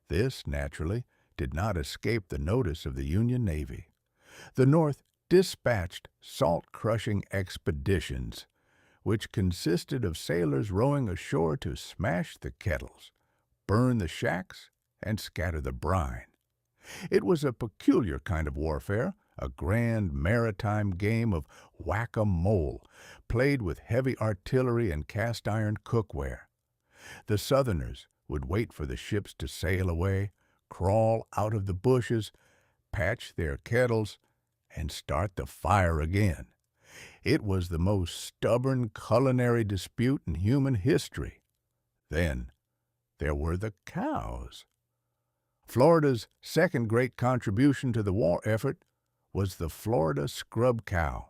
This, naturally, did not escape the notice of the Union Navy. The North dispatched salt-crushing expeditions, which consisted of sailors rowing ashore to smash the kettles, burn the shacks, and scatter the brine. It was a peculiar kind of warfare, a grand maritime game of whack-a-mole, played with heavy artillery and cast-iron cookware. The Southerners would wait for the ships to sail away, crawl out of the bushes, patch their kettles, and start the fire again. It was the most stubborn culinary dispute in human history. Then there were the cows. Florida's second great contribution to the war effort was the Florida scrub cow.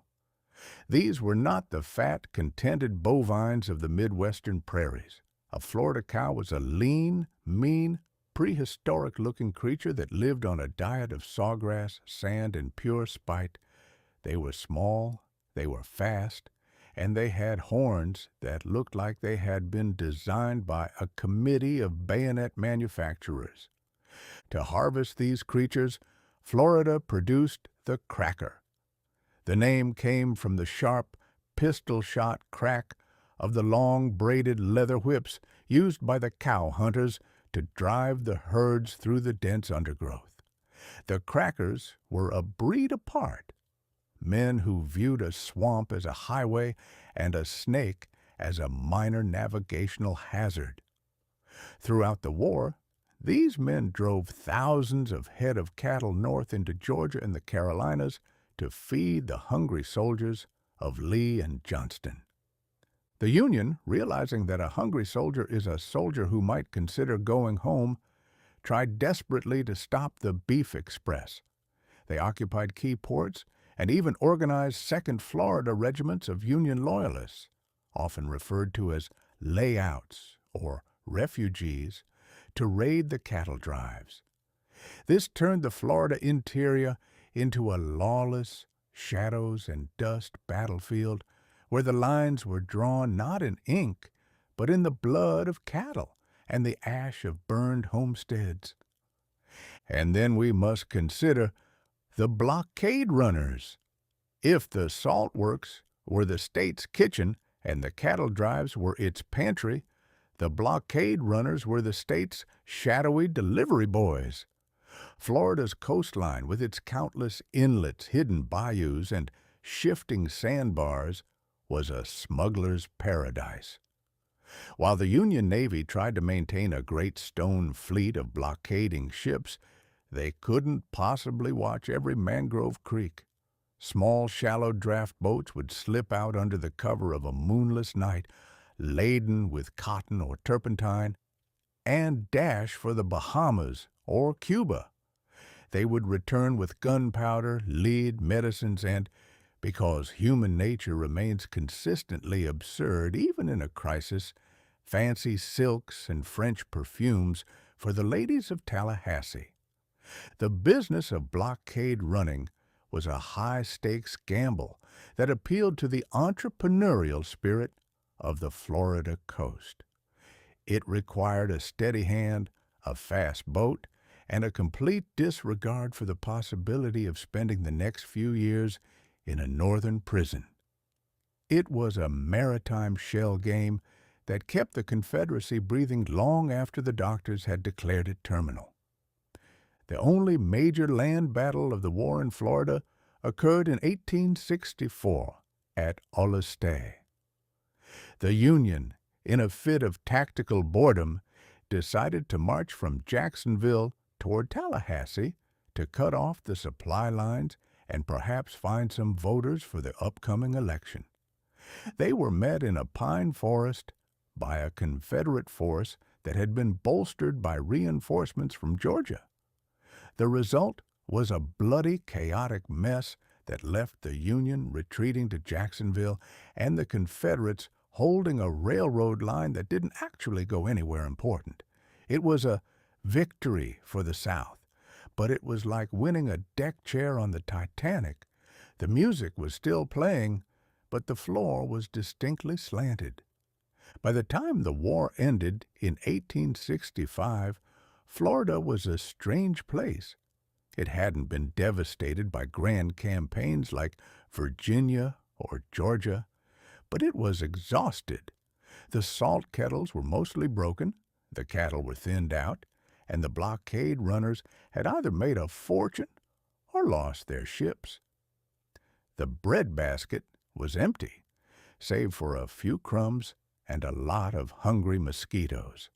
These were not the fat, contented bovines of the Midwestern prairies. A Florida cow was a lean, mean, prehistoric-looking creature that lived on a diet of sawgrass, sand, and pure spite. They were small, they were fast, and they had horns that looked like they had been designed by a committee of bayonet manufacturers. To harvest these creatures, Florida produced the cracker. The name came from the sharp, pistol-shot crack of the long, braided leather whips used by the cow hunters to drive the herds through the dense undergrowth. The crackers were a breed apart. Men who viewed a swamp as a highway and a snake as a minor navigational hazard. Throughout the war, these men drove thousands of head of cattle north into Georgia and the Carolinas to feed the hungry soldiers of Lee and Johnston. The Union, realizing that a hungry soldier is a soldier who might consider going home, tried desperately to stop the Beef Express. They occupied key ports and even organized Second Florida regiments of Union loyalists, often referred to as layouts or refugees, to raid the cattle drives. This turned the Florida interior into a lawless, shadows and dust battlefield where the lines were drawn not in ink, but in the blood of cattle and the ash of burned homesteads. And then we must consider the blockade runners. If the salt works were the state's kitchen and the cattle drives were its pantry, the blockade runners were the state's shadowy delivery boys. Florida's coastline, with its countless inlets, hidden bayous, and shifting sandbars, was a smuggler's paradise. While the Union Navy tried to maintain a great stone fleet of blockading ships, they couldn't possibly watch every mangrove creek. Small, shallow draft boats would slip out under the cover of a moonless night, laden with cotton or turpentine, and dash for the Bahamas or Cuba. They would return with gunpowder, lead, medicines, and, because human nature remains consistently absurd even in a crisis, fancy silks and French perfumes for the ladies of Tallahassee. The business of blockade running was a high-stakes gamble that appealed to the entrepreneurial spirit of the Florida coast. It required a steady hand, a fast boat, and a complete disregard for the possibility of spending the next few years in a northern prison. It was a maritime shell game that kept the Confederacy breathing long after the doctors had declared it terminal. The only major land battle of the war in Florida occurred in 1864 at Olustee. The Union, in a fit of tactical boredom, decided to march from Jacksonville toward Tallahassee to cut off the supply lines and perhaps find some voters for the upcoming election. They were met in a pine forest by a Confederate force that had been bolstered by reinforcements from Georgia. The result was a bloody, chaotic mess that left the Union retreating to Jacksonville and the Confederates holding a railroad line that didn't actually go anywhere important. It was a victory for the South, but it was like winning a deck chair on the Titanic. The music was still playing, but the floor was distinctly slanted. By the time the war ended in 1865, Florida was a strange place. It hadn't been devastated by grand campaigns like Virginia or Georgia, but it was exhausted. The salt kettles were mostly broken, the cattle were thinned out, and the blockade runners had either made a fortune or lost their ships. The breadbasket was empty, save for a few crumbs and a lot of hungry mosquitoes.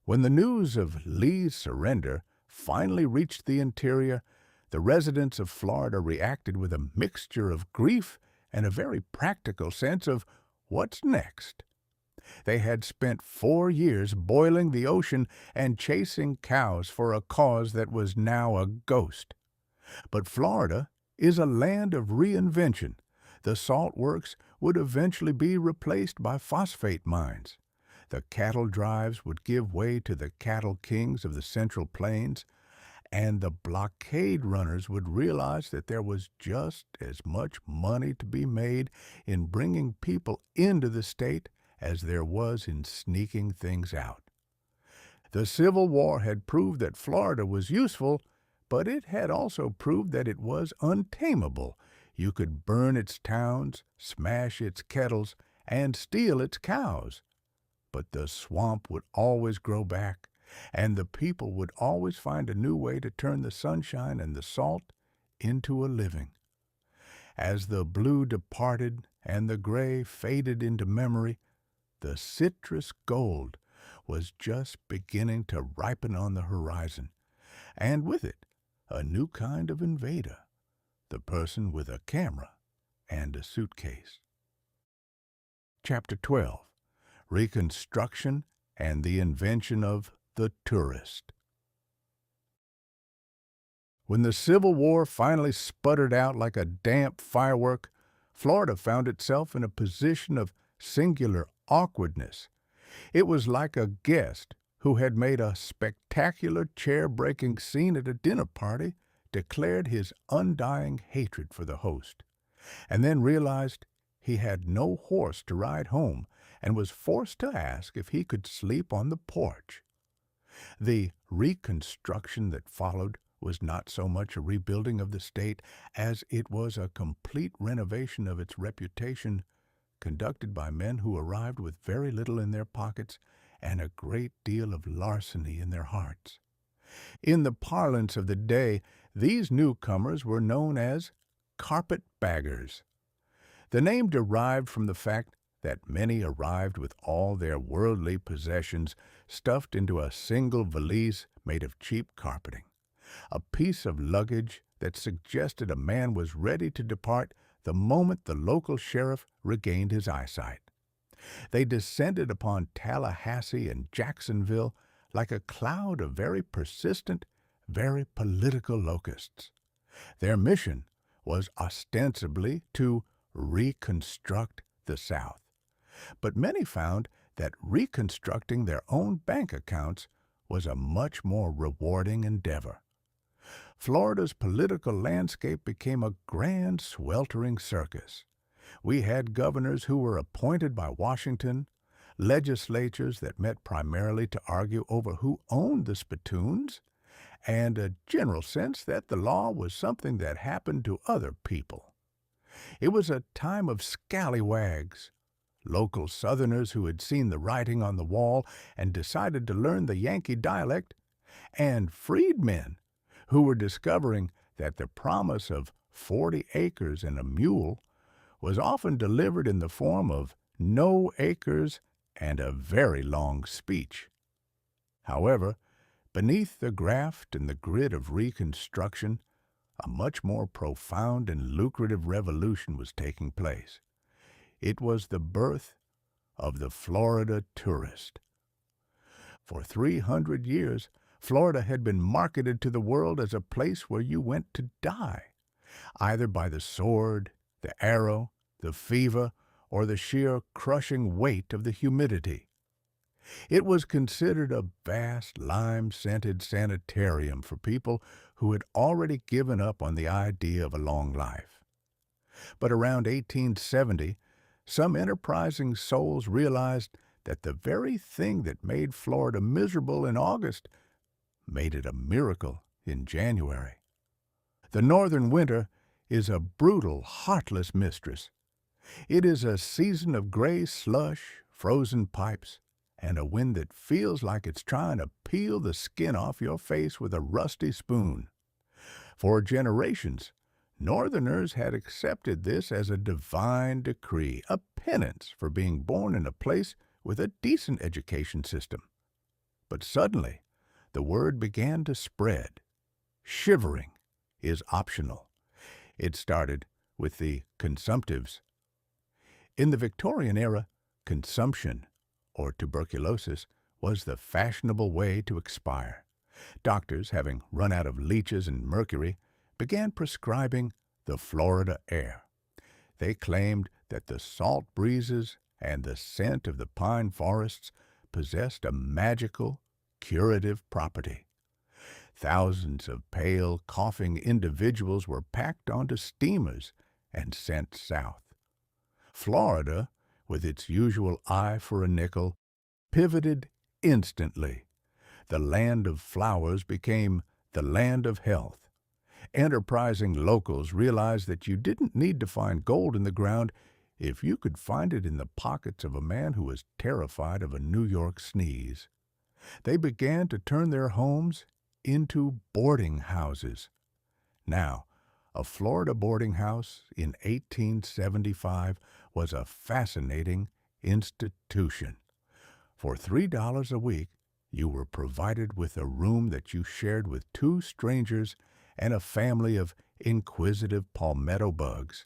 When the news of Lee's surrender finally reached the interior, the residents of Florida reacted with a mixture of grief and a very practical sense of what's next. They had spent 4 years boiling the ocean and chasing cows for a cause that was now a ghost. But Florida is a land of reinvention. The salt works would eventually be replaced by phosphate mines. The cattle drives would give way to the cattle kings of the Central Plains, and the blockade runners would realize that there was just as much money to be made in bringing people into the state as there was in sneaking things out. The Civil War had proved that Florida was useful, but it had also proved that it was untamable. You could burn its towns, smash its kettles, and steal its cows. But the swamp would always grow back, and the people would always find a new way to turn the sunshine and the salt into a living. As the blue departed and the gray faded into memory, the citrus gold was just beginning to ripen on the horizon, and with it, a new kind of invader, the person with a camera and a suitcase. Chapter 12. Reconstruction and the Invention of the Tourist. When the Civil War finally sputtered out like a damp firework, Florida found itself in a position of singular awkwardness. It was like a guest who had made a spectacular chair-breaking scene at a dinner party, declared his undying hatred for the host, and then realized he had no horse to ride home and was forced to ask if he could sleep on the porch. The reconstruction that followed was not so much a rebuilding of the state as it was a complete renovation of its reputation, conducted by men who arrived with very little in their pockets and a great deal of larceny in their hearts. In the parlance of the day, these newcomers were known as carpetbaggers. The name derived from the fact that many arrived with all their worldly possessions stuffed into a single valise made of cheap carpeting, a piece of luggage that suggested a man was ready to depart the moment the local sheriff regained his eyesight. They descended upon Tallahassee and Jacksonville like a cloud of very persistent, very political locusts. Their mission was ostensibly to reconstruct the South. But many found that reconstructing their own bank accounts was a much more rewarding endeavor. Florida's political landscape became a grand, sweltering circus. We had governors who were appointed by Washington, legislatures that met primarily to argue over who owned the spittoons, and a general sense that the law was something that happened to other people. It was a time of scallywags, local Southerners who had seen the writing on the wall and decided to learn the Yankee dialect, and freedmen who were discovering that the promise of 40 acres and a mule was often delivered in the form of no acres and a very long speech. However, beneath the graft and the grit of Reconstruction, a much more profound and lucrative revolution was taking place. It was the birth of the Florida tourist. For 300 years, Florida had been marketed to the world as a place where you went to die. either by the sword, the arrow, the fever, or the sheer crushing weight of the humidity. It was considered a vast lime-scented sanitarium for people who had already given up on the idea of a long life. But around 1870, some enterprising souls realized that the very thing that made Florida miserable in August made it a miracle in January. The northern winter is a brutal, heartless mistress. It is a season of gray slush, frozen pipes, and a wind that feels like it's trying to peel the skin off your face with a rusty spoon. For generations, Northerners had accepted this as a divine decree, a penance for being born in a place with a decent education system. But suddenly, the word began to spread. Shivering is optional. It started with the consumptives. In the Victorian era, consumption, or tuberculosis, was the fashionable way to expire. Doctors, having run out of leeches and mercury, began prescribing the Florida air. They claimed that the salt breezes and the scent of the pine forests possessed a magical, curative property. Thousands of pale, coughing individuals were packed onto steamers and sent south. Florida, with its usual eye for a nickel, pivoted instantly. The land of flowers became the land of health. Enterprising locals realized that you didn't need to find gold in the ground if you could find it in the pockets of a man who was terrified of a New York sneeze. They began to turn their homes into boarding houses. Now, a Florida boarding house in 1875 was a fascinating institution. For $3 a week, you were provided with a room that you shared with two strangers and a family of inquisitive palmetto bugs,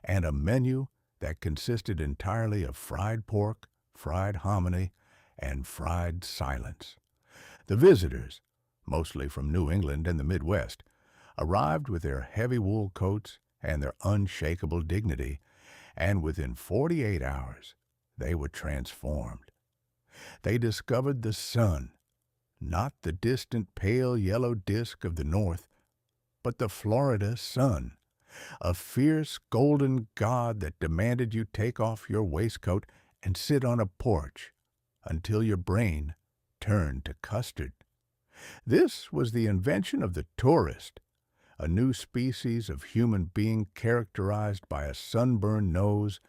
and a menu that consisted entirely of fried pork, fried hominy, and fried silence. The visitors, mostly from New England and the Midwest, arrived with their heavy wool coats and their unshakable dignity, and within 48 hours they were transformed. They discovered the sun, not the distant pale yellow disk of the north, but the Florida sun, a fierce golden god that demanded you take off your waistcoat and sit on a porch until your brain turned to custard. This was the invention of the tourist, a new species of human being characterized by a sunburned nose,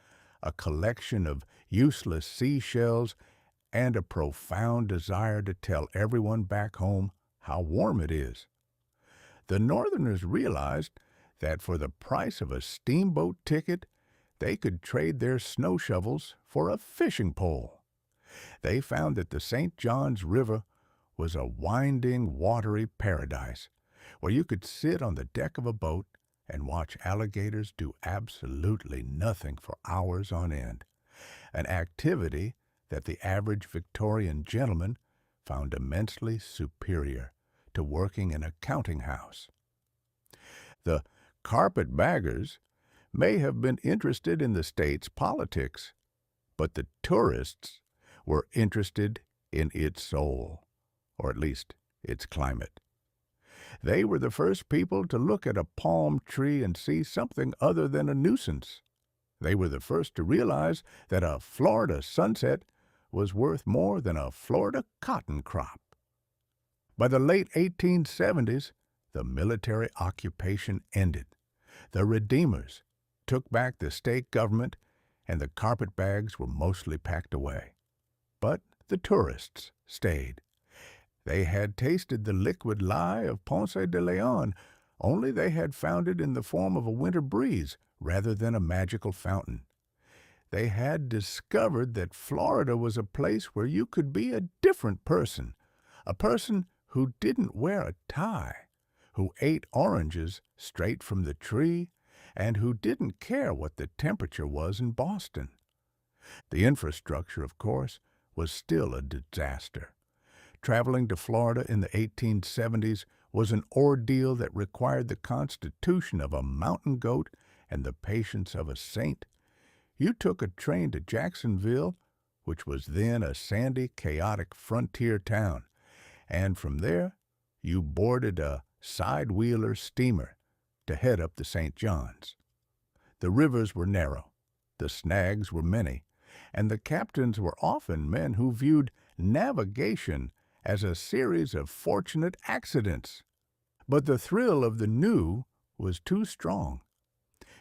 a collection of useless seashells, and a profound desire to tell everyone back home how warm it is. The Northerners realized that for the price of a steamboat ticket, they could trade their snow shovels for a fishing pole. They found that the St. Johns River was a winding, watery paradise where you could sit on the deck of a boat and watch alligators do absolutely nothing for hours on end, an activity that the average Victorian gentleman found immensely superior to working in a counting house. The carpetbaggers may have been interested in the state's politics, but the tourists were interested in its soul, or at least its climate. They were the first people to look at a palm tree and see something other than a nuisance. They were the first to realize that a Florida sunset was worth more than a Florida cotton crop. By the late 1870s, the military occupation ended. The Redeemers took back the state government, and the carpetbags were mostly packed away. But the tourists stayed. They had tasted the liquid lie of Ponce de León, only they had found it in the form of a winter breeze rather than a magical fountain. They had discovered that Florida was a place where you could be a different person, a person who didn't wear a tie, who ate oranges straight from the tree, and who didn't care what the temperature was in Boston. The infrastructure, of course, was still a disaster. Traveling to Florida in the 1870s was an ordeal that required the constitution of a mountain goat and the patience of a saint, you took a train to Jacksonville, which was then a sandy, chaotic frontier town, and from there you boarded a side-wheeler steamer to head up the St. Johns. The rivers were narrow, the snags were many, and the captains were often men who viewed navigation as a series of fortunate accidents. But the thrill of the new was too strong.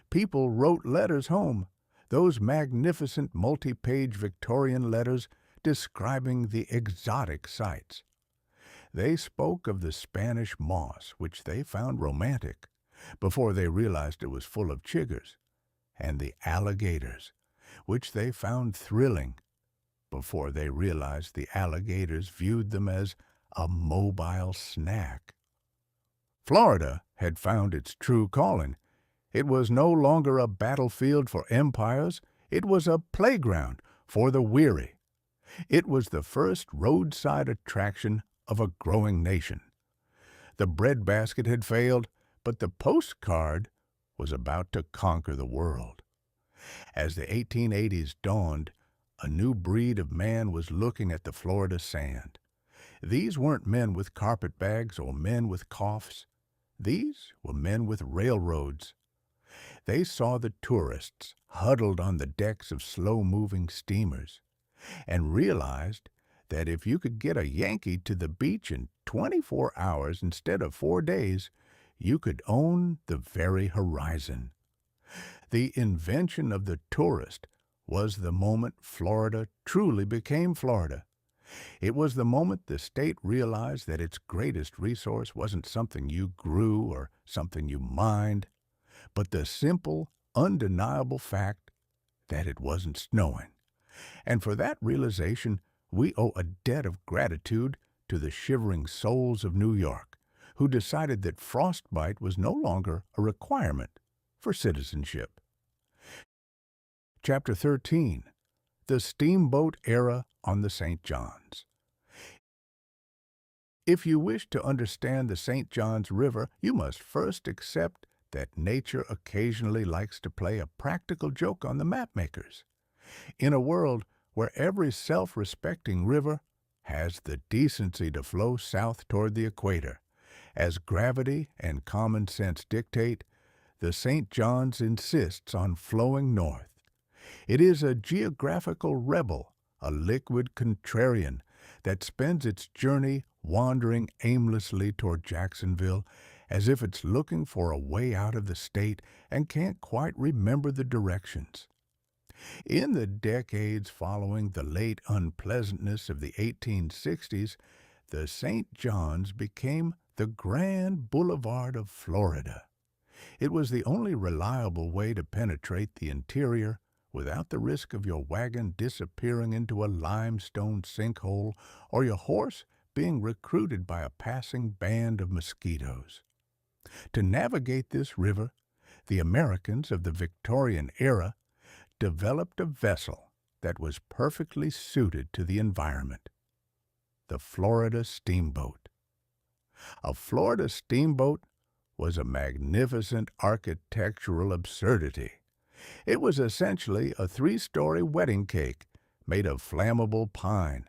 People wrote letters home, those magnificent multi-page Victorian letters describing the exotic sights. They spoke of the Spanish moss, which they found romantic, before they realized it was full of chiggers, and the alligators, which they found thrilling, before they realized the alligators viewed them as a mobile snack. Florida had found its true calling. It was no longer a battlefield for empires, it was a playground for the weary. It was the first roadside attraction of a growing nation. The breadbasket had failed, but the postcard was about to conquer the world. As the 1880s dawned, a new breed of man was looking at the Florida sand. These weren't men with carpetbags or men with coughs. These were men with railroads. They saw the tourists huddled on the decks of slow-moving steamers and realized that if you could get a Yankee to the beach in 24 hours instead of 4 days, you could own the very horizon. The invention of the tourist was the moment Florida truly became Florida. It was the moment the state realized that its greatest resource wasn't something you grew or something you mined, but the simple, undeniable fact that it wasn't snowing. And for that realization, we owe a debt of gratitude to the shivering souls of New York, who decided that frostbite was no longer a requirement for citizenship. Chapter 13. The Steamboat Era on the St. Johns. If you wish to understand the St. Johns River, you must first accept that nature occasionally likes to play a practical joke on the mapmakers. In a world where every self-respecting river has the decency to flow south toward the equator, as gravity and common sense dictate, the St. Johns insists on flowing north. It is a geographical rebel, a liquid contrarian, that spends its journey wandering aimlessly toward Jacksonville as if it's looking for a way out of the state and can't quite remember the directions. In the decades following the late unpleasantness of the 1860s, the St. Johns became the Grand Boulevard of Florida. It was the only reliable way to penetrate the interior without the risk of your wagon disappearing into a limestone sinkhole or your horse being recruited by a passing band of mosquitoes. To navigate this river, the Americans of the Victorian era developed a vessel that was perfectly suited to the environment: the Florida steamboat. A Florida steamboat was a magnificent architectural absurdity. It was essentially a 3-story wedding cake made of flammable pine,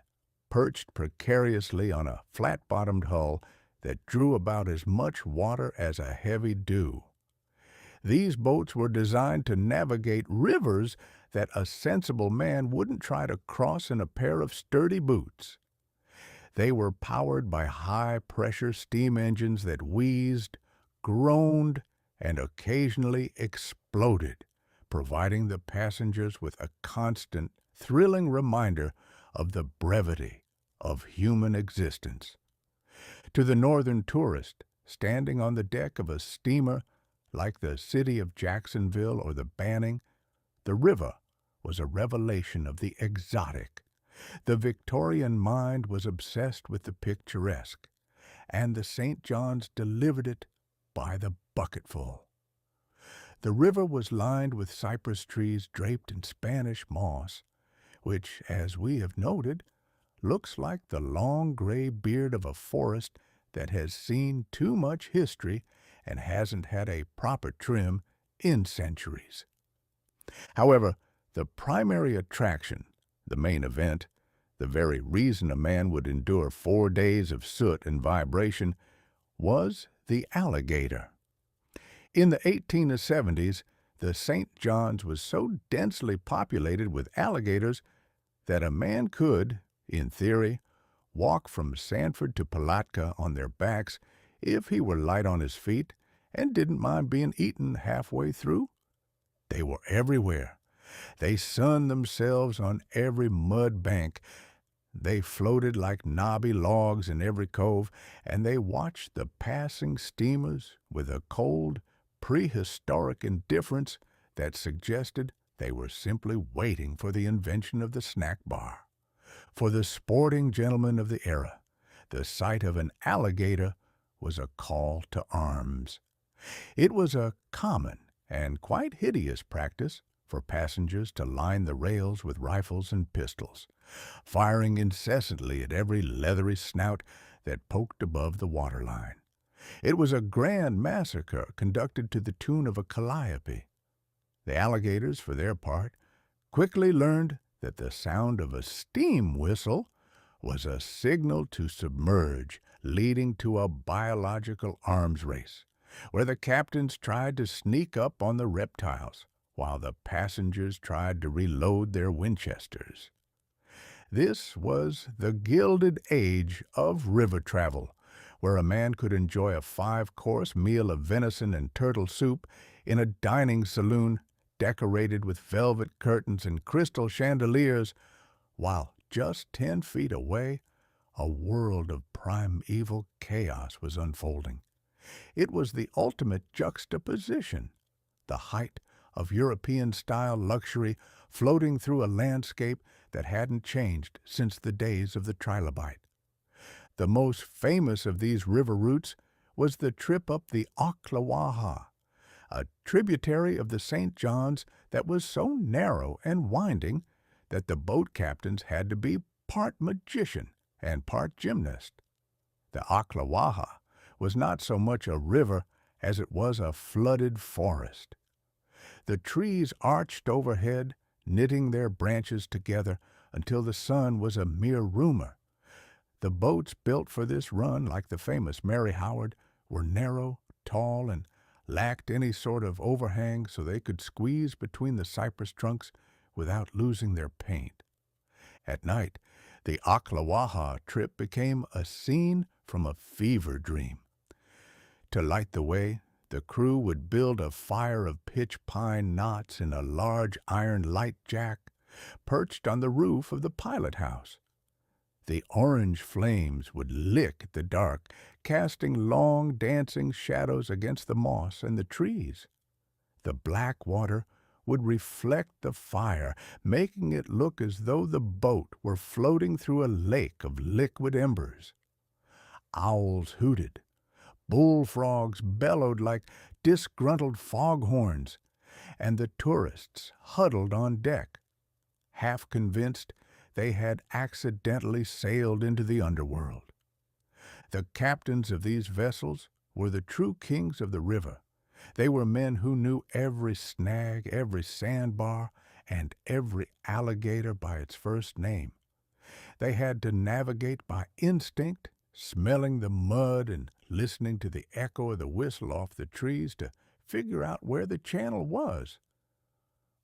perched precariously on a flat-bottomed hull that drew about as much water as a heavy dew. These boats were designed to navigate rivers that a sensible man wouldn't try to cross in a pair of sturdy boots. They were powered by high-pressure steam engines that wheezed, groaned, and occasionally exploded, providing the passengers with a constant, thrilling reminder of the brevity of human existence. To the northern tourist, standing on the deck of a steamer like the city of Jacksonville or the Banning, the river was a revelation of the exotic. The Victorian mind was obsessed with the picturesque, and the St. Johns delivered it by the bucketful. The river was lined with cypress trees draped in Spanish moss, which, as we have noted, looks like the long gray beard of a forest that has seen too much history and hasn't had a proper trim in centuries. However, the primary attraction, the main event, the very reason a man would endure 4 days of soot and vibration, was the alligator. In the 1870s, the St. John's was so densely populated with alligators that a man could, in theory, walk from Sanford to Palatka on their backs if he were light on his feet and didn't mind being eaten halfway through. They were everywhere. They sunned themselves on every mud bank. They floated like knobby logs in every cove, and they watched the passing steamers with a cold, prehistoric indifference that suggested they were simply waiting for the invention of the snack bar. For the sporting gentlemen of the era, the sight of an alligator was a call to arms. It was a common and quite hideous practice for passengers to line the rails with rifles and pistols, firing incessantly at every leathery snout that poked above the waterline. It was a grand massacre conducted to the tune of a calliope. The alligators, for their part, quickly learned that the sound of a steam whistle was a signal to submerge, leading to a biological arms race, where the captains tried to sneak up on the reptiles, while the passengers tried to reload their Winchesters. This was the Gilded Age of river travel, where a man could enjoy a 5-course meal of venison and turtle soup in a dining saloon decorated with velvet curtains and crystal chandeliers, while just 10 feet away, a world of primeval chaos was unfolding. It was the ultimate juxtaposition, the height of European-style luxury floating through a landscape that hadn't changed since the days of the trilobite. The most famous of these river routes was the trip up the Ocklawaha, a tributary of the St. John's that was so narrow and winding that the boat captains had to be part magician and part gymnast. The Ocklawaha was not so much a river as it was a flooded forest. The trees arched overhead, knitting their branches together until the sun was a mere rumor. The boats built for this run, like the famous Mary Howard, were narrow, tall, and lacked any sort of overhang so they could squeeze between the cypress trunks without losing their paint. At night, the Ocklawaha trip became a scene from a fever dream. To light the way, the crew would build a fire of pitch pine knots in a large iron light jack perched on the roof of the pilot house. The orange flames would lick at the dark, casting long dancing shadows against the moss and the trees. The black water would reflect the fire, making it look as though the boat were floating through a lake of liquid embers. Owls hooted. Bullfrogs bellowed like disgruntled foghorns, and the tourists huddled on deck, half convinced they had accidentally sailed into the underworld. The captains of these vessels were the true kings of the river. They were men who knew every snag, every sandbar, and every alligator by its first name. They had to navigate by instinct, smelling the mud and listening to the echo of the whistle off the trees to figure out where the channel was.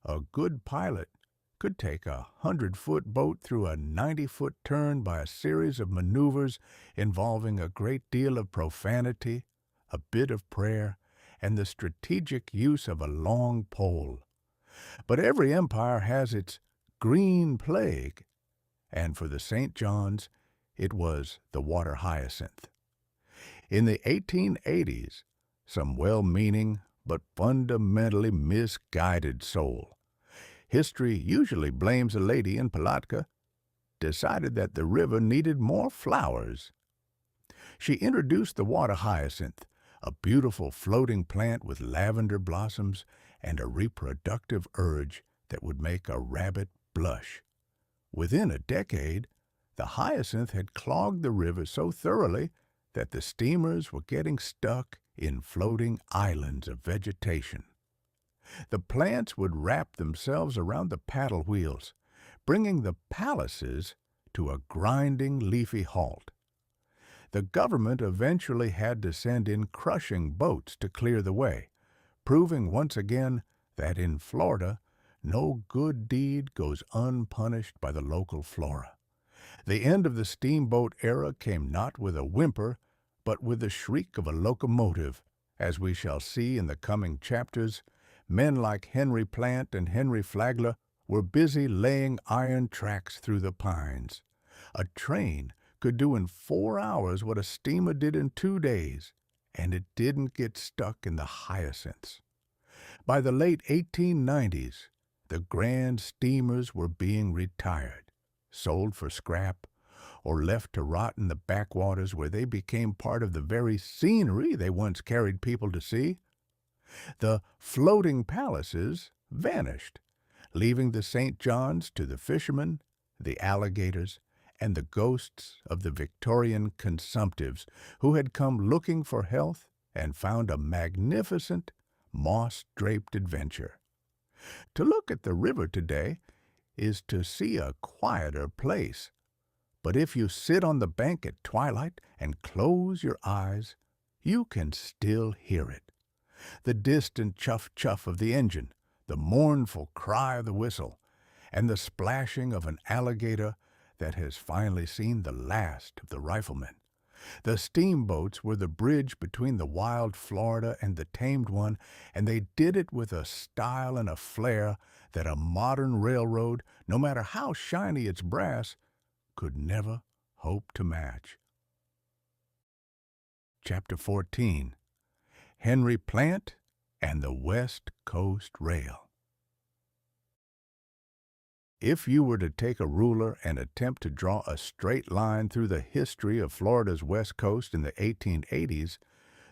A good pilot could take a 100-foot boat through a 90-foot turn by a series of maneuvers involving a great deal of profanity, a bit of prayer, and the strategic use of a long pole. But every empire has its green plague, and for the St. John's, it was the water hyacinth. In the 1880s, some well-meaning but fundamentally misguided soul, history usually blames a lady in Palatka, decided that the river needed more flowers. She introduced the water hyacinth, a beautiful floating plant with lavender blossoms and a reproductive urge that would make a rabbit blush. Within a decade, the hyacinth had clogged the river so thoroughly that the steamers were getting stuck in floating islands of vegetation. The plants would wrap themselves around the paddle wheels, bringing the palaces to a grinding, leafy halt. The government eventually had to send in crushing boats to clear the way, proving once again that in Florida, no good deed goes unpunished by the local flora. The end of the steamboat era came not with a whimper, but with the shriek of a locomotive. As we shall see in the coming chapters, men like Henry Plant and Henry Flagler were busy laying iron tracks through the pines. A train could do in 4 hours what a steamer did in 2 days, and it didn't get stuck in the hyacinths. By the late 1890s, the grand steamers were being retired, sold for scrap, or left to rot in the backwaters where they became part of the very scenery they once carried people to see. The floating palaces vanished, leaving the St. John's to the fishermen, the alligators, and the ghosts of the Victorian consumptives who had come looking for health and found a magnificent, moss-draped adventure. To look at the river today is to see a quieter place, but if you sit on the bank at twilight and close your eyes, you can still hear it. The distant chuff-chuff of the engine, the mournful cry of the whistle, and the splashing of an alligator that has finally seen the last of the riflemen. The steamboats were the bridge between the wild Florida and the tamed one, and they did it with a style and a flair that a modern railroad, no matter how shiny its brass, could never hope to match. Chapter 14. Henry Plant and the West Coast Rail. If you were to take a ruler and attempt to draw a straight line through the history of Florida's West Coast in the 1880s,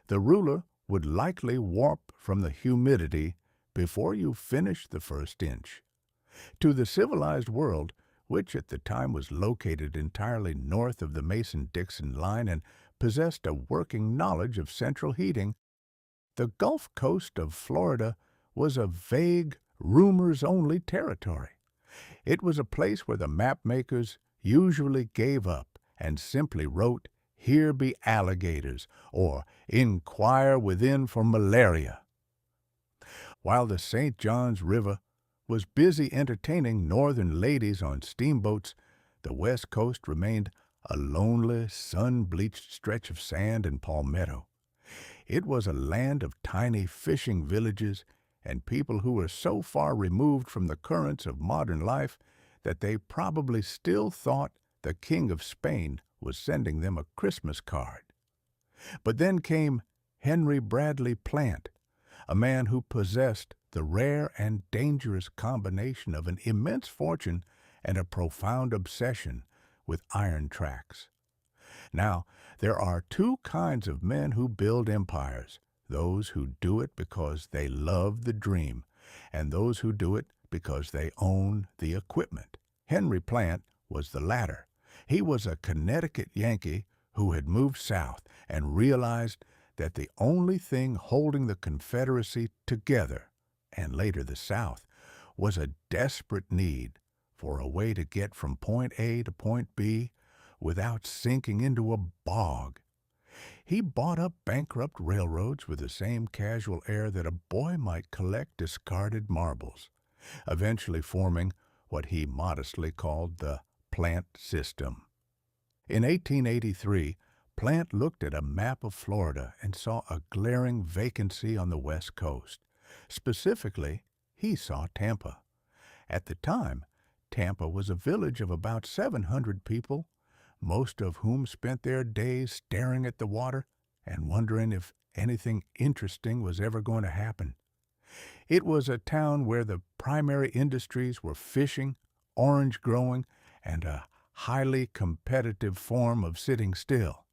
the ruler would likely warp from the humidity before you finished the first inch. To the civilized world, which at the time was located entirely north of the Mason-Dixon line and possessed a working knowledge of central heating, the Gulf Coast of Florida was a vague, rumors-only territory. It was a place where the map-makers usually gave up and simply wrote, "Here be alligators," or "Inquire within for malaria." While the St. John's River was busy entertaining northern ladies on steamboats, the West Coast remained a lonely, sun-bleached stretch of sand and palmetto. It was a land of tiny fishing villages and people who were so far removed from the currents of modern life that they probably still thought the King of Spain was sending them a Christmas card. But then came Henry Bradley Plant, a man who possessed the rare and dangerous combination of an immense fortune and a profound obsession with iron tracks. Now, there are 2 kinds of men who build empires: those who do it because they love the dream, and those who do it because they own the equipment. Henry Plant was the latter. He was a Connecticut Yankee who had moved south and realized that the only thing holding the Confederacy together, and later the South, was a desperate need for a way to get from point A to point B without sinking into a bog. He bought up bankrupt railroads with the same casual air that a boy might collect discarded marbles, eventually forming what he modestly called the Plant System. In 1883, Plant looked at a map of Florida and saw a glaring vacancy on the West Coast. Specifically, he saw Tampa. At the time, Tampa was a village of about 700 people, most of whom spent their days staring at the water and wondering if anything interesting was ever going to happen. It was a town where the primary industries were fishing, orange growing, and a highly competitive form of sitting still.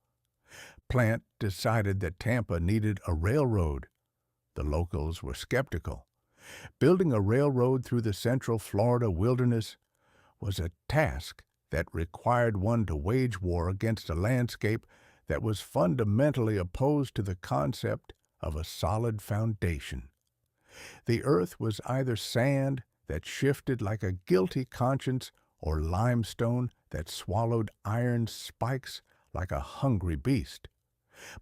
Plant decided that Tampa needed a railroad. The locals were skeptical. Building a railroad through the central Florida wilderness was a task that required one to wage war against a landscape that was fundamentally opposed to the concept of a solid foundation. The earth was either sand that shifted like a guilty conscience or limestone that swallowed iron spikes like a hungry beast.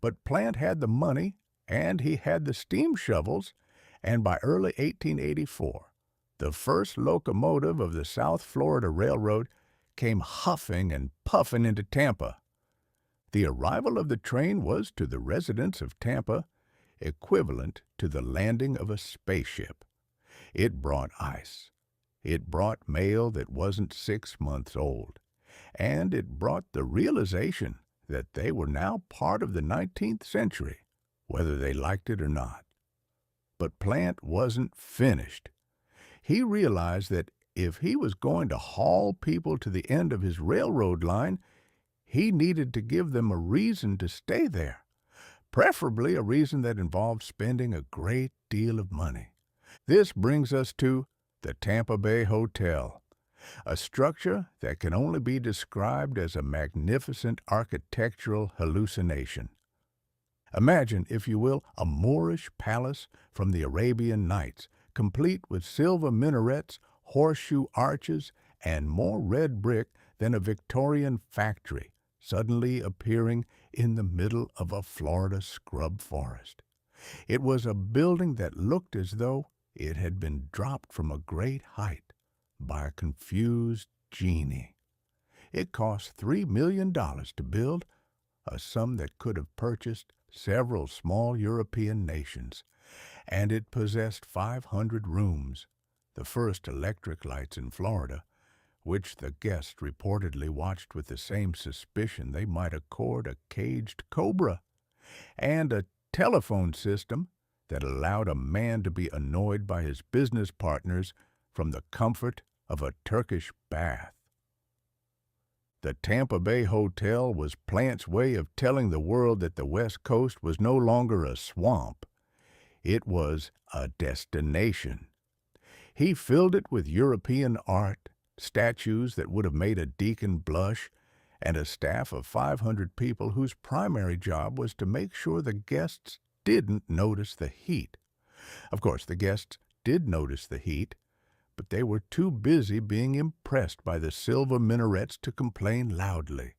But Plant had the money, and he had the steam shovels, and by early 1884, the first locomotive of the South Florida Railroad came huffing and puffing into Tampa. The arrival of the train was to the residents of Tampa equivalent to the landing of a spaceship. It brought ice. It brought mail that wasn't 6 months old. And it brought the realization that they were now part of the 19th century, whether they liked it or not. But Plant wasn't finished. He realized that if he was going to haul people to the end of his railroad line, he needed to give them a reason to stay there, preferably a reason that involved spending a great deal of money. This brings us to the Tampa Bay Hotel, a structure that can only be described as a magnificent architectural hallucination. Imagine, if you will, a Moorish palace from the Arabian Nights, complete with silver minarets, horseshoe arches, and more red brick than a Victorian factory, suddenly appearing in the middle of a Florida scrub forest. It was a building that looked as though it had been dropped from a great height by a confused genie. It cost $3 million to build, a sum that could have purchased several small European nations, and it possessed 500 rooms, the first electric lights in Florida, which the guests reportedly watched with the same suspicion they might accord a caged cobra, and a telephone system that allowed a man to be annoyed by his business partners from the comfort of a Turkish bath. The Tampa Bay Hotel was Plant's way of telling the world that the West Coast was no longer a swamp. It was a destination. He filled it with European art, statues that would have made a deacon blush, and a staff of 500 people whose primary job was to make sure the guests didn't notice the heat. Of course, the guests did notice the heat, but they were too busy being impressed by the silver minarets to complain loudly.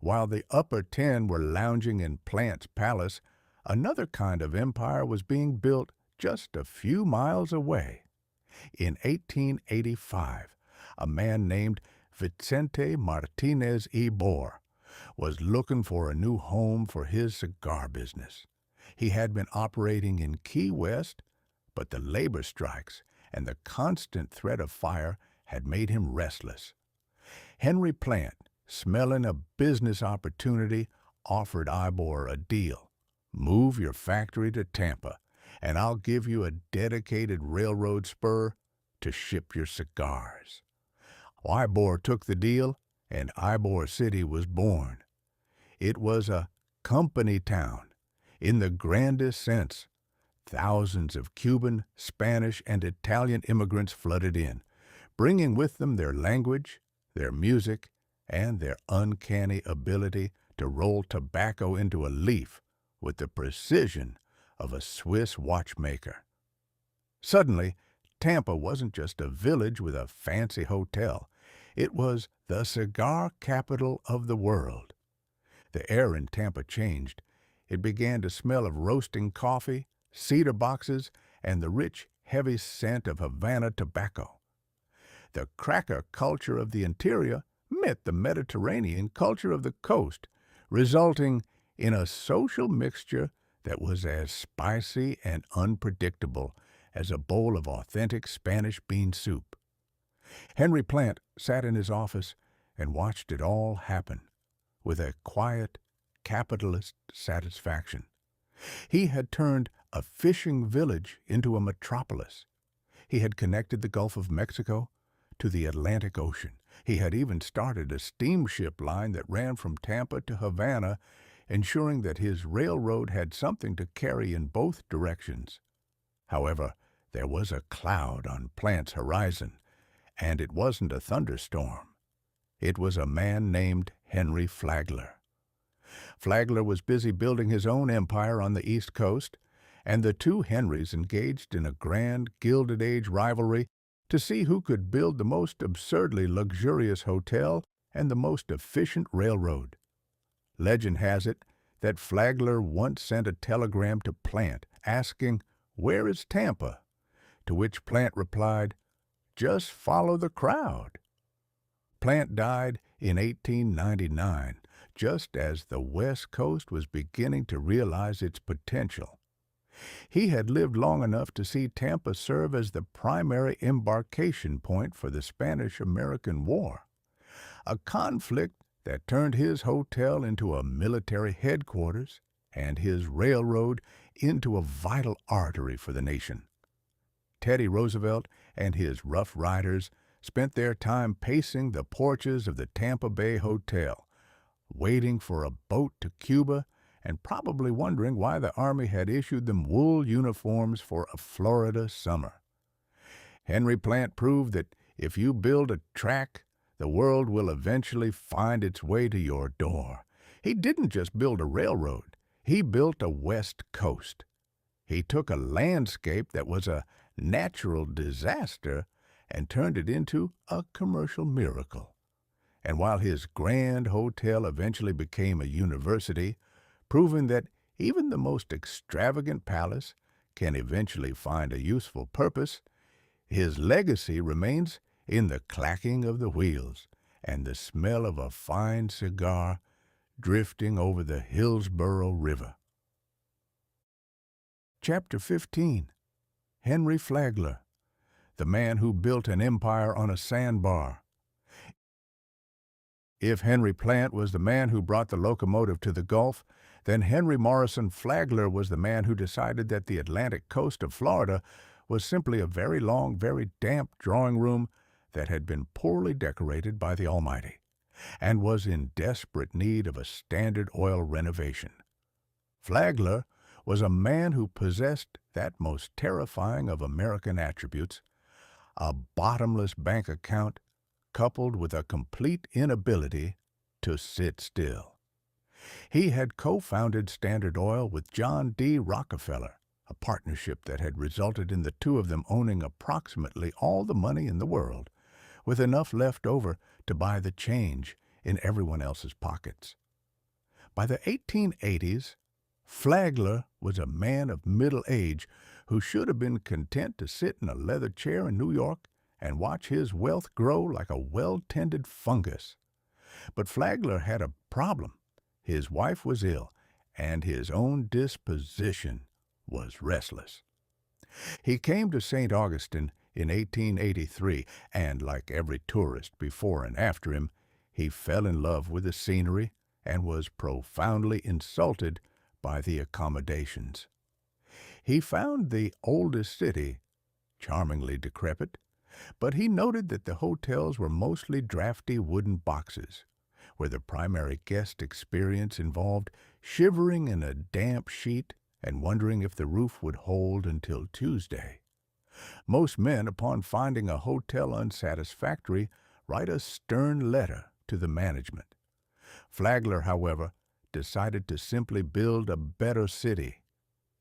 While the upper 10 were lounging in Plant's palace, another kind of empire was being built just a few miles away. In 1885, a man named Vicente Martinez y Bor was looking for a new home for his cigar business. He had been operating in Key West, but the labor strikes and the constant threat of fire had made him restless. Henry Plant, smelling a business opportunity, offered Ybor a deal. Move your factory to Tampa, and I'll give you a dedicated railroad spur to ship your cigars. Ybor took the deal, and Ybor City was born. It was a company town, in the grandest sense. Thousands of Cuban, Spanish, and Italian immigrants flooded in, bringing with them their language, their music, and their uncanny ability to roll tobacco into a leaf with the precision of a Swiss watchmaker. Suddenly, Tampa wasn't just a village with a fancy hotel. It was the cigar capital of the world. The air in Tampa changed. It began to smell of roasting coffee, cedar boxes, and the rich, heavy scent of Havana tobacco. The cracker culture of the interior met the Mediterranean culture of the coast, resulting in a social mixture that was as spicy and unpredictable as a bowl of authentic Spanish bean soup. Henry Plant sat in his office and watched it all happen with a quiet, capitalist satisfaction. He had turned a fishing village into a metropolis. He had connected the Gulf of Mexico to the Atlantic Ocean. He had even started a steamship line that ran from Tampa to Havana, ensuring that his railroad had something to carry in both directions. However, there was a cloud on Plant's horizon, and it wasn't a thunderstorm. It was a man named Henry Flagler. Flagler was busy building his own empire on the East Coast, and the two Henrys engaged in a grand Gilded Age rivalry to see who could build the most absurdly luxurious hotel and the most efficient railroad. Legend has it that Flagler once sent a telegram to Plant asking, "Where is Tampa?" To which Plant replied, "Just follow the crowd." Plant died in 1899, just as the West Coast was beginning to realize its potential. He had lived long enough to see Tampa serve as the primary embarkation point for the Spanish-American War, a conflict that turned his hotel into a military headquarters and his railroad into a vital artery for the nation. Teddy Roosevelt and his Rough Riders spent their time pacing the porches of the Tampa Bay Hotel, waiting for a boat to Cuba and probably wondering why the Army had issued them wool uniforms for a Florida summer. Henry Plant proved that if you build a track, the world will eventually find its way to your door. He didn't just build a railroad. He built a West Coast. He took a landscape that was a natural disaster and turned it into a commercial miracle. And while his grand hotel eventually became a university, proving that even the most extravagant palace can eventually find a useful purpose, his legacy remains in the clacking of the wheels and the smell of a fine cigar drifting over the Hillsborough River. Chapter 15. Henry Flagler, the man who built an empire on a sandbar. If Henry Plant was the man who brought the locomotive to the Gulf, then Henry Morrison Flagler was the man who decided that the Atlantic coast of Florida was simply a very long, very damp drawing room that had been poorly decorated by the Almighty, and was in desperate need of a Standard Oil renovation. Flagler was a man who possessed that most terrifying of American attributes, a bottomless bank account coupled with a complete inability to sit still. He had co-founded Standard Oil with John D. Rockefeller, a partnership that had resulted in the two of them owning approximately all the money in the world, with enough left over to buy the change in everyone else's pockets. By the 1880s, Flagler was a man of middle age who should have been content to sit in a leather chair in New York and watch his wealth grow like a well-tended fungus. But Flagler had a problem. His wife was ill, and his own disposition was restless. He came to St. Augustine in 1883, and like every tourist before and after him, he fell in love with the scenery and was profoundly insulted by the accommodations. He found the oldest city charmingly decrepit, but he noted that the hotels were mostly drafty wooden boxes, where the primary guest experience involved shivering in a damp sheet and wondering if the roof would hold until Tuesday. Most men, upon finding a hotel unsatisfactory, write a stern letter to the management. Flagler, however, decided to simply build a better city.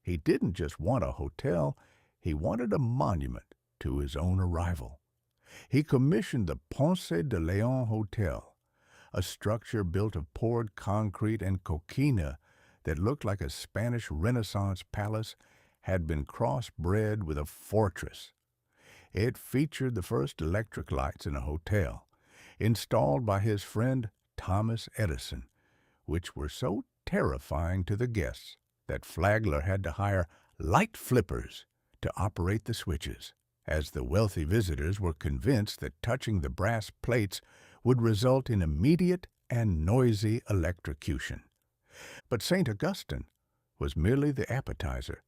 He didn't just want a hotel, he wanted a monument to his own arrival. He commissioned the Ponce de León Hotel, a structure built of poured concrete and coquina that looked like a Spanish Renaissance palace had been crossbred with a fortress. It featured the first electric lights in a hotel, installed by his friend Thomas Edison, which were so terrifying to the guests that Flagler had to hire light flippers to operate the switches, as the wealthy visitors were convinced that touching the brass plates would result in immediate and noisy electrocution. But St. Augustine was merely the appetizer.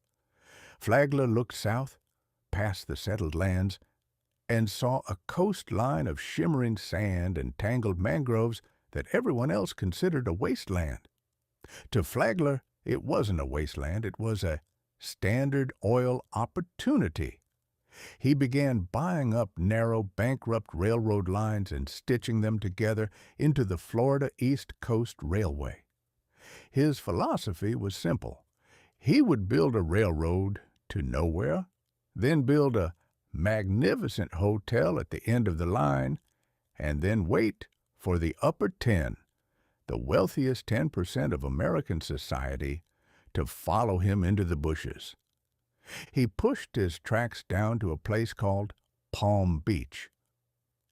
Flagler looked south, past the settled lands, and saw a coastline of shimmering sand and tangled mangroves that everyone else considered a wasteland. To Flagler, it wasn't a wasteland, it was a Standard Oil opportunity. He began buying up narrow, bankrupt railroad lines and stitching them together into the Florida East Coast Railway. His philosophy was simple. He would build a railroad to nowhere, then build a magnificent hotel at the end of the line, and then wait for the upper 10, the wealthiest 10% of American society, to follow him into the bushes. He pushed his tracks down to a place called Palm Beach.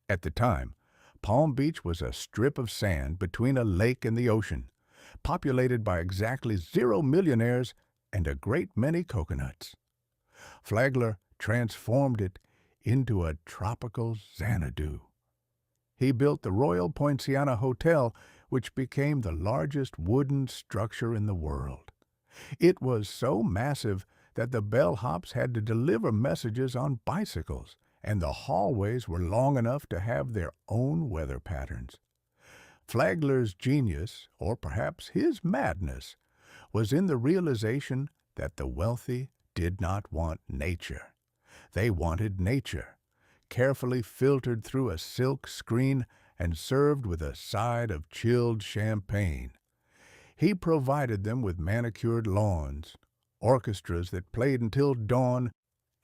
At the time, Palm Beach was a strip of sand between a lake and the ocean, populated by exactly 0 millionaires and a great many coconuts. Flagler transformed it into a tropical Xanadu. He built the Royal Poinciana Hotel, which became the largest wooden structure in the world. It was so massive that the bellhops had to deliver messages on bicycles, and the hallways were long enough to have their own weather patterns. Flagler's genius, or perhaps his madness, was in the realization that the wealthy did not want nature. They wanted nature, carefully filtered through a silk screen and served with a side of chilled champagne. He provided them with manicured lawns, orchestras that played until dawn,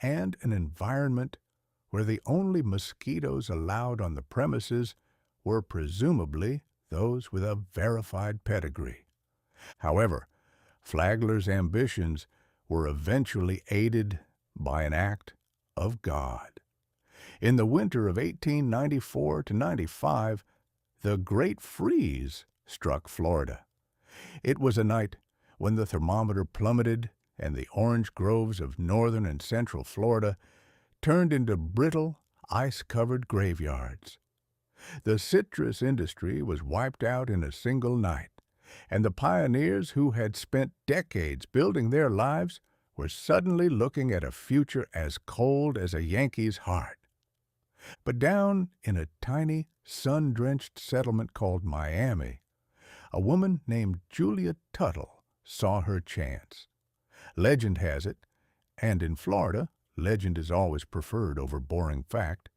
and an environment where the only mosquitoes allowed on the premises were presumably those with a verified pedigree. However, Flagler's ambitions were eventually aided by an act of God. In the winter of 1894 to 95, the Great Freeze struck Florida. It was a night when the thermometer plummeted and the orange groves of northern and central Florida turned into brittle, ice-covered graveyards. The citrus industry was wiped out in a single night, and the pioneers who had spent decades building their lives were suddenly looking at a future as cold as a Yankee's heart. But down in a tiny, sun-drenched settlement called Miami, a woman named Julia Tuttle saw her chance. Legend has it, and in Florida, legend is always preferred over boring fact,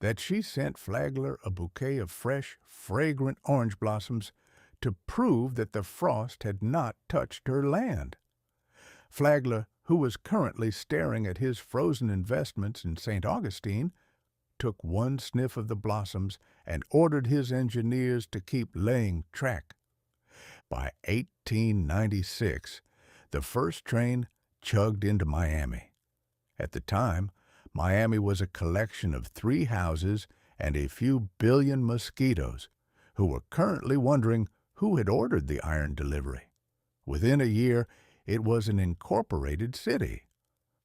that she sent Flagler a bouquet of fresh, fragrant orange blossoms to prove that the frost had not touched her land. Flagler, who was currently staring at his frozen investments in St. Augustine, took one sniff of the blossoms and ordered his engineers to keep laying track. By 1896, the first train chugged into Miami. At the time, Miami was a collection of 3 houses and a few billion mosquitoes who were currently wondering who had ordered the iron delivery. Within a year, it was an incorporated city.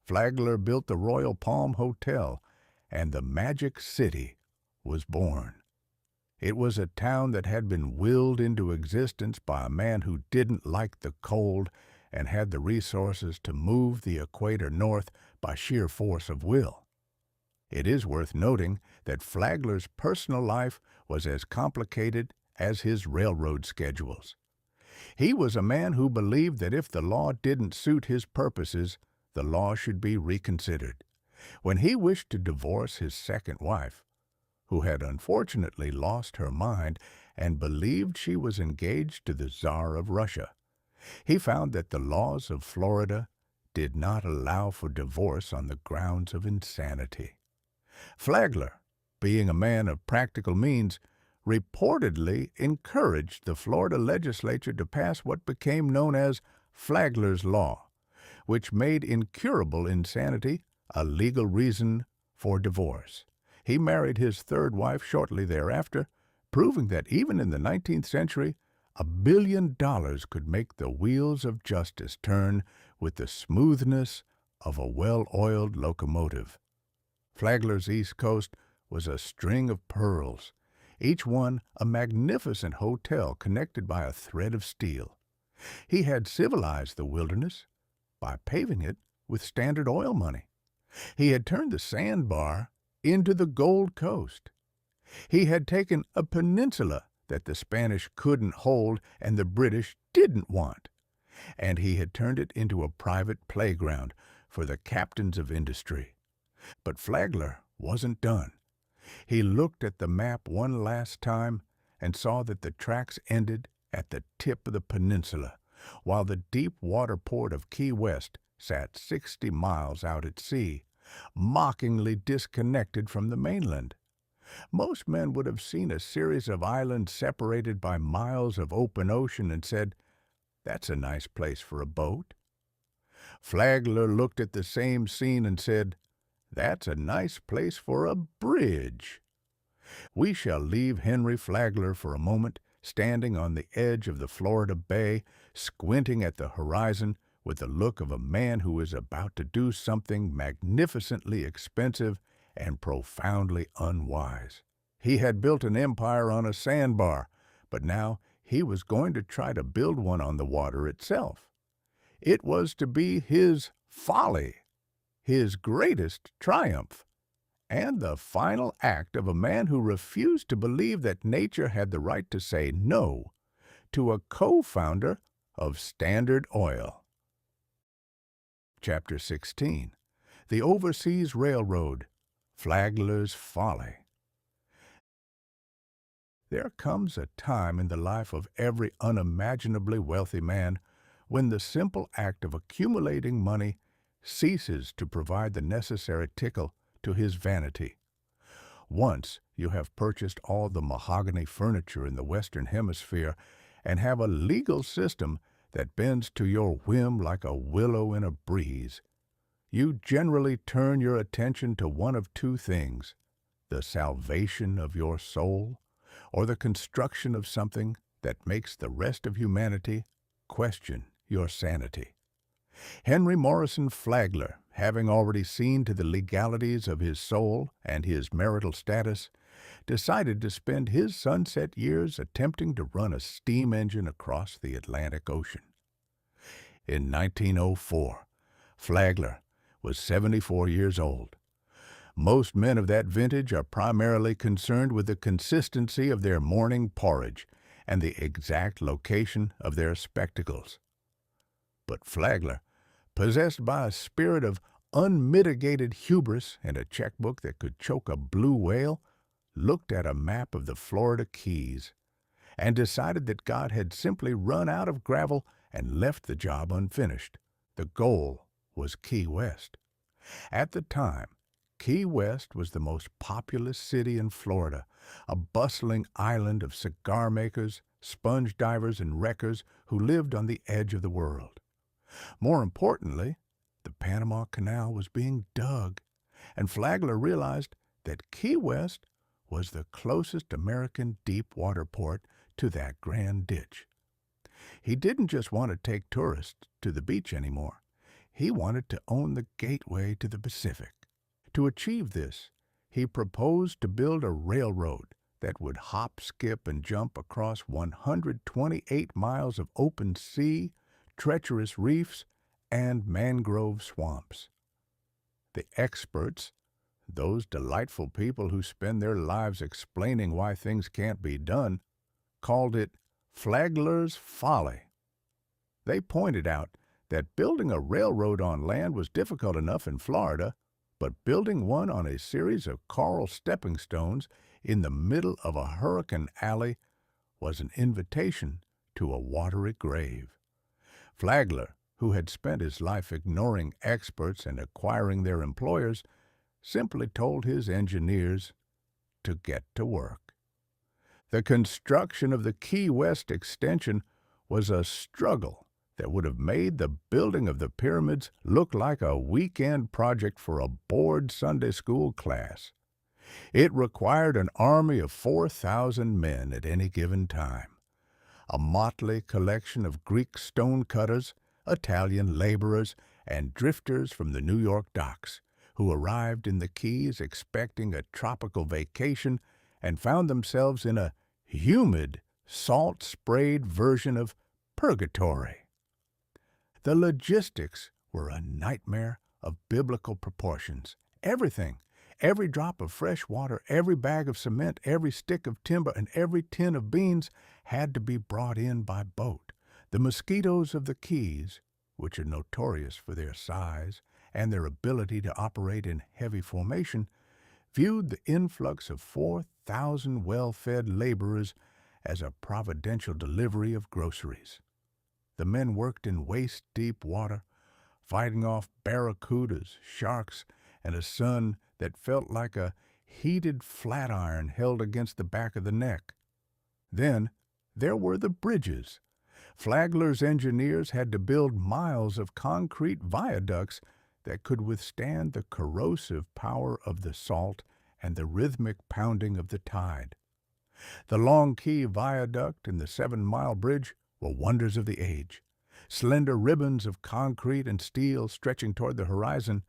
Flagler built the Royal Palm Hotel, and the Magic City was born. It was a town that had been willed into existence by a man who didn't like the cold and had the resources to move the equator north by sheer force of will. It is worth noting that Flagler's personal life was as complicated as his railroad schedules. He was a man who believed that if the law didn't suit his purposes, the law should be reconsidered. When he wished to divorce his second wife, who had unfortunately lost her mind and believed she was engaged to the Tsar of Russia, he found that the laws of Florida did not allow for divorce on the grounds of insanity. Flagler, being a man of practical means, reportedly encouraged the Florida legislature to pass what became known as Flagler's Law, which made incurable insanity a legal reason for divorce. He married his third wife shortly thereafter, proving that even in the 19th century, $1 billion could make the wheels of justice turn with the smoothness of a well-oiled locomotive. Flagler's East Coast was a string of pearls, each one a magnificent hotel connected by a thread of steel. He had civilized the wilderness by paving it with Standard Oil money. He had turned the sandbar into the Gold Coast. He had taken a peninsula that the Spanish couldn't hold and the British didn't want, and he had turned it into a private playground for the captains of industry. But Flagler wasn't done. He looked at the map one last time and saw that the tracks ended at the tip of the peninsula, while the deep water port of Key West sat 60 miles out at sea, mockingly disconnected from the mainland. Most men would have seen a series of islands separated by miles of open ocean and said, "That's a nice place for a boat." Flagler looked at the same scene and said, "That's a nice place for a bridge." We shall leave Henry Flagler for a moment, standing on the edge of the Florida Bay, squinting at the horizon with the look of a man who is about to do something magnificently expensive and profoundly unwise. He had built an empire on a sandbar, but now he was going to try to build one on the water itself. It was to be his folly, his greatest triumph, and the final act of a man who refused to believe that nature had the right to say no to a co-founder of Standard Oil. Chapter 16. The Overseas Railroad, Flagler's Folly. There comes a time in the life of every unimaginably wealthy man when the simple act of accumulating money ceases to provide the necessary tickle to his vanity. Once you have purchased all the mahogany furniture in the Western Hemisphere and have a legal system that bends to your whim like a willow in a breeze, you generally turn your attention to one of two things: the salvation of your soul, or the construction of something that makes the rest of humanity question your sanity. Henry Morrison Flagler, having already seen to the legalities of his soul and his marital status, decided to spend his sunset years attempting to run a steam engine across the Atlantic Ocean. In 1904, Flagler was 74 years old. Most men of that vintage are primarily concerned with the consistency of their morning porridge and the exact location of their spectacles. But Flagler, possessed by a spirit of unmitigated hubris and a checkbook that could choke a blue whale, looked at a map of the Florida Keys and decided that God had simply run out of gravel and left the job unfinished. The goal was Key West. At the time, Key West was the most populous city in Florida, a bustling island of cigar makers, sponge divers, and wreckers who lived on the edge of the world. More importantly, the Panama Canal was being dug, and Flagler realized that Key West was the closest American deep-water port to that grand ditch. He didn't just want to take tourists to the beach anymore. He wanted to own the gateway to the Pacific. To achieve this, he proposed to build a railroad that would hop, skip, and jump across 128 miles of open sea, treacherous reefs, and mangrove swamps. The experts, those delightful people who spend their lives explaining why things can't be done, called it Flagler's Folly. They pointed out that building a railroad on land was difficult enough in Florida, but building one on a series of coral stepping stones in the middle of a hurricane alley was an invitation to a watery grave. Flagler, who had spent his life ignoring experts and acquiring their employers, simply told his engineers to get to work. The construction of the Key West extension was a struggle that would have made the building of the pyramids look like a weekend project for a bored Sunday school class. It required an army of 4,000 men at any given time, a motley collection of Greek stonecutters, Italian laborers, and drifters from the New York docks, who arrived in the Keys expecting a tropical vacation and found themselves in a humid, salt-sprayed version of purgatory. The logistics were a nightmare of biblical proportions. Everything, every drop of fresh water, every bag of cement, every stick of timber, and every tin of beans had to be brought in by boat. The mosquitoes of the Keys, which are notorious for their size and their ability to operate in heavy formation, viewed the influx of 4,000 well-fed laborers as a providential delivery of groceries. The men worked in waist-deep water, fighting off barracudas, sharks, and a sun that felt like a heated flatiron held against the back of the neck. Then there were the bridges. Flagler's engineers had to build miles of concrete viaducts that could withstand the corrosive power of the salt and the rhythmic pounding of the tide. The Long Key Viaduct and the 7-Mile Bridge were wonders of the age, slender ribbons of concrete and steel stretching toward the horizon,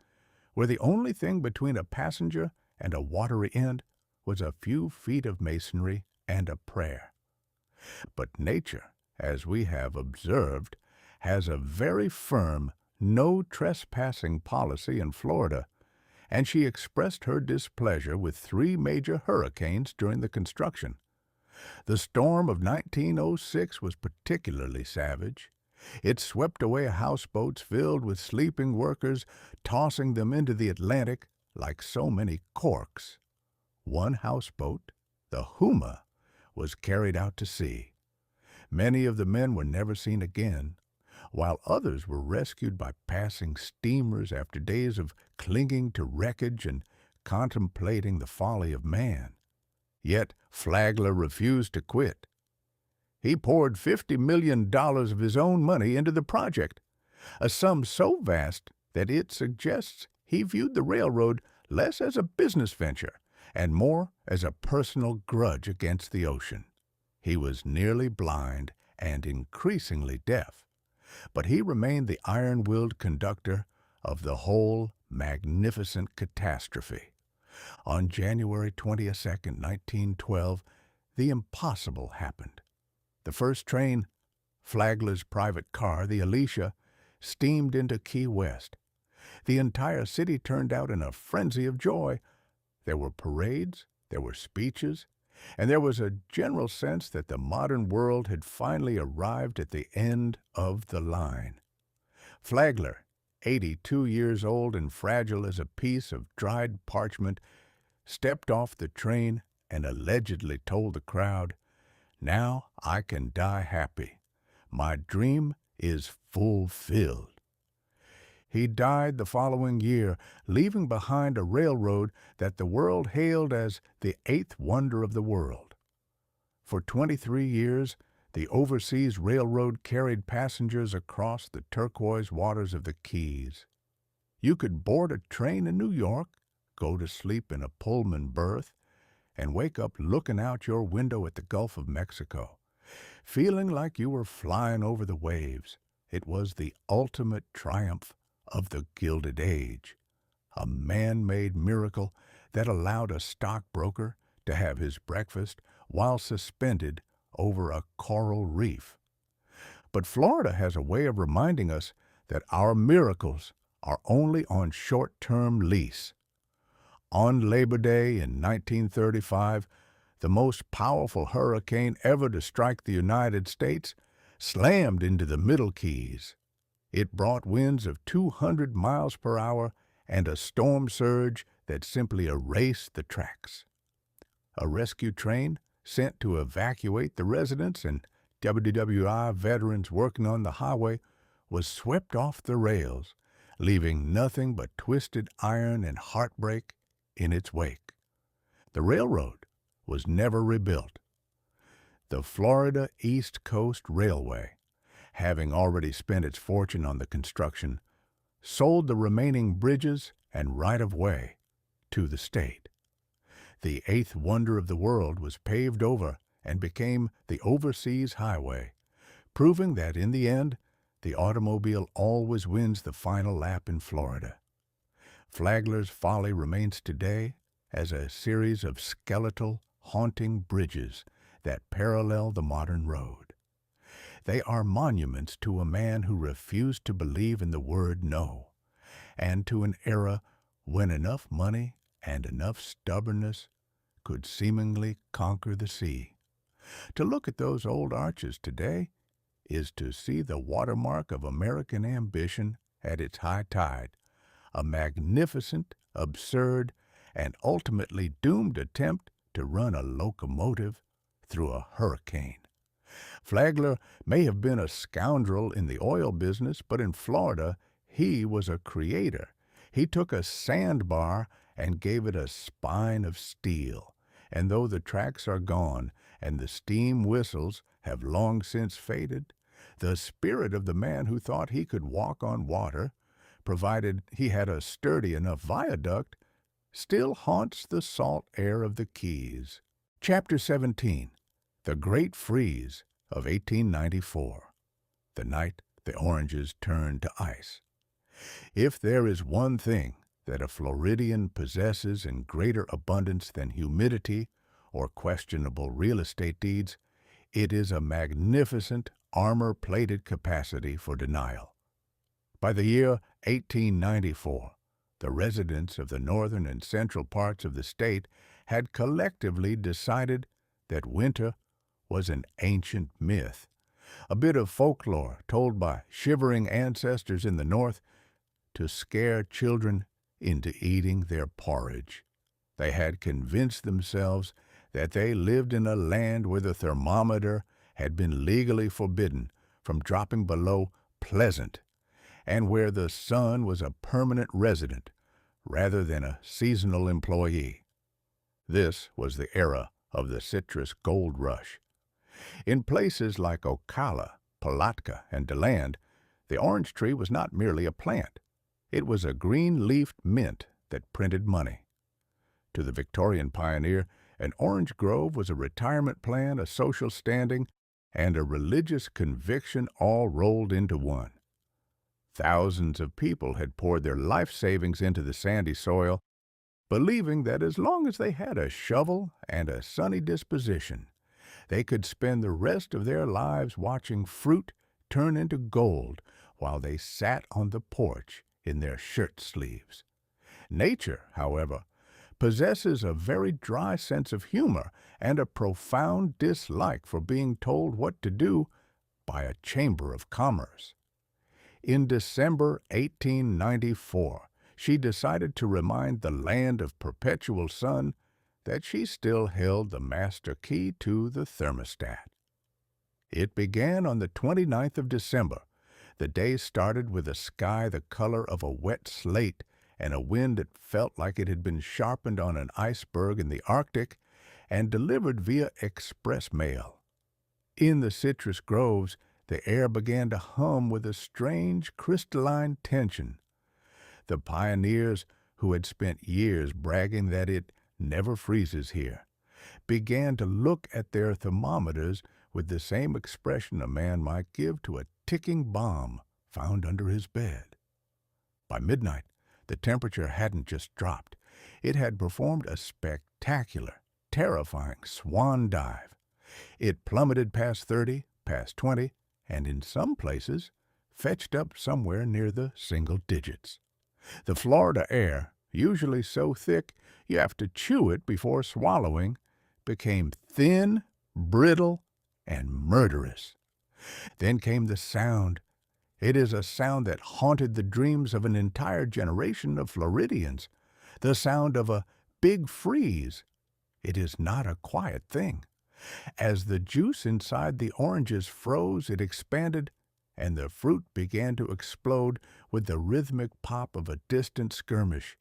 where the only thing between a passenger and a watery end was a few feet of masonry and a prayer. But nature, as we have observed, has a very firm no trespassing policy in Florida, and she expressed her displeasure with 3 major hurricanes during the construction. The storm of 1906 was particularly savage. It swept away houseboats filled with sleeping workers, tossing them into the Atlantic like so many corks. One houseboat, the Huma, was carried out to sea. Many of the men were never seen again, while others were rescued by passing steamers after days of clinging to wreckage and contemplating the folly of man. Yet Flagler refused to quit. He poured $50 million of his own money into the project, a sum so vast that it suggests he viewed the railroad less as a business venture and more as a personal grudge against the ocean. He was nearly blind and increasingly deaf, but he remained the iron-willed conductor of the whole magnificent catastrophe. On January 22nd, 1912, the impossible happened. The first train, Flagler's private car, the Alicia, steamed into Key West. The entire city turned out in a frenzy of joy. There were parades, there were speeches, and there was a general sense that the modern world had finally arrived at the end of the line. Flagler, 82 years old and fragile as a piece of dried parchment, stepped off the train and allegedly told the crowd, "Now I can die happy. My dream is fulfilled." He died the following year, leaving behind a railroad that the world hailed as the 8th wonder of the world. For 23 years, the overseas railroad carried passengers across the turquoise waters of the Keys. You could board a train in New York, go to sleep in a Pullman berth, and wake up looking out your window at the Gulf of Mexico, feeling like you were flying over the waves. It was the ultimate triumph of the Gilded Age, a man-made miracle that allowed a stockbroker to have his breakfast while suspended over a coral reef. But Florida has a way of reminding us that our miracles are only on short-term lease. On Labor Day in 1935, the most powerful hurricane ever to strike the United States slammed into the Middle Keys. It brought winds of 200 miles per hour and a storm surge that simply erased the tracks. A rescue train sent to evacuate the residents and WWI veterans working on the highway was swept off the rails, leaving nothing but twisted iron and heartbreak in its wake. The railroad was never rebuilt. The Florida East Coast Railway, having already spent its fortune on the construction, sold the remaining bridges and right-of-way to the state. The 8th wonder of the world was paved over and became the Overseas Highway, proving that in the end, the automobile always wins the final lap in Florida. Flagler's folly remains today as a series of skeletal, haunting bridges that parallel the modern road. They are monuments to a man who refused to believe in the word no, and to an era when enough money and enough stubbornness could seemingly conquer the sea. To look at those old arches today is to see the watermark of American ambition at its high tide, a magnificent, absurd, and ultimately doomed attempt to run a locomotive through a hurricane. Flagler may have been a scoundrel in the oil business, but in Florida, he was a creator. He took a sandbar and gave it a spine of steel. And though the tracks are gone and the steam whistles have long since faded, the spirit of the man who thought he could walk on water, provided he had a sturdy enough viaduct, still haunts the salt air of the Keys. Chapter 17. The Great Freeze of 1894. The night the oranges turned to ice. If there is one thing that a Floridian possesses in greater abundance than humidity or questionable real estate deeds, it is a magnificent armor-plated capacity for denial. By the year 1894, the residents of the northern and central parts of the state had collectively decided that winter was an ancient myth, a bit of folklore told by shivering ancestors in the north to scare children into eating their porridge. They had convinced themselves that they lived in a land where the thermometer had been legally forbidden from dropping below pleasant, and where the sun was a permanent resident rather than a seasonal employee. This was the era of the citrus gold rush. In places like Ocala, Palatka, and DeLand, the orange tree was not merely a plant. It was a green-leafed mint that printed money. To the Victorian pioneer, an orange grove was a retirement plan, a social standing, and a religious conviction all rolled into one. Thousands of people had poured their life savings into the sandy soil, believing that as long as they had a shovel and a sunny disposition, they could spend the rest of their lives watching fruit turn into gold while they sat on the porch in their shirt sleeves. Nature, however, possesses a very dry sense of humor and a profound dislike for being told what to do by a chamber of commerce. In December 1894, she decided to remind the land of perpetual sun that she still held the master key to the thermostat. It began on the 29th of December. The day started with a sky the color of a wet slate and a wind that felt like it had been sharpened on an iceberg in the Arctic and delivered via express mail. In the citrus groves, the air began to hum with a strange crystalline tension. The pioneers, who had spent years bragging that it never freezes here, began to look at their thermometers with the same expression a man might give to a ticking bomb found under his bed. By midnight, the temperature hadn't just dropped. It had performed a spectacular, terrifying swan dive. It plummeted past 30, past 20, and in some places fetched up somewhere near the single digits. The Florida air, usually so thick you have to chew it before swallowing, became thin, brittle, and murderous. Then came the sound. It is a sound that haunted the dreams of an entire generation of Floridians. The sound of a big freeze. It is not a quiet thing. As the juice inside the oranges froze, it expanded, and the fruit began to explode with the rhythmic pop of a distant skirmish.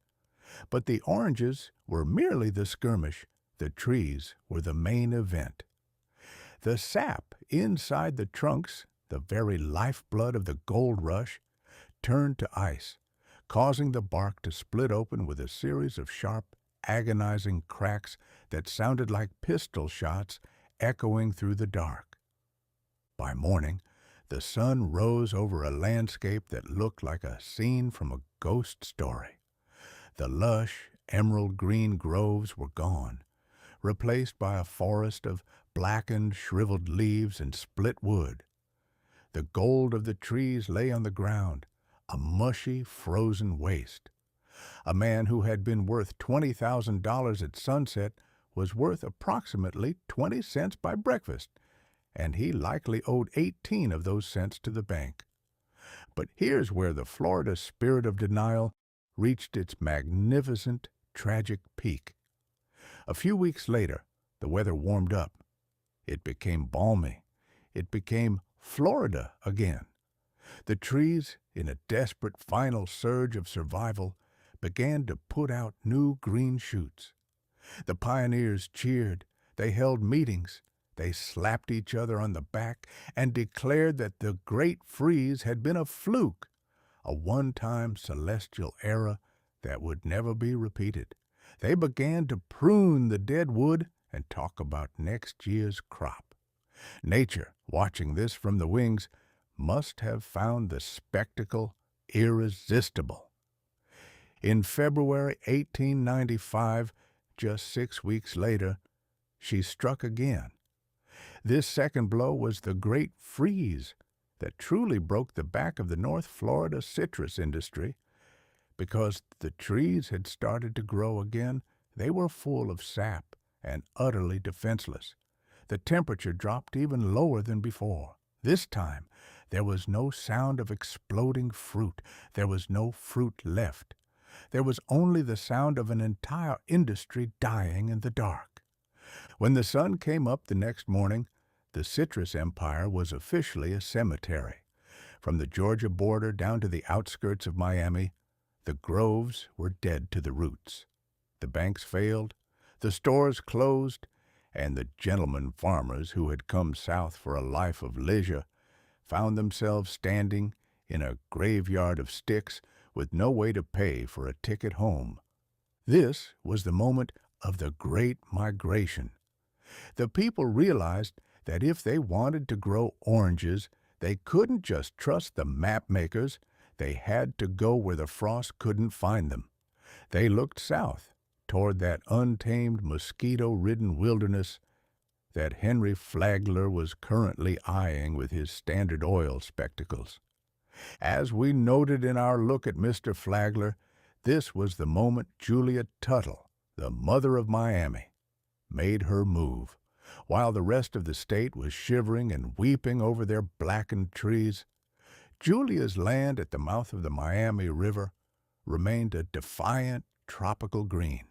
But the oranges were merely the skirmish. The trees were the main event. The sap inside the trunks, the very lifeblood of the gold rush, turned to ice, causing the bark to split open with a series of sharp, agonizing cracks that sounded like pistol shots echoing through the dark. By morning, the sun rose over a landscape that looked like a scene from a ghost story. The lush, emerald-green groves were gone, replaced by a forest of blackened, shriveled leaves and split wood. The gold of the trees lay on the ground, a mushy, frozen waste. A man who had been worth $20,000 at sunset was worth approximately 20 cents by breakfast, and he likely owed 18 of those cents to the bank. But here's where the Florida spirit of denial reached its magnificent, tragic peak. A few weeks later, the weather warmed up. It became balmy. It became Florida again. The trees, in a desperate final surge of survival, began to put out new green shoots. The pioneers cheered. They held meetings. They slapped each other on the back and declared that the Great Freeze had been a fluke, a one-time celestial era that would never be repeated. They began to prune the dead wood and talk about next year's crop. Nature, watching this from the wings, must have found the spectacle irresistible. In February 1895, just 6 weeks later, she struck again. This second blow was the Great Freeze that truly broke the back of the North Florida citrus industry. Because the trees had started to grow again, they were full of sap and utterly defenseless. The temperature dropped even lower than before. This time, there was no sound of exploding fruit. There was no fruit left. There was only the sound of an entire industry dying in the dark. When the sun came up the next morning, the citrus empire was officially a cemetery. From the Georgia border down to the outskirts of Miami, the groves were dead to the roots. The banks failed, the stores closed, and the gentlemen farmers who had come south for a life of leisure found themselves standing in a graveyard of sticks with no way to pay for a ticket home. This was the moment of the Great Migration. The people realized that if they wanted to grow oranges, they couldn't just trust the map makers. They had to go where the frost couldn't find them. They looked south, toward that untamed, mosquito-ridden wilderness that Henry Flagler was currently eyeing with his Standard Oil spectacles. As we noted in our look at Mr. Flagler, this was the moment Julia Tuttle, the mother of Miami, made her move. While the rest of the state was shivering and weeping over their blackened trees, Julia's land at the mouth of the Miami River remained a defiant tropical green.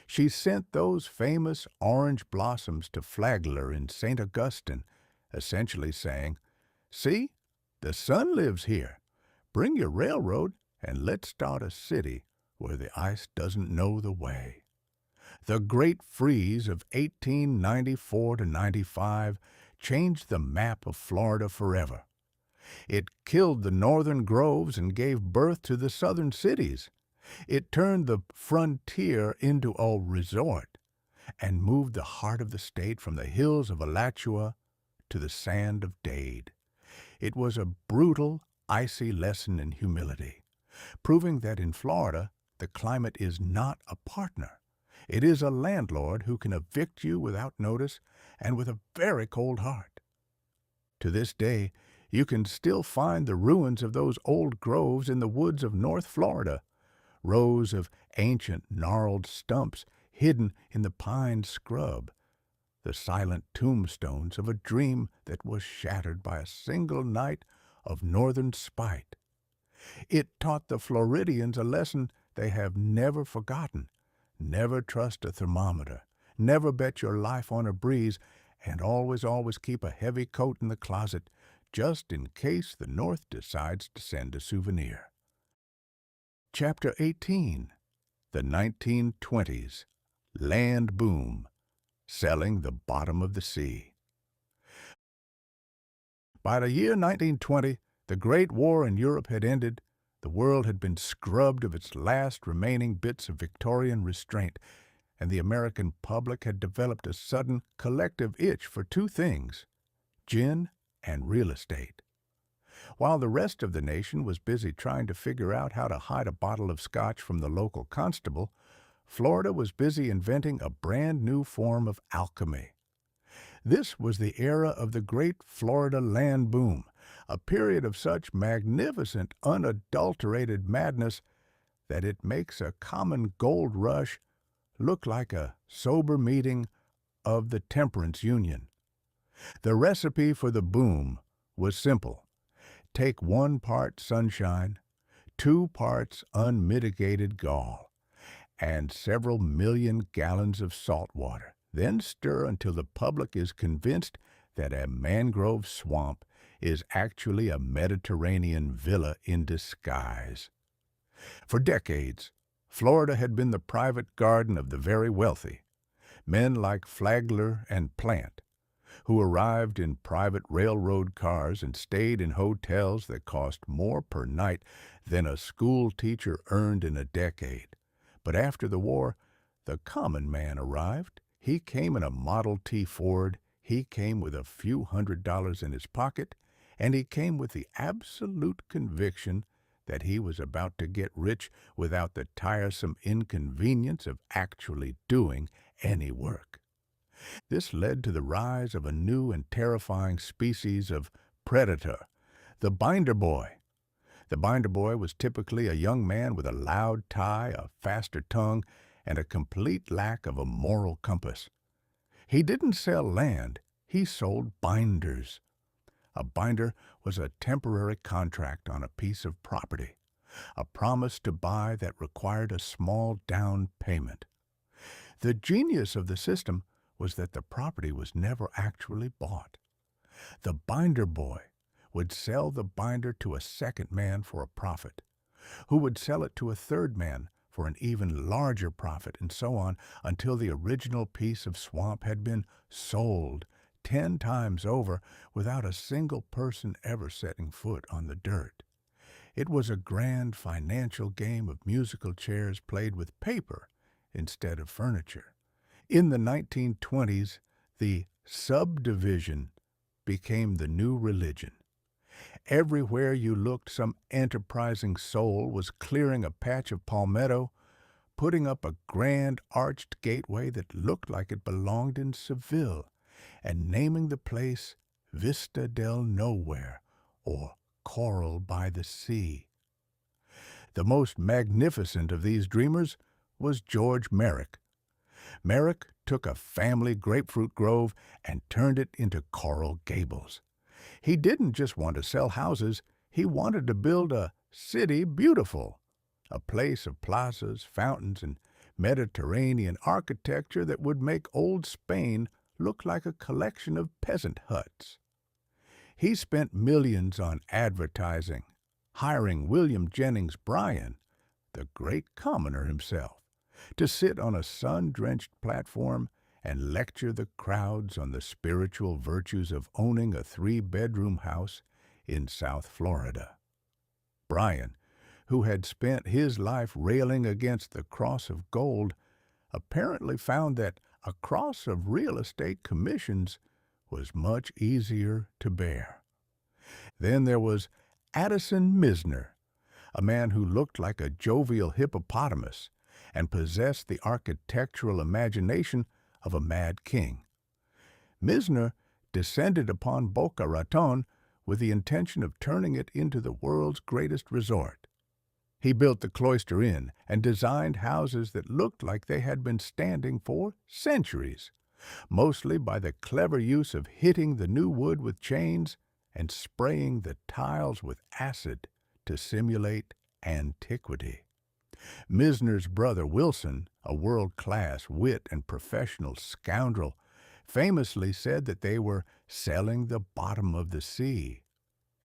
She sent those famous orange blossoms to Flagler in St. Augustine, essentially saying, "See, the sun lives here. Bring your railroad and let's start a city where the ice doesn't know the way." The Great Freeze of 1894 to 95 changed the map of Florida forever. It killed the northern groves and gave birth to the southern cities. It turned the frontier into a resort and moved the heart of the state from the hills of Alachua to the sand of Dade. It was a brutal, icy lesson in humility, proving that in Florida the climate is not a partner. It is a landlord who can evict you without notice and with a very cold heart. To this day, you can still find the ruins of those old groves in the woods of North Florida, rows of ancient gnarled stumps hidden in the pine scrub, the silent tombstones of a dream that was shattered by a single night of northern spite. It taught the Floridians a lesson they have never forgotten. Never trust a thermometer, never bet your life on a breeze, and always keep a heavy coat in the closet, just in case the North decides to send a souvenir. Chapter 18. The 1920s. Land Boom. Selling the Bottom of the Sea. By the year 1920, the Great War in Europe had ended. The world had been scrubbed of its last remaining bits of Victorian restraint, and the American public had developed a sudden collective itch for two things: gin and real estate. While the rest of the nation was busy trying to figure out how to hide a bottle of scotch from the local constable, Florida was busy inventing a brand new form of alchemy. This was the era of the Great Florida Land Boom, a period of such magnificent, unadulterated madness that it makes a common gold rush look like a sober meeting of the Temperance Union. The recipe for the boom was simple. Take 1 part sunshine, 2 parts unmitigated gall, and several million gallons of salt water. Then stir until the public is convinced that a mangrove swamp is actually a Mediterranean villa in disguise. For decades, Florida had been the private garden of the very wealthy, men like Flagler and Plant, who arrived in private railroad cars and stayed in hotels that cost more per night than a school teacher earned in a decade. But after the war, the common man arrived. He came in a Model T Ford, he came with a few $100s in his pocket, and he came with the absolute conviction that he was about to get rich without the tiresome inconvenience of actually doing any work. This led to the rise of a new and terrifying species of predator, the binder boy. The binder boy was typically a young man with a loud tie, a faster tongue, and a complete lack of a moral compass. He didn't sell land, he sold binders. A binder was a temporary contract on a piece of property, a promise to buy that required a small down payment. The genius of the system was that the property was never actually bought. The binder boy would sell the binder to a second man for a profit, who would sell it to a third man for an even larger profit, and so on until the original piece of swamp had been sold 10 times over without a single person ever setting foot on the dirt. It was a grand financial game of musical chairs played with paper instead of furniture. In the 1920s, the subdivision became the new religion. Everywhere you looked, some enterprising soul was clearing a patch of palmetto, putting up a grand arched gateway that looked like it belonged in Seville, and naming the place Vista del Nowhere, or Coral by the Sea. The most magnificent of these dreamers was George Merrick. Merrick took a family grapefruit grove and turned it into Coral Gables. He didn't just want to sell houses, he wanted to build a city beautiful, a place of plazas, fountains, and Mediterranean architecture that would make old Spain look like a collection of peasant huts. He spent millions on advertising, hiring William Jennings Bryan, the great commoner himself, to sit on a sun-drenched platform and lecture the crowds on the spiritual virtues of owning a 3-bedroom house in South Florida. Bryan, who had spent his life railing against the cross of gold, apparently found that a cross of real estate commissions was much easier to bear. Then there was Addison Misner, a man who looked like a jovial hippopotamus and possessed the architectural imagination of a mad king. Misner descended upon Boca Raton with the intention of turning it into the world's greatest resort. He built the Cloister Inn and designed houses that looked like they had been standing for centuries, mostly by the clever use of hitting the new wood with chains and spraying the tiles with acid to simulate antiquity. Misner's brother Wilson, a world-class wit and professional scoundrel, famously said that they were selling the bottom of the sea.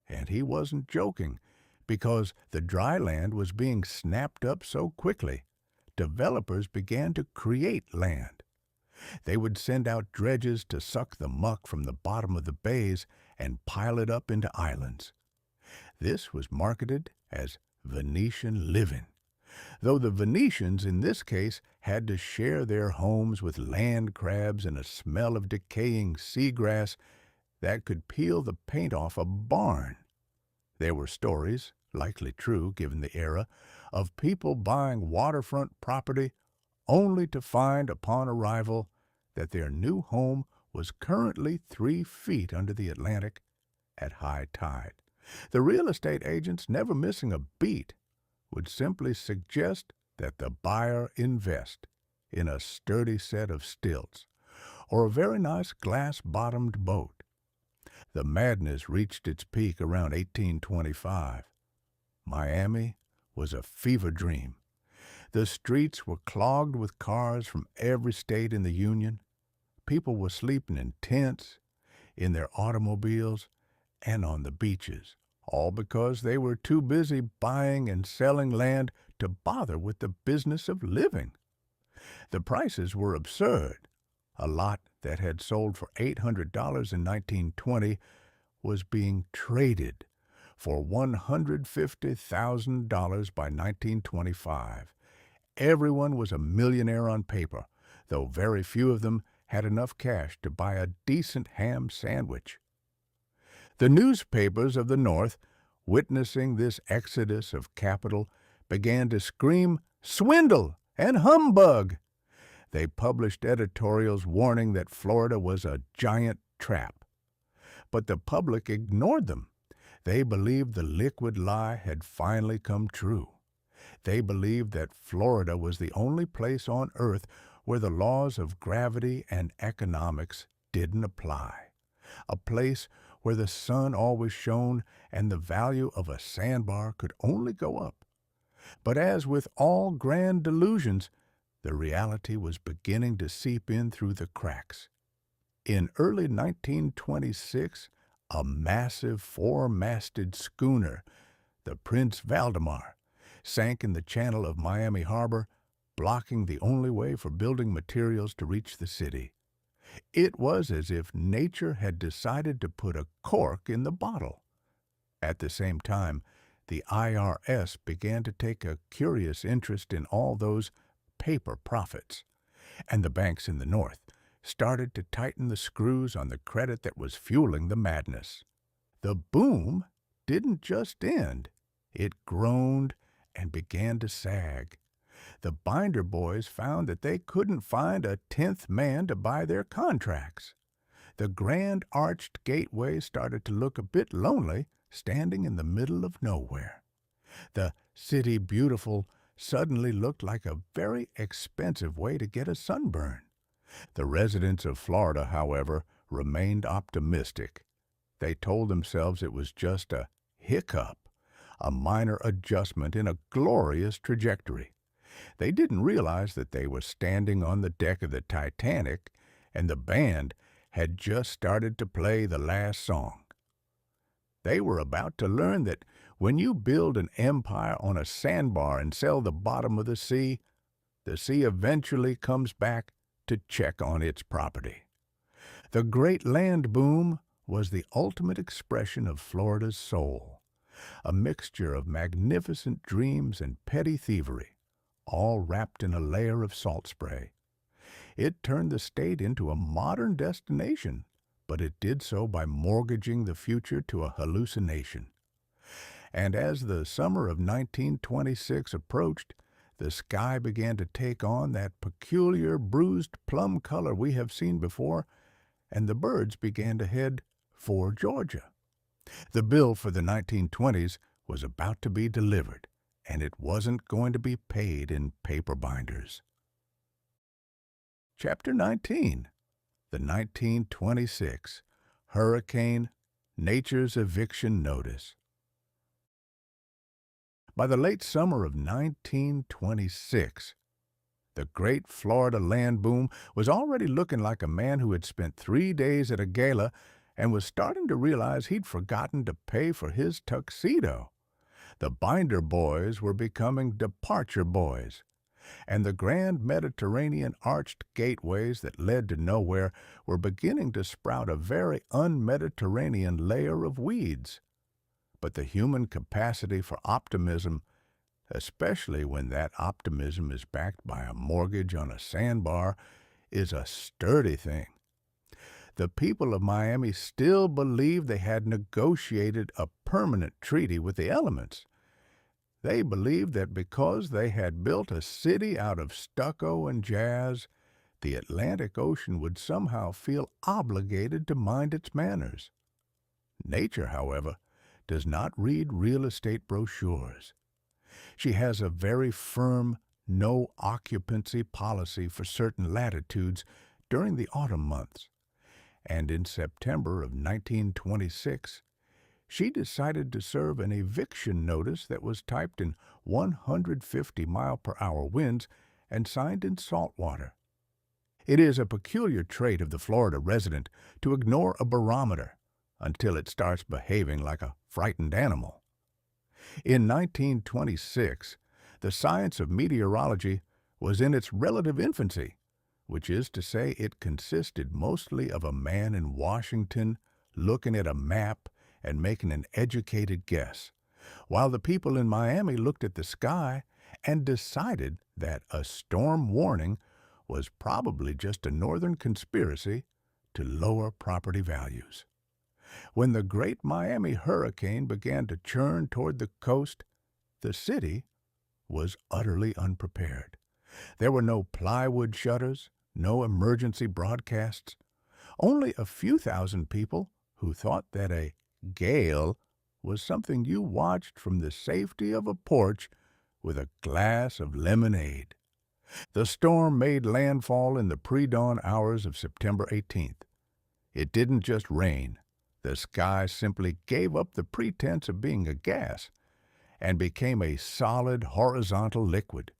And he wasn't joking, because the dry land was being snapped up so quickly, developers began to create land. They would send out dredges to suck the muck from the bottom of the bays and pile it up into islands. This was marketed as Venetian living, though the Venetians in this case had to share their homes with land crabs and a smell of decaying seagrass that could peel the paint off a barn. There were stories, likely true given the era, of people buying waterfront property only to find upon arrival that their new home was currently 3 feet under the Atlantic at high tide. The real estate agents, never missing a beat, would simply suggest that the buyer invest in a sturdy set of stilts or a very nice glass-bottomed boat. The madness reached its peak around 1825. Miami was a fever dream. The streets were clogged with cars from every state in the Union. people were sleeping in tents, in their automobiles, and on the beaches, all because they were too busy buying and selling land to bother with the business of living. The prices were absurd. A lot that had sold for $800 in 1920 was being traded for $150,000 by 1925. Everyone was a millionaire on paper, though very few of them had enough cash to buy a decent ham sandwich. The newspapers of the North, witnessing this exodus of capital, began to scream swindle and humbug. They published editorials warning that Florida was a giant trap. But the public ignored them. They believed the liquid lie had finally come true. They believed that Florida was the only place on earth where the laws of gravity and economics didn't apply. A place where the sun always shone and the value of a sandbar could only go up. But as with all grand delusions, the reality was beginning to seep in through the cracks. In early 1926, a massive four-masted schooner, the Prince Valdemar, sank in the channel of Miami Harbor, blocking the only way for building materials to reach the city. It was as if nature had decided to put a cork in the bottle. At the same time, the IRS began to take a curious interest in all those paper profits, and the banks in the North started to tighten the screws on the credit that was fueling the madness. The boom didn't just end. It groaned and began to sag. The binder boys found that they couldn't find a 10th man to buy their contracts. The grand arched gateway started to look a bit lonely, standing in the middle of nowhere. The City Beautiful suddenly looked like a very expensive way to get a sunburn. The residents of Florida, however, remained optimistic. They told themselves it was just a hiccup, a minor adjustment in a glorious trajectory. They didn't realize that they were standing on the deck of the Titanic, and the band had just started to play the last song. They were about to learn that when you build an empire on a sandbar and sell the bottom of the sea eventually comes back to check on its property. The great land boom was the ultimate expression of Florida's soul, a mixture of magnificent dreams and petty thievery, all wrapped in a layer of salt spray. It turned the state into a modern destination, but it did so by mortgaging the future to a hallucination. And as the summer of 1926 approached, the sky began to take on that peculiar bruised plum color we have seen before, and the birds began to head for Georgia. The bill for the 1920s was about to be delivered, and it wasn't going to be paid in paper binders. Chapter 19. The 1926 Hurricane, Nature's Eviction Notice. By the late summer of 1926, the great Florida land boom was already looking like a man who had spent 3 days at a gala and was starting to realize he'd forgotten to pay for his tuxedo. The binder boys were becoming departure boys, and the grand Mediterranean arched gateways that led to nowhere were beginning to sprout a very un-Mediterranean layer of weeds. But the human capacity for optimism, especially when that optimism is backed by a mortgage on a sandbar, is a sturdy thing. The people of Miami still believed they had negotiated a permanent treaty with the elements. They believed that because they had built a city out of stucco and jazz, the Atlantic Ocean would somehow feel obligated to mind its manners. Nature, however, does not read real estate brochures. She has a very firm no-occupancy policy for certain latitudes during the autumn months, and in September of 1926, she decided to serve an eviction notice that was typed in 150-mile-per-hour winds and signed in salt water. It is a peculiar trait of the Florida resident to ignore a barometer until it starts behaving like a frightened animal. In 1926, the science of meteorology was in its relative infancy, which is to say it consisted mostly of a man in Washington looking at a map and making an educated guess, while the people in Miami looked at the sky and decided that a storm warning was probably just a northern conspiracy to lower property values. When the great Miami hurricane began to churn toward the coast, the city was utterly unprepared. There were no plywood shutters, no emergency broadcasts, only a few thousand people who thought that a gale was something you watched from the safety of a porch with a glass of lemonade. The storm made landfall in the pre-dawn hours of September 18th. It didn't just rain. The sky simply gave up the pretense of being a gas and became a solid horizontal liquid.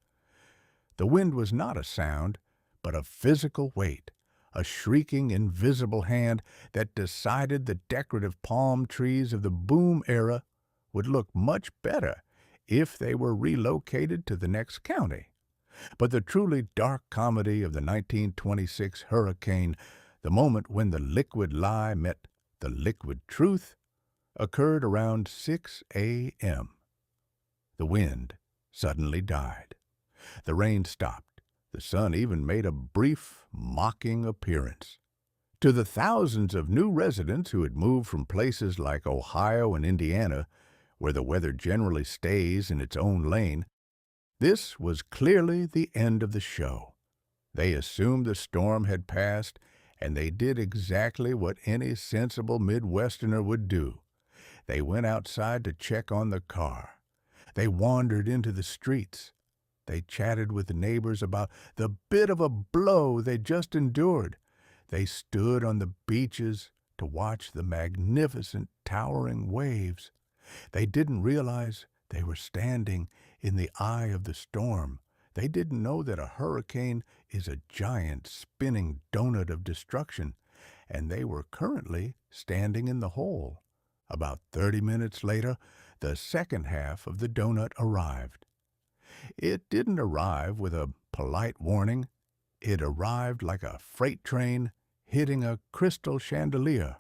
The wind was not a sound, but a physical weight, a shrieking invisible hand that decided the decorative palm trees of the boom era would look much better if they were relocated to the next county. But the truly dark comedy of the 1926 hurricane, the moment when the liquid lie met the liquid truth, occurred around 6 a.m. The wind suddenly died. The rain stopped. The sun even made a brief, mocking appearance. To the thousands of new residents who had moved from places like Ohio and Indiana, where the weather generally stays in its own lane, this was clearly the end of the show. They assumed the storm had passed, and they did exactly what any sensible Midwesterner would do. They went outside to check on the car. They wandered into the streets. They chatted with the neighbors about the bit of a blow they just endured. They stood on the beaches to watch the magnificent towering waves. They didn't realize they were standing in the eye of the storm. They didn't know that a hurricane is a giant spinning donut of destruction, and they were currently standing in the hole. About 30 minutes later, the second half of the donut arrived. It didn't arrive with a polite warning. It arrived like a freight train hitting a crystal chandelier.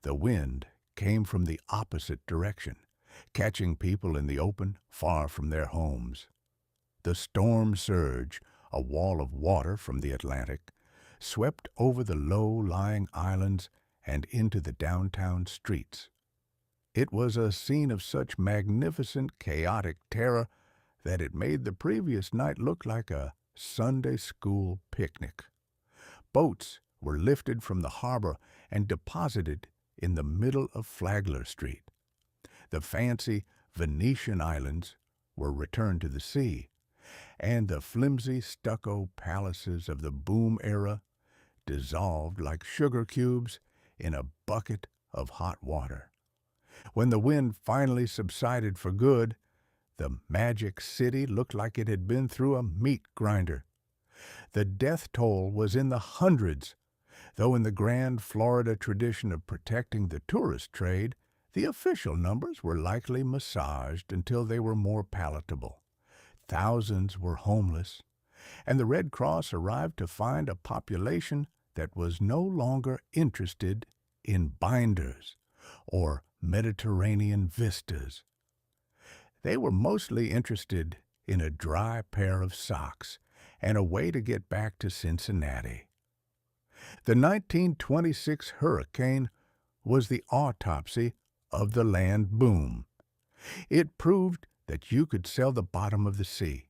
The wind came from the opposite direction, catching people in the open, far from their homes. The storm surge, a wall of water from the Atlantic, swept over the low-lying islands and into the downtown streets. It was a scene of such magnificent, chaotic terror that it made the previous night look like a Sunday school picnic. Boats were lifted from the harbor and deposited in the middle of Flagler Street. The fancy Venetian islands were returned to the sea, and the flimsy stucco palaces of the boom era dissolved like sugar cubes in a bucket of hot water. When the wind finally subsided for good, the magic city looked like it had been through a meat grinder. The death toll was in the hundreds, though in the grand Florida tradition of protecting the tourist trade, the official numbers were likely massaged until they were more palatable. Thousands were homeless, and the Red Cross arrived to find a population that was no longer interested in binders or Mediterranean vistas. They were mostly interested in a dry pair of socks and a way to get back to Cincinnati. The 1926 hurricane was the autopsy of the land boom. It proved that you could sell the bottom of the sea,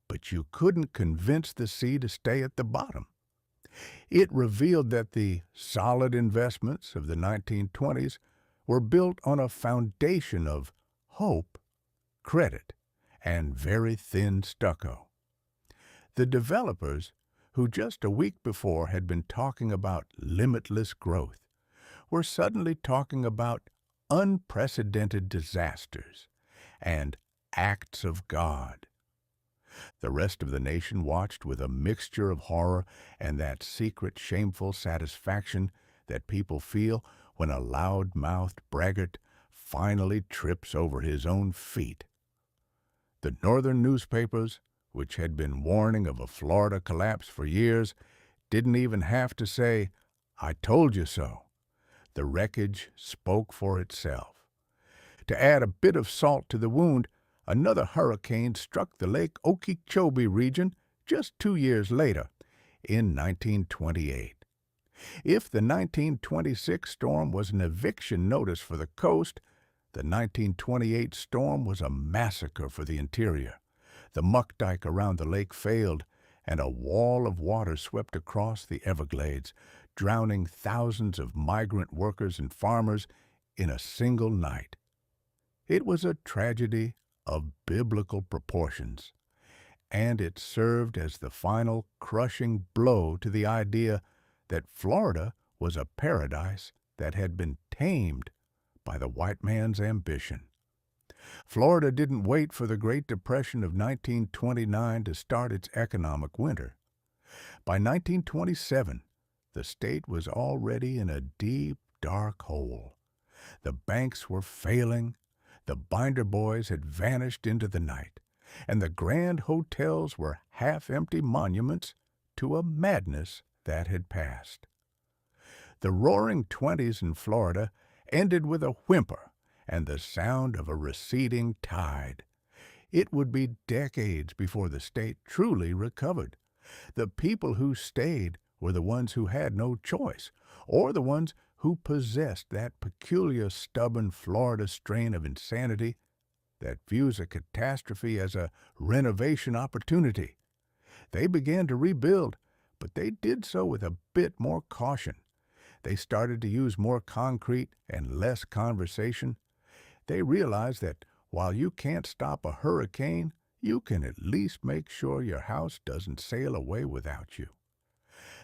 but you couldn't convince the sea to stay at the bottom. It revealed that the solid investments of the 1920s were built on a foundation of hope, credit, and very thin stucco. The developers, who just a week before had been talking about limitless growth, were suddenly talking about unprecedented disasters and acts of God. The rest of the nation watched with a mixture of horror and that secret shameful satisfaction that people feel when a loud-mouthed braggart finally trips over his own feet. The northern newspapers, which had been warning of a Florida collapse for years, didn't even have to say, "I told you so." The wreckage spoke for itself. To add a bit of salt to the wound, another hurricane struck the Lake Okeechobee region just 2 years later, in 1928. If the 1926 storm was an eviction notice for the coast, the 1928 storm was a massacre for the interior. The muck dike around the lake failed, and a wall of water swept across the Everglades, drowning thousands of migrant workers and farmers in a single night. It was a tragedy of biblical proportions, and it served as the final crushing blow to the idea that Florida was a paradise that had been tamed by the white man's ambition. Florida didn't wait for the Great Depression of 1929 to start its economic winter. By 1927, the state was already in a deep, dark hole. The banks were failing, the binder boys had vanished into the night, and the grand hotels were half-empty monuments to a madness that had passed. The roaring 20s in Florida ended with a whimper and the sound of a receding tide. It would be decades before the state truly recovered. The people who stayed were the ones who had no choice, or the ones who possessed that peculiar stubborn Florida strain of insanity that views a catastrophe as a renovation opportunity. They began to rebuild, but they did so with a bit more caution. They started to use more concrete and less conversation. They realized that while you can't stop a hurricane, you can at least make sure your house doesn't sail away without you.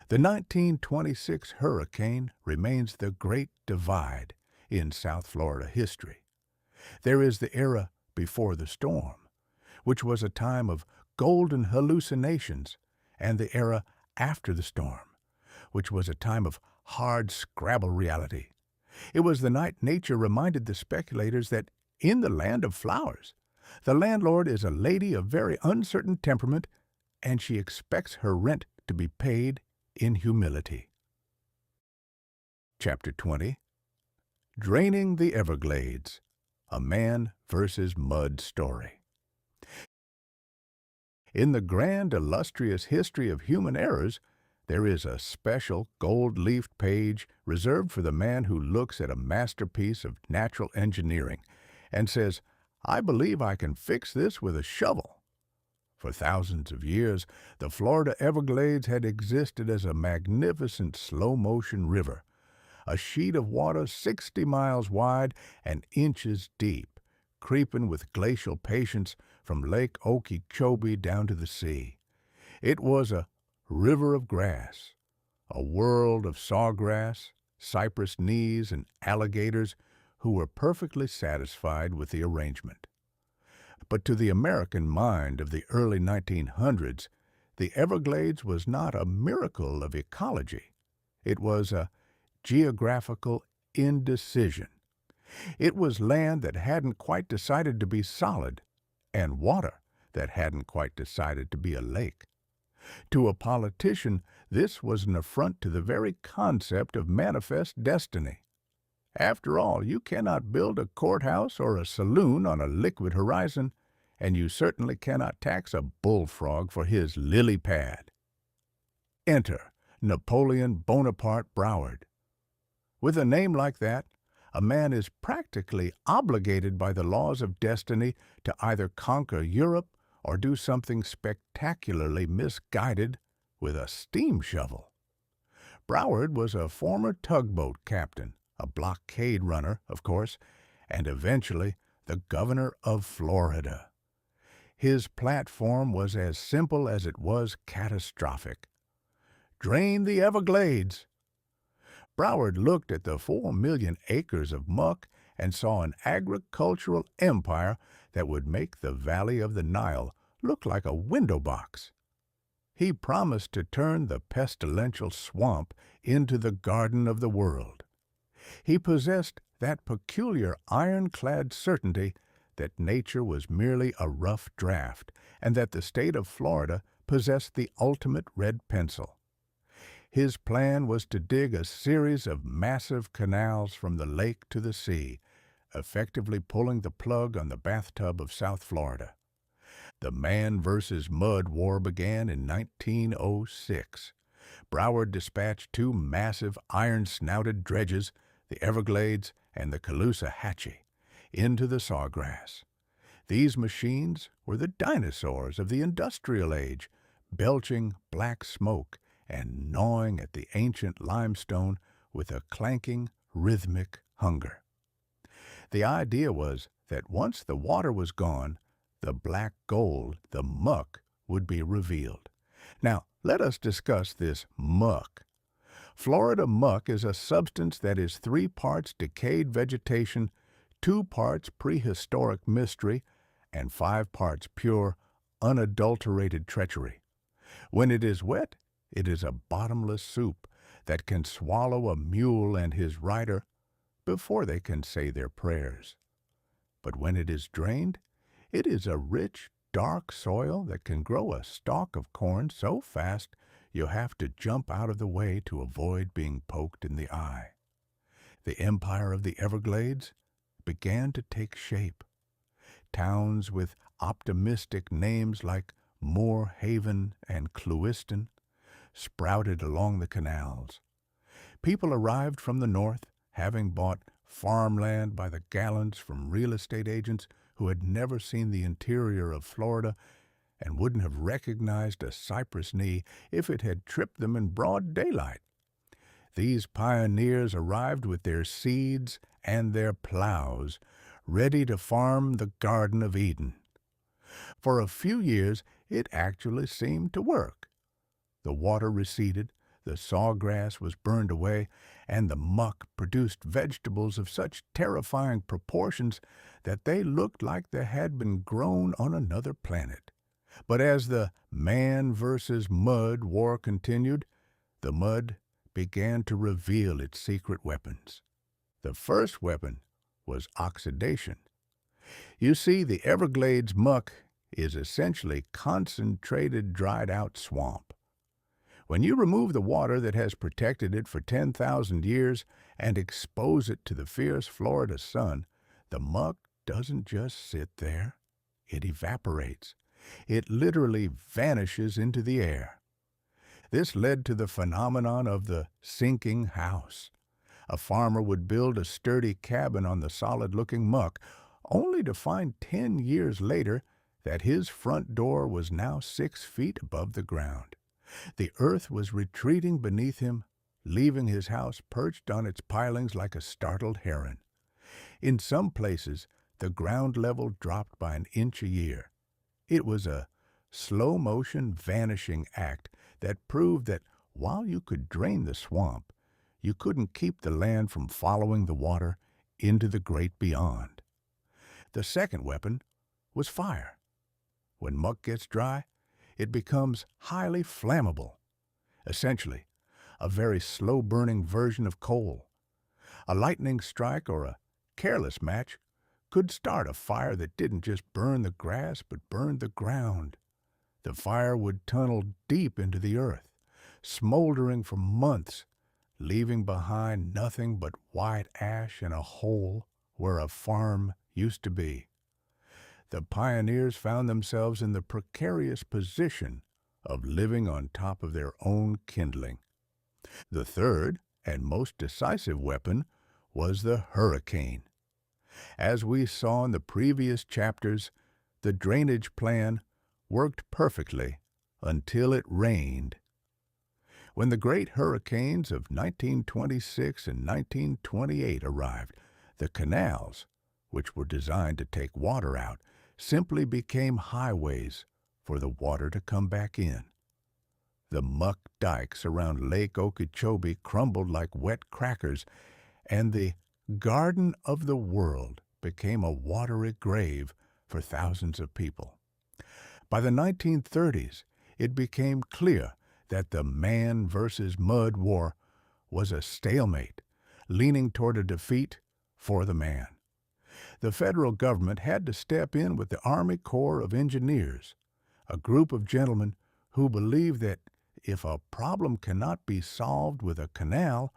The 1926 hurricane remains the great divide in South Florida history. There is the era before the storm, which was a time of golden hallucinations, and the era after the storm, which was a time of hard scrabble reality. It was the night nature reminded the speculators that in the land of flowers, the landlord is a lady of very uncertain temperament, and she expects her rent to be paid in humility. Chapter 20. Draining the Everglades, a man versus mud story. In the grand, illustrious history of human errors, there is a special gold-leafed page reserved for the man who looks at a masterpiece of natural engineering and says, "I believe I can fix this with a shovel." For thousands of years, the Florida Everglades had existed as a magnificent slow-motion river, a sheet of water 60 miles wide and inches deep, creeping with glacial patience from Lake Okeechobee down to the sea. It was a river of grass, a world of sawgrass, cypress knees, and alligators who were perfectly satisfied with the arrangement. But to the American mind of the early 1900s, the Everglades was not a miracle of ecology. It was a geographical indecision. It was land that hadn't quite decided to be solid, and water that hadn't quite decided to be a lake. To a politician, this was an affront to the very concept of manifest destiny. After all, you cannot build a courthouse or a saloon on a liquid horizon, and you certainly cannot tax a bullfrog for his lily pad. Enter Napoleon Bonaparte Broward. With a name like that, a man is practically obligated by the laws of destiny to either conquer Europe or do something spectacularly misguided with a steam shovel. Broward was a former tugboat captain, a blockade runner, of course, and eventually the governor of Florida. His platform was as simple as it was catastrophic. Drain the Everglades. Broward looked at the 4 million acres of muck and saw an agricultural empire that would make the valley of the Nile looked like a window box. He promised to turn the pestilential swamp into the garden of the world. He possessed that peculiar ironclad certainty that nature was merely a rough draft and that the state of Florida possessed the ultimate red pencil. His plan was to dig a series of massive canals from the lake to the sea, effectively pulling the plug on the bathtub of South Florida. The man versus mud war began in 1906. Broward dispatched two massive iron-snouted dredges, the Everglades and the Caloosahatchee, into the Sawgrass. These machines were the dinosaurs of the industrial age, belching black smoke and gnawing at the ancient limestone with a clanking, rhythmic hunger. The idea was that once the water was gone, the black gold, the muck, would be revealed. Now, let us discuss this muck. Florida muck is a substance that is 3 parts decayed vegetation, 2 parts prehistoric mystery, and 5 parts pure, unadulterated treachery. When it is wet, it is a bottomless soup that can swallow a mule and his rider before they can say their prayers. But when it is drained, it is a rich, dark soil that can grow a stalk of corn so fast you have to jump out of the way to avoid being poked in the eye. The empire of the Everglades began to take shape. Towns with optimistic names like Moore Haven and Clewiston sprouted along the canals. People arrived from the north, having bought farmland by the gallons from real estate agents who had never seen the interior of Florida and wouldn't have recognized a cypress knee if it had tripped them in broad daylight. These pioneers arrived with their seeds and their plows, ready to farm the Garden of Eden. For a few years, it actually seemed to work. The water receded, the sawgrass was burned away, and the muck produced vegetables of such terrifying proportions that they looked like they had been grown on another planet. But as the man versus mud war continued, the mud began to reveal its secret weapons. The first weapon was oxidation. You see, the Everglades muck is essentially concentrated, dried-out swamp. When you remove the water that has protected it for 10,000 years and expose it to the fierce Florida sun, the muck doesn't just sit there. It evaporates. It literally vanishes into the air. This led to the phenomenon of the sinking house. A farmer would build a sturdy cabin on the solid-looking muck, only to find 10 years later that his front door was now 6 feet above the ground. The earth was retreating beneath him, leaving his house perched on its pilings like a startled heron. In some places, the ground level dropped by an inch a year. It was a slow-motion vanishing act that proved that while you could drain the swamp, you couldn't keep the land from following the water into the great beyond. The second weapon was fire. When muck gets dry, it becomes highly flammable. Essentially, a very slow-burning version of coal. A lightning strike or a careless match could start a fire that didn't just burn the grass but burned the ground. The fire would tunnel deep into the earth, smoldering for months, leaving behind nothing but white ash in a hole where a farm used to be. The pioneers found themselves in the precarious position of living on top of their own kindling. The third and most decisive weapon was the hurricane. As we saw in the previous chapters, the drainage plan worked perfectly until it rained. When the great hurricanes of 1926 and 1928 arrived, the canals, which were designed to take water out, simply became highways for the water to come back in. The muck dikes around Lake Okeechobee crumbled like wet crackers, and the Garden of the World became a watery grave for thousands of people. By the 1930s, it became clear that the man versus mud war was a stalemate, leaning toward a defeat for the man. The federal government had to step in with the Army Corps of Engineers, a group of gentlemen who believed that if a problem cannot be solved with a canal,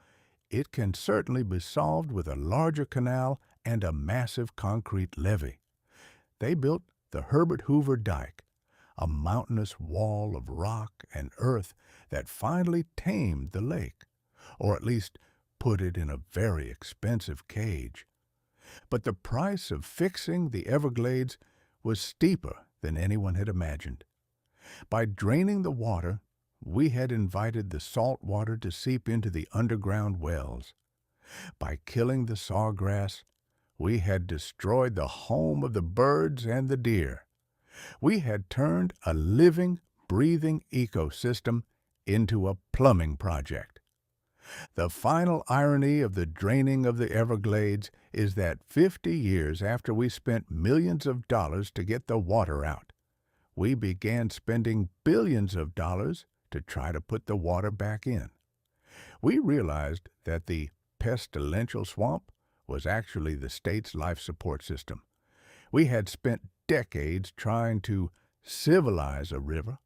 it can certainly be solved with a larger canal and a massive concrete levee. They built the Herbert Hoover Dike, a mountainous wall of rock and earth that finally tamed the lake, or at least put it in a very expensive cage. But the price of fixing the Everglades was steeper than anyone had imagined. By draining the water, we had invited the salt water to seep into the underground wells. By killing the sawgrass, we had destroyed the home of the birds and the deer. We had turned a living, breathing ecosystem into a plumbing project. The final irony of the draining of the Everglades is that 50 years after we spent millions of dollars to get the water out, we began spending billions of dollars to try to put the water back in. We realized that the pestilential swamp was actually the state's life support system. We had spent decades trying to civilize a river,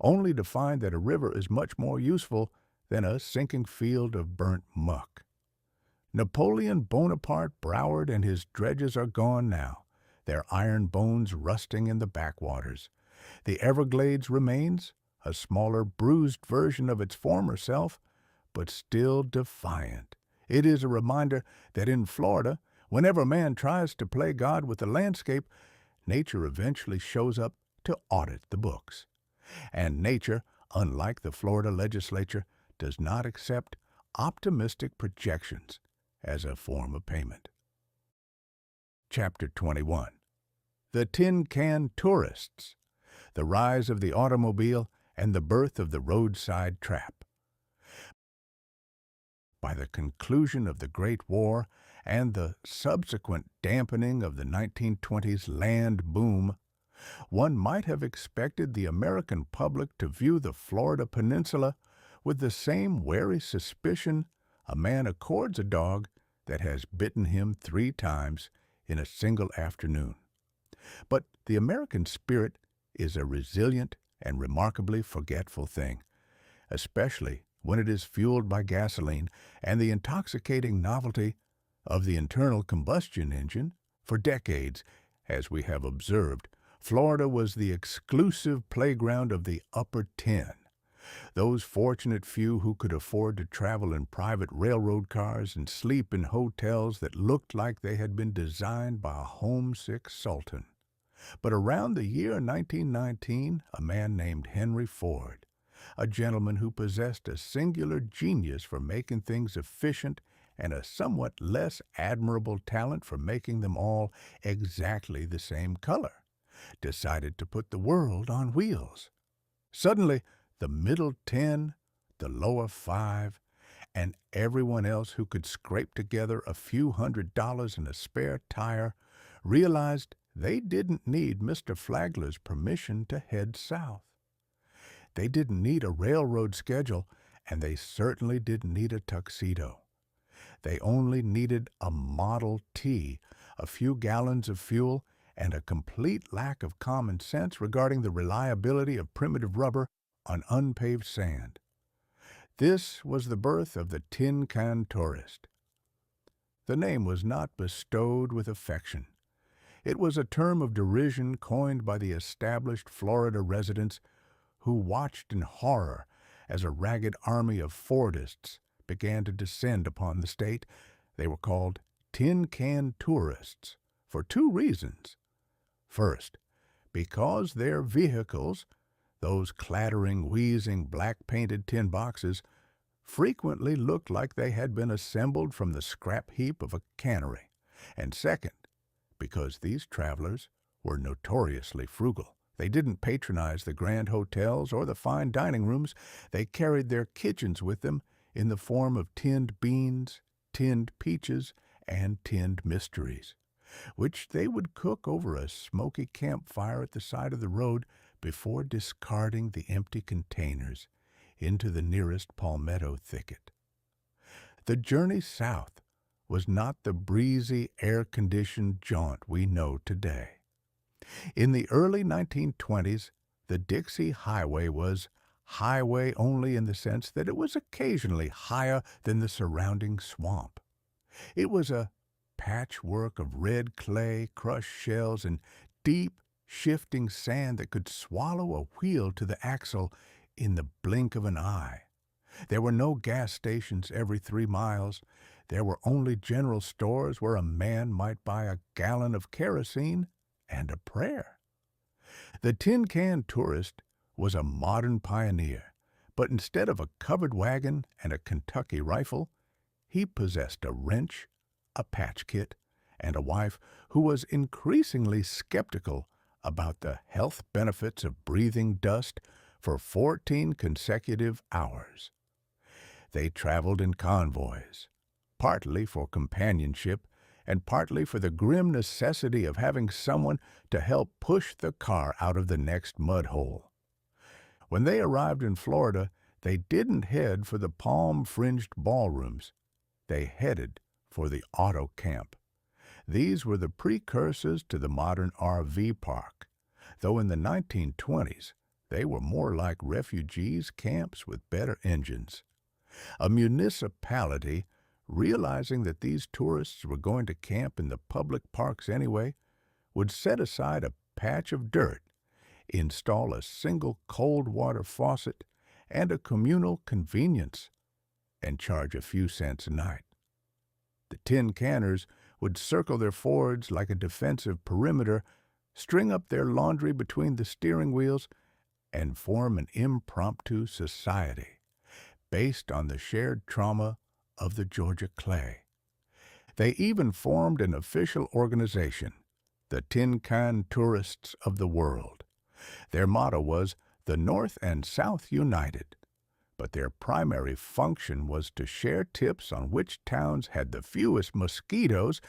only to find that a river is much more useful than a sinking field of burnt muck. Napoleon Bonaparte Broward and his dredges are gone now, their iron bones rusting in the backwaters. The Everglades remains, a smaller, bruised version of its former self, but still defiant. It is a reminder that in Florida, whenever man tries to play God with the landscape, nature eventually shows up to audit the books. And nature, unlike the Florida legislature, does not accept optimistic projections as a form of payment. Chapter 21. The Tin Can Tourists, the Rise of the Automobile and the Birth of the Roadside Trap. By the conclusion of the Great War and the subsequent dampening of the 1920s land boom, one might have expected the American public to view the Florida Peninsula with the same wary suspicion a man accords a dog that has bitten him 3 times in a single afternoon. But the American spirit is a resilient and remarkably forgetful thing, especially when it is fueled by gasoline and the intoxicating novelty of the internal combustion engine. For decades, as we have observed, Florida was the exclusive playground of the upper 10. Those fortunate few who could afford to travel in private railroad cars and sleep in hotels that looked like they had been designed by a homesick sultan. But around the year 1919, a man named Henry Ford, a gentleman who possessed a singular genius for making things efficient and a somewhat less admirable talent for making them all exactly the same color, decided to put the world on wheels. Suddenly, the middle 10, the lower 5, and everyone else who could scrape together a few $100s in a spare tire realized they didn't need Mr. Flagler's permission to head south. They didn't need a railroad schedule, and they certainly didn't need a tuxedo. They only needed a Model T, a few gallons of fuel, and a complete lack of common sense regarding the reliability of primitive rubber on unpaved sand. This was the birth of the Tin Can Tourist. The name was not bestowed with affection. It was a term of derision coined by the established Florida residents who watched in horror as a ragged army of Fordists began to descend upon the state. They were called Tin Can Tourists for 2 reasons. First, because their vehicles, those clattering, wheezing, black-painted tin boxes, frequently looked like they had been assembled from the scrap heap of a cannery. And second, because these travelers were notoriously frugal. They didn't patronize the grand hotels or the fine dining rooms. They carried their kitchens with them in the form of tinned beans, tinned peaches, and tinned mysteries, which they would cook over a smoky campfire at the side of the road before discarding the empty containers into the nearest palmetto thicket. The journey south was not the breezy, air-conditioned jaunt we know today. In the early 1920s, the Dixie Highway was highway only in the sense that it was occasionally higher than the surrounding swamp. It was a patchwork of red clay, crushed shells, and deep, shifting sand that could swallow a wheel to the axle in the blink of an eye. There were no gas stations every 3 miles. There were only general stores where a man might buy a gallon of kerosene and a prayer. The tin can tourist was a modern pioneer, but instead of a covered wagon and a Kentucky rifle, he possessed a wrench, a patch kit, and a wife who was increasingly skeptical about the health benefits of breathing dust for 14 consecutive hours. They traveled in convoys, partly for companionship and partly for the grim necessity of having someone to help push the car out of the next mud hole. When they arrived in Florida, they didn't head for the palm-fringed ballrooms. They headed for the auto camp. These were the precursors to the modern RV park, though in the 1920s they were more like refugees' camps with better engines. A municipality, realizing that these tourists were going to camp in the public parks anyway, would set aside a patch of dirt, install a single cold water faucet and a communal convenience, and charge a few cents a night. The tin canners would circle their Fords like a defensive perimeter, string up their laundry between the steering wheels, and form an impromptu society based on the shared trauma of the Georgia clay. They even formed an official organization, the Tin Can Tourists of the World. Their motto was, "The North and South United," but their primary function was to share tips on which towns had the fewest mosquitoes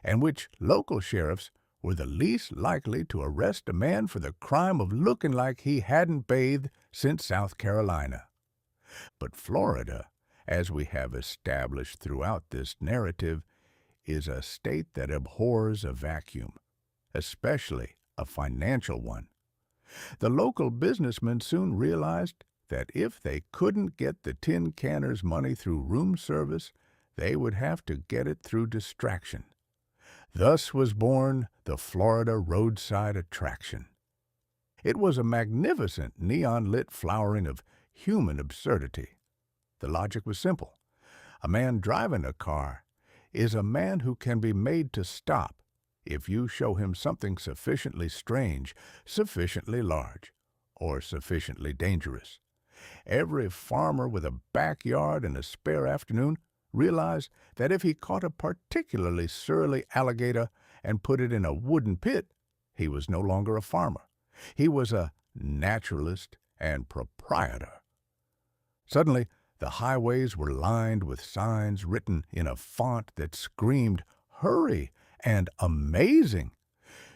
and which local sheriffs were the least likely to arrest a man for the crime of looking like he hadn't bathed since South Carolina. But Florida, as we have established throughout this narrative, is a state that abhors a vacuum, especially a financial one. The local businessmen soon realized that if they couldn't get the tin canners' money through room service, they would have to get it through distraction. Thus was born the Florida roadside attraction. It was a magnificent neon-lit flowering of human absurdity. The logic was simple. A man driving a car is a man who can be made to stop if you show him something sufficiently strange, sufficiently large, or sufficiently dangerous. Every farmer with a backyard and a spare afternoon realized that if he caught a particularly surly alligator and put it in a wooden pit, he was no longer a farmer. He was a naturalist and proprietor. Suddenly, the highways were lined with signs written in a font that screamed, "Hurry!" and "Amazing!"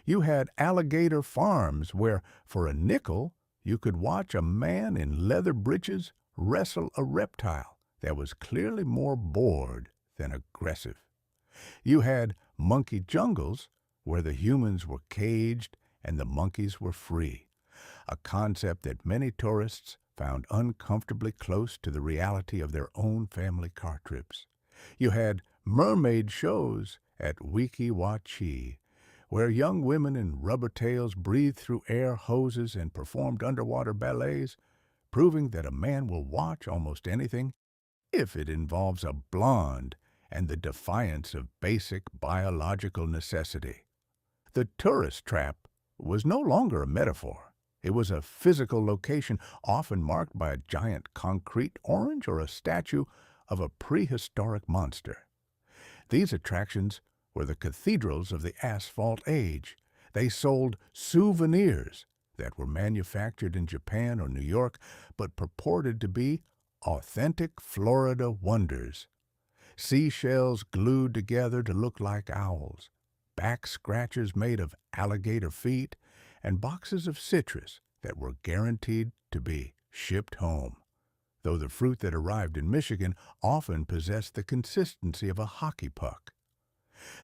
You had alligator farms where, for a nickel, you could watch a man in leather breeches wrestle a reptile that was clearly more bored than aggressive. You had monkey jungles where the humans were caged and the monkeys were free, a concept that many tourists found uncomfortably close to the reality of their own family car trips. You had mermaid shows at Weeki Wachee, where young women in rubber tails breathed through air hoses and performed underwater ballets, proving that a man will watch almost anything if it involves a blonde and the defiance of basic biological necessity. The tourist trap was no longer a metaphor. It was a physical location, often marked by a giant concrete orange or a statue of a prehistoric monster. These attractions were the cathedrals of the asphalt age. They sold souvenirs that were manufactured in Japan or New York, but purported to be authentic Florida wonders. Seashells glued together to look like owls, back scratchers made of alligator feet, and boxes of citrus that were guaranteed to be shipped home, though the fruit that arrived in Michigan often possessed the consistency of a hockey puck.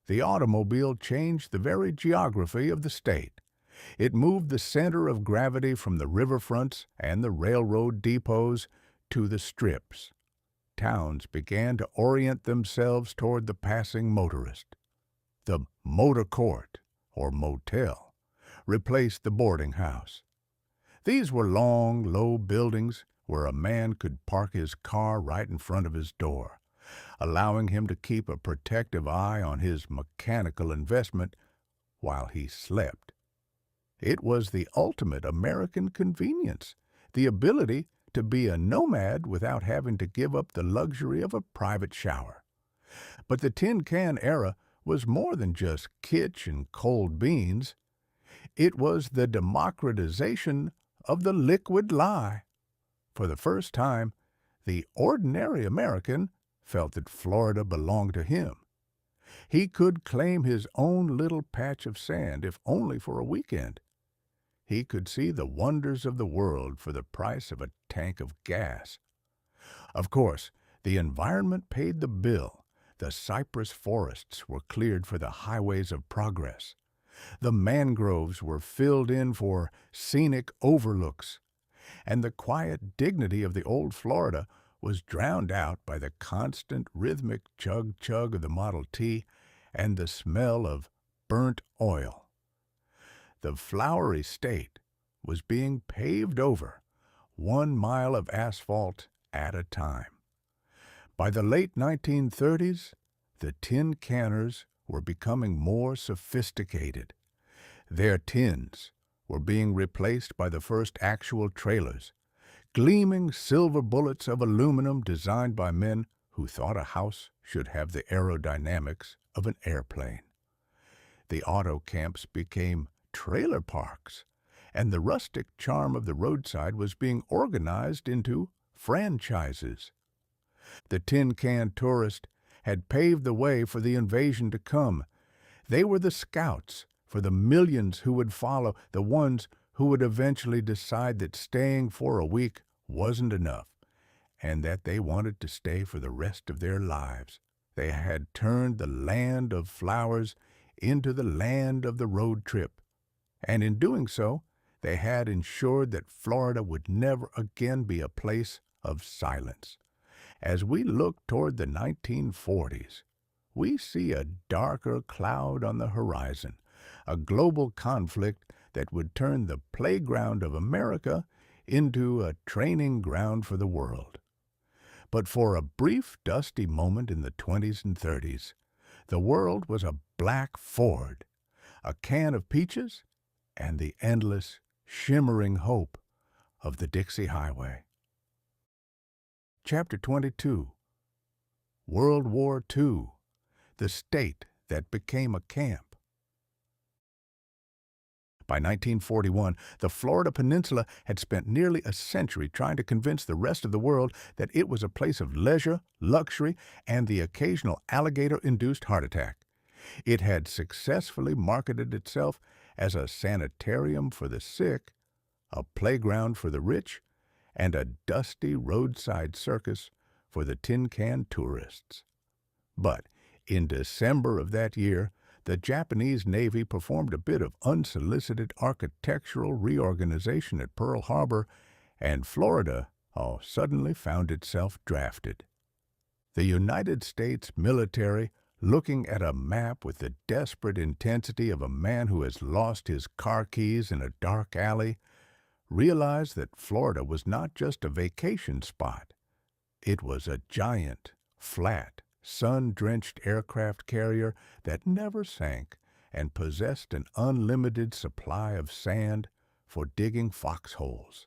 The automobile changed the very geography of the state. It moved the center of gravity from the riverfronts and the railroad depots to the strips. Towns began to orient themselves toward the passing motorist. The motor court, or motel, replaced the boarding house. These were long, low buildings where a man could park his car right in front of his door, allowing him to keep a protective eye on his mechanical investment while he slept. It was the ultimate American convenience, the ability to be a nomad without having to give up the luxury of a private shower. But the tin can era was more than just kitsch and cold beans. It was the democratization of the liquid lie. For the first time, the ordinary American felt that Florida belonged to him. He could claim his own little patch of sand, if only for a weekend. He could see the wonders of the world for the price of a tank of gas. Of course, the environment paid the bill. The cypress forests were cleared for the highways of progress. The mangroves were filled in for scenic overlooks. And the quiet dignity of the old Florida was drowned out by the constant rhythmic chug-chug of the Model T and the smell of burnt oil. The flowery state was being paved over, 1 mile of asphalt at a time. By the late 1930s, the tin canners were becoming more sophisticated. Their tins were being replaced by the first actual trailers, gleaming silver bullets of aluminum designed by men who thought a house should have the aerodynamics of an airplane. The auto camps became trailer parks, and the rustic charm of the roadside was being organized into franchises. The tin can tourist had paved the way for the invasion to come. They were the scouts for the millions who would follow, the ones who would eventually decide that staying for a week wasn't enough, and that they wanted to stay for the rest of their lives. They had turned the land of flowers into the land of the road trip, and in doing so, they had ensured that Florida would never again be a place of silence. As we look toward the 1940s, we see a darker cloud on the horizon, a global conflict that would turn the playground of America into a training ground for the world. But for a brief, dusty moment in the 20s and 30s, the world was a black Ford, a can of peaches, and the endless, shimmering hope of the Dixie Highway. Chapter 22. World War II, the state that became a camp. By 1941, the Florida Peninsula had spent nearly a century trying to convince the rest of the world that it was a place of leisure, luxury, and the occasional alligator-induced heart attack. It had successfully marketed itself as a sanitarium for the sick, a playground for the rich, and a dusty roadside circus for the tin can tourists. But in December of that year, the Japanese Navy performed a bit of unsolicited architectural reorganization at Pearl Harbor, and Florida suddenly found itself drafted. The United States military, looking at a map with the desperate intensity of a man who has lost his car keys in a dark alley, realized that Florida was not just a vacation spot. It was a giant, flat, sun-drenched aircraft carrier that never sank and possessed an unlimited supply of sand for digging foxholes.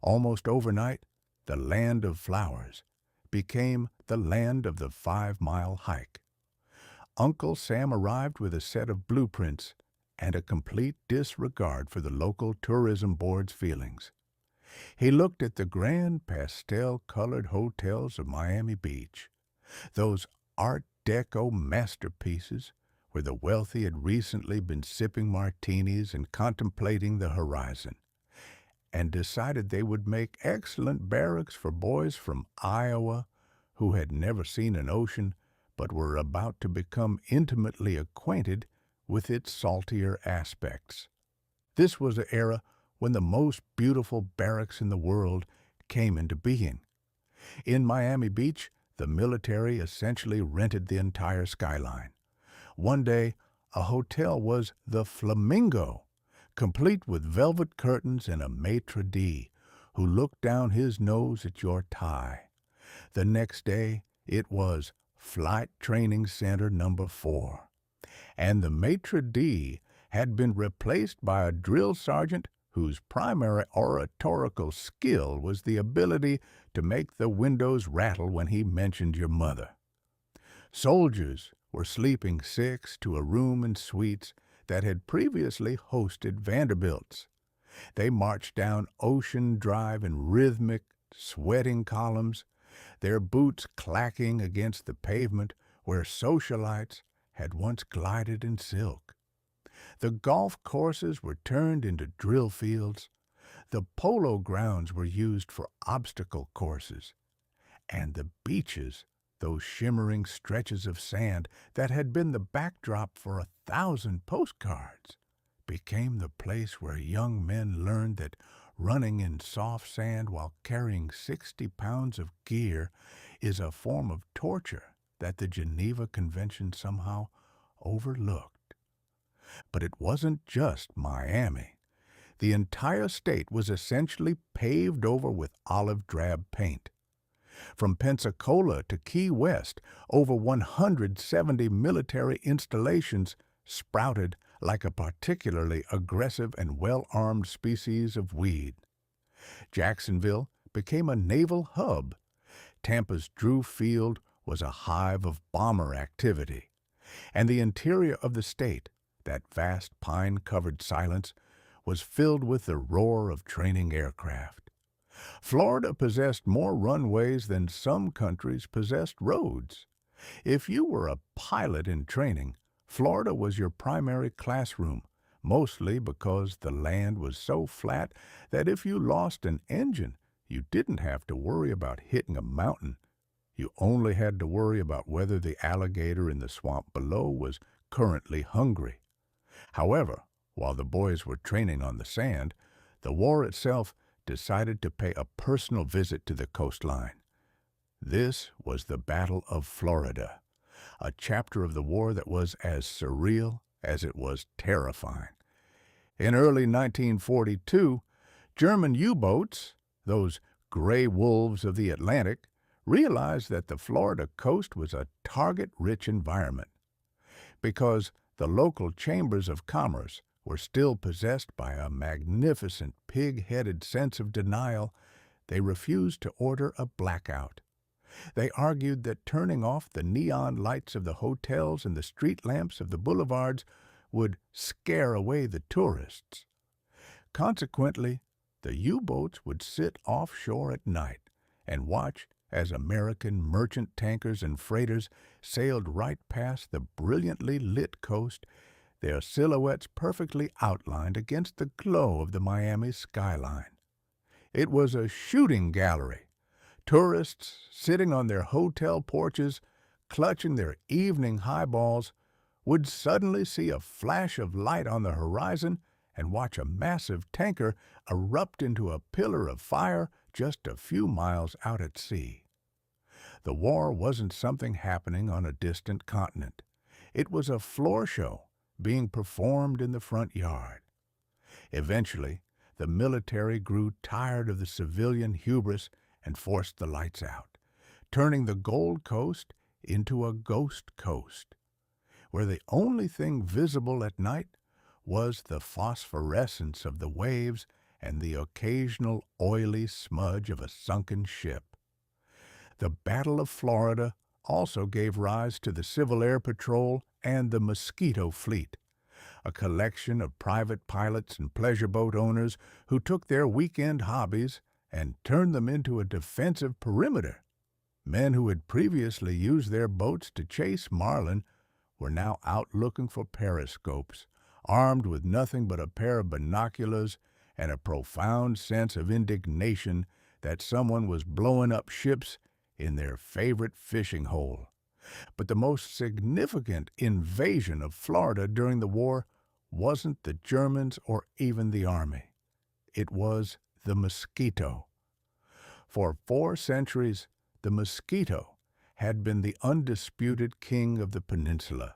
Almost overnight, the land of flowers became the land of the 5-mile hike. Uncle Sam arrived with a set of blueprints and a complete disregard for the local tourism board's feelings. He looked at the grand pastel-colored hotels of Miami Beach, those Art Deco masterpieces where the wealthy had recently been sipping martinis and contemplating the horizon. and decided they would make excellent barracks for boys from Iowa who had never seen an ocean but were about to become intimately acquainted with its saltier aspects. This was the era when the most beautiful barracks in the world came into being. In Miami Beach, the military essentially rented the entire skyline. One day, a hotel was the Flamingo, complete with velvet curtains and a maitre d' who looked down his nose at your tie. The next day, it was Flight Training Center Number 4, and the maitre d' had been replaced by a drill sergeant whose primary oratorical skill was the ability to make the windows rattle when he mentioned your mother. Soldiers were sleeping 6 to a room and suites that had previously hosted Vanderbilts. They marched down Ocean Drive in rhythmic, sweating columns, their boots clacking against the pavement where socialites had once glided in silk. The golf courses were turned into drill fields, the polo grounds were used for obstacle courses, and the beaches, those shimmering stretches of sand that had been the backdrop for 1,000 postcards, became the place where young men learned that running in soft sand while carrying 60 pounds of gear is a form of torture that the Geneva Convention somehow overlooked. But it wasn't just Miami. The entire state was essentially paved over with olive drab paint. From Pensacola to Key West, over 170 military installations sprouted like a particularly aggressive and well-armed species of weed. Jacksonville became a naval hub. Tampa's Drew Field was a hive of bomber activity. And the interior of the state, that vast pine-covered silence, was filled with the roar of training aircraft. Florida possessed more runways than some countries possessed roads. If you were a pilot in training, Florida was your primary classroom, mostly because the land was so flat that if you lost an engine, you didn't have to worry about hitting a mountain. You only had to worry about whether the alligator in the swamp below was currently hungry. However, while the boys were training on the sand, the war itself decided to pay a personal visit to the coastline. This was the Battle of Florida, a chapter of the war that was as surreal as it was terrifying. In early 1942, German U-boats, those gray wolves of the Atlantic, realized that the Florida coast was a target-rich environment. Because the local chambers of commerce were still possessed by a magnificent pig-headed sense of denial, they refused to order a blackout. They argued that turning off the neon lights of the hotels and the street lamps of the boulevards would scare away the tourists. Consequently, the U-boats would sit offshore at night and watch as American merchant tankers and freighters sailed right past the brilliantly lit coast, their silhouettes perfectly outlined against the glow of the Miami skyline. It was a shooting gallery. Tourists, sitting on their hotel porches, clutching their evening highballs, would suddenly see a flash of light on the horizon and watch a massive tanker erupt into a pillar of fire just a few miles out at sea. The war wasn't something happening on a distant continent. It was a floor show being performed in the front yard. Eventually, the military grew tired of the civilian hubris and forced the lights out, turning the Gold Coast into a ghost coast, where the only thing visible at night was the phosphorescence of the waves and the occasional oily smudge of a sunken ship. The Battle of Florida also gave rise to the Civil Air Patrol and the Mosquito Fleet, a collection of private pilots and pleasure boat owners who took their weekend hobbies and turned them into a defensive perimeter. Men who had previously used their boats to chase marlin were now out looking for periscopes, armed with nothing but a pair of binoculars and a profound sense of indignation that someone was blowing up ships in their favorite fishing hole. But the most significant invasion of Florida during the war wasn't the Germans or even the Army. It was the mosquito. For 4 centuries, the mosquito had been the undisputed king of the peninsula.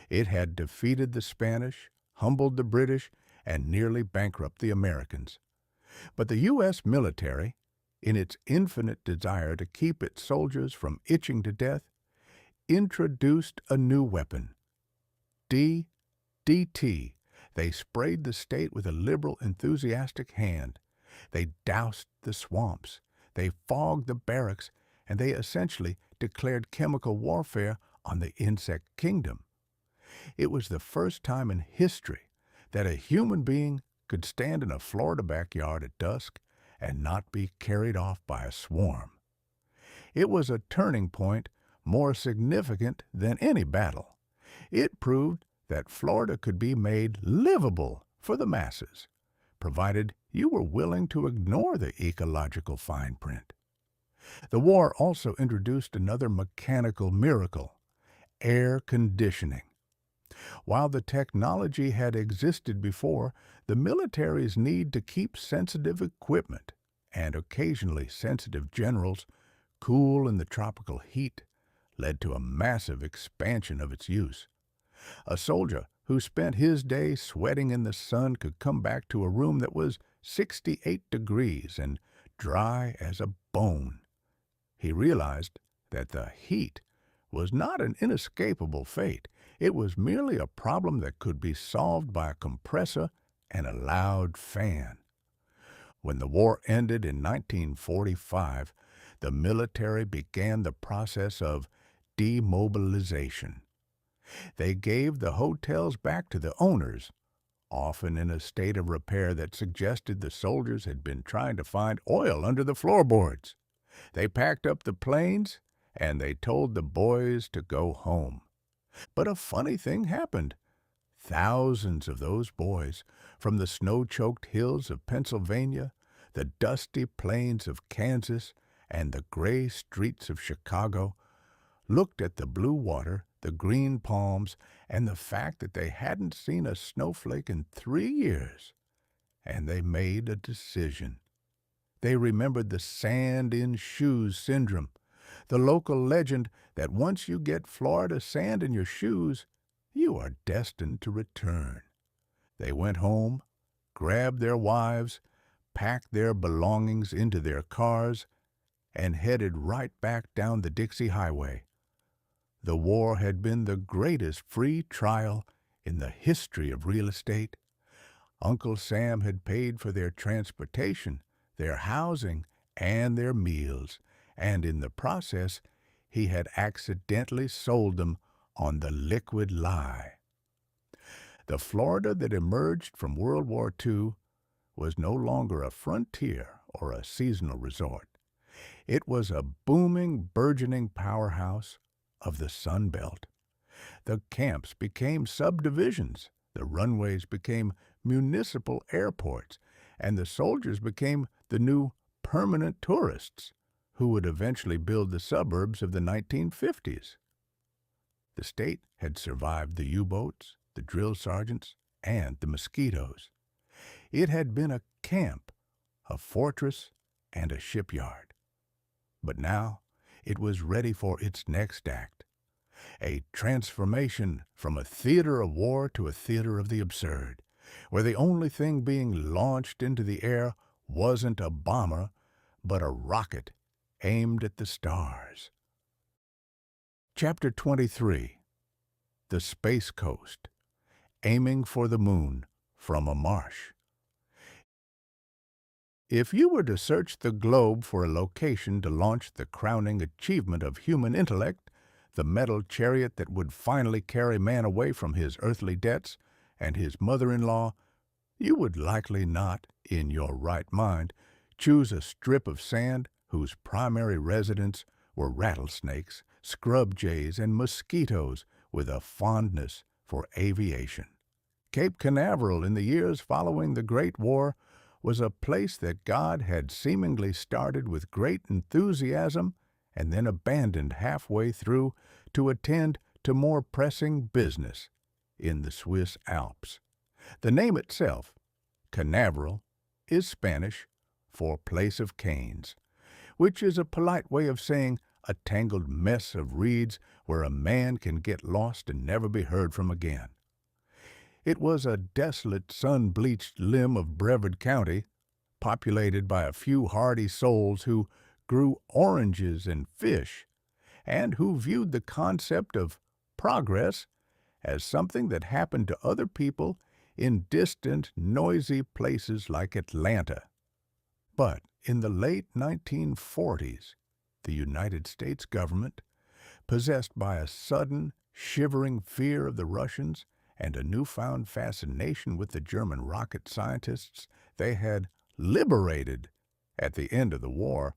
It had defeated the Spanish, humbled the British, and nearly bankrupted the Americans. But the U.S. military, in its infinite desire to keep its soldiers from itching to death, introduced a new weapon, DDT. They sprayed the state with a liberal, enthusiastic hand. They doused the swamps. They fogged the barracks, and they essentially declared chemical warfare on the insect kingdom. It was the first time in history that a human being could stand in a Florida backyard at dusk and not be carried off by a swarm. It was a turning point more significant than any battle. It proved that Florida could be made livable for the masses, provided you were willing to ignore the ecological fine print. The war also introduced another mechanical miracle, air conditioning. While the technology had existed before, the military's need to keep sensitive equipment, and occasionally sensitive generals, cool in the tropical heat led to a massive expansion of its use. A soldier who spent his day sweating in the sun could come back to a room that was 68 degrees and dry as a bone. He realized that the heat was not an inescapable fate. It was merely a problem that could be solved by a compressor and a loud fan. When the war ended in 1945, the military began the process of demobilization. They gave the hotels back to the owners, often in a state of repair that suggested the soldiers had been trying to find oil under the floorboards. They packed up the planes, and they told the boys to go home. But a funny thing happened. Thousands of those boys, from the snow-choked hills of Pennsylvania, the dusty plains of Kansas, and the gray streets of Chicago, looked at the blue water, the green palms, and the fact that they hadn't seen a snowflake in 3 years, and they made a decision. They remembered the sand-in-shoes syndrome, the local legend that once you get Florida sand in your shoes, you are destined to return. They went home, grabbed their wives, packed their belongings into their cars, and headed right back down the Dixie Highway. The war had been the greatest free trial in the history of real estate. Uncle Sam had paid for their transportation, their housing, and their meals, and in the process, he had accidentally sold them on the liquid lie. The Florida that emerged from World War II was no longer a frontier or a seasonal resort. It was a booming, burgeoning powerhouse of the Sun Belt. The camps became subdivisions, the runways became municipal airports, and the soldiers became the new permanent tourists who would eventually build the suburbs of the 1950s. The state had survived the U-boats, the drill sergeants, and the mosquitoes. It had been a camp, a fortress, and a shipyard. But now it was ready for its next act, a transformation from a theater of war to a theater of the absurd, where the only thing being launched into the air wasn't a bomber, but a rocket aimed at the stars. Chapter 23. The Space Coast, Aiming for the Moon from a Marsh. If you were to search the globe for a location to launch the crowning achievement of human intellect, the metal chariot that would finally carry man away from his earthly debts and his mother-in-law, you would likely not, in your right mind, choose a strip of sand whose primary residents were rattlesnakes, scrub jays, and mosquitoes with a fondness for aviation. Cape Canaveral in the years following the Great War was a place that God had seemingly started with great enthusiasm and then abandoned halfway through to attend to more pressing business in the Swiss Alps. The name itself, Canaveral, is Spanish for place of canes, which is a polite way of saying a tangled mess of reeds where a man can get lost and never be heard from again. It was a desolate, sun-bleached limb of Brevard County, populated by a few hardy souls who grew oranges and fish, and who viewed the concept of progress as something that happened to other people in distant, noisy places like Atlanta. But in the late 1940s, the United States government, possessed by a sudden, shivering fear of the Russians and a newfound fascination with the German rocket scientists they had liberated at the end of the war,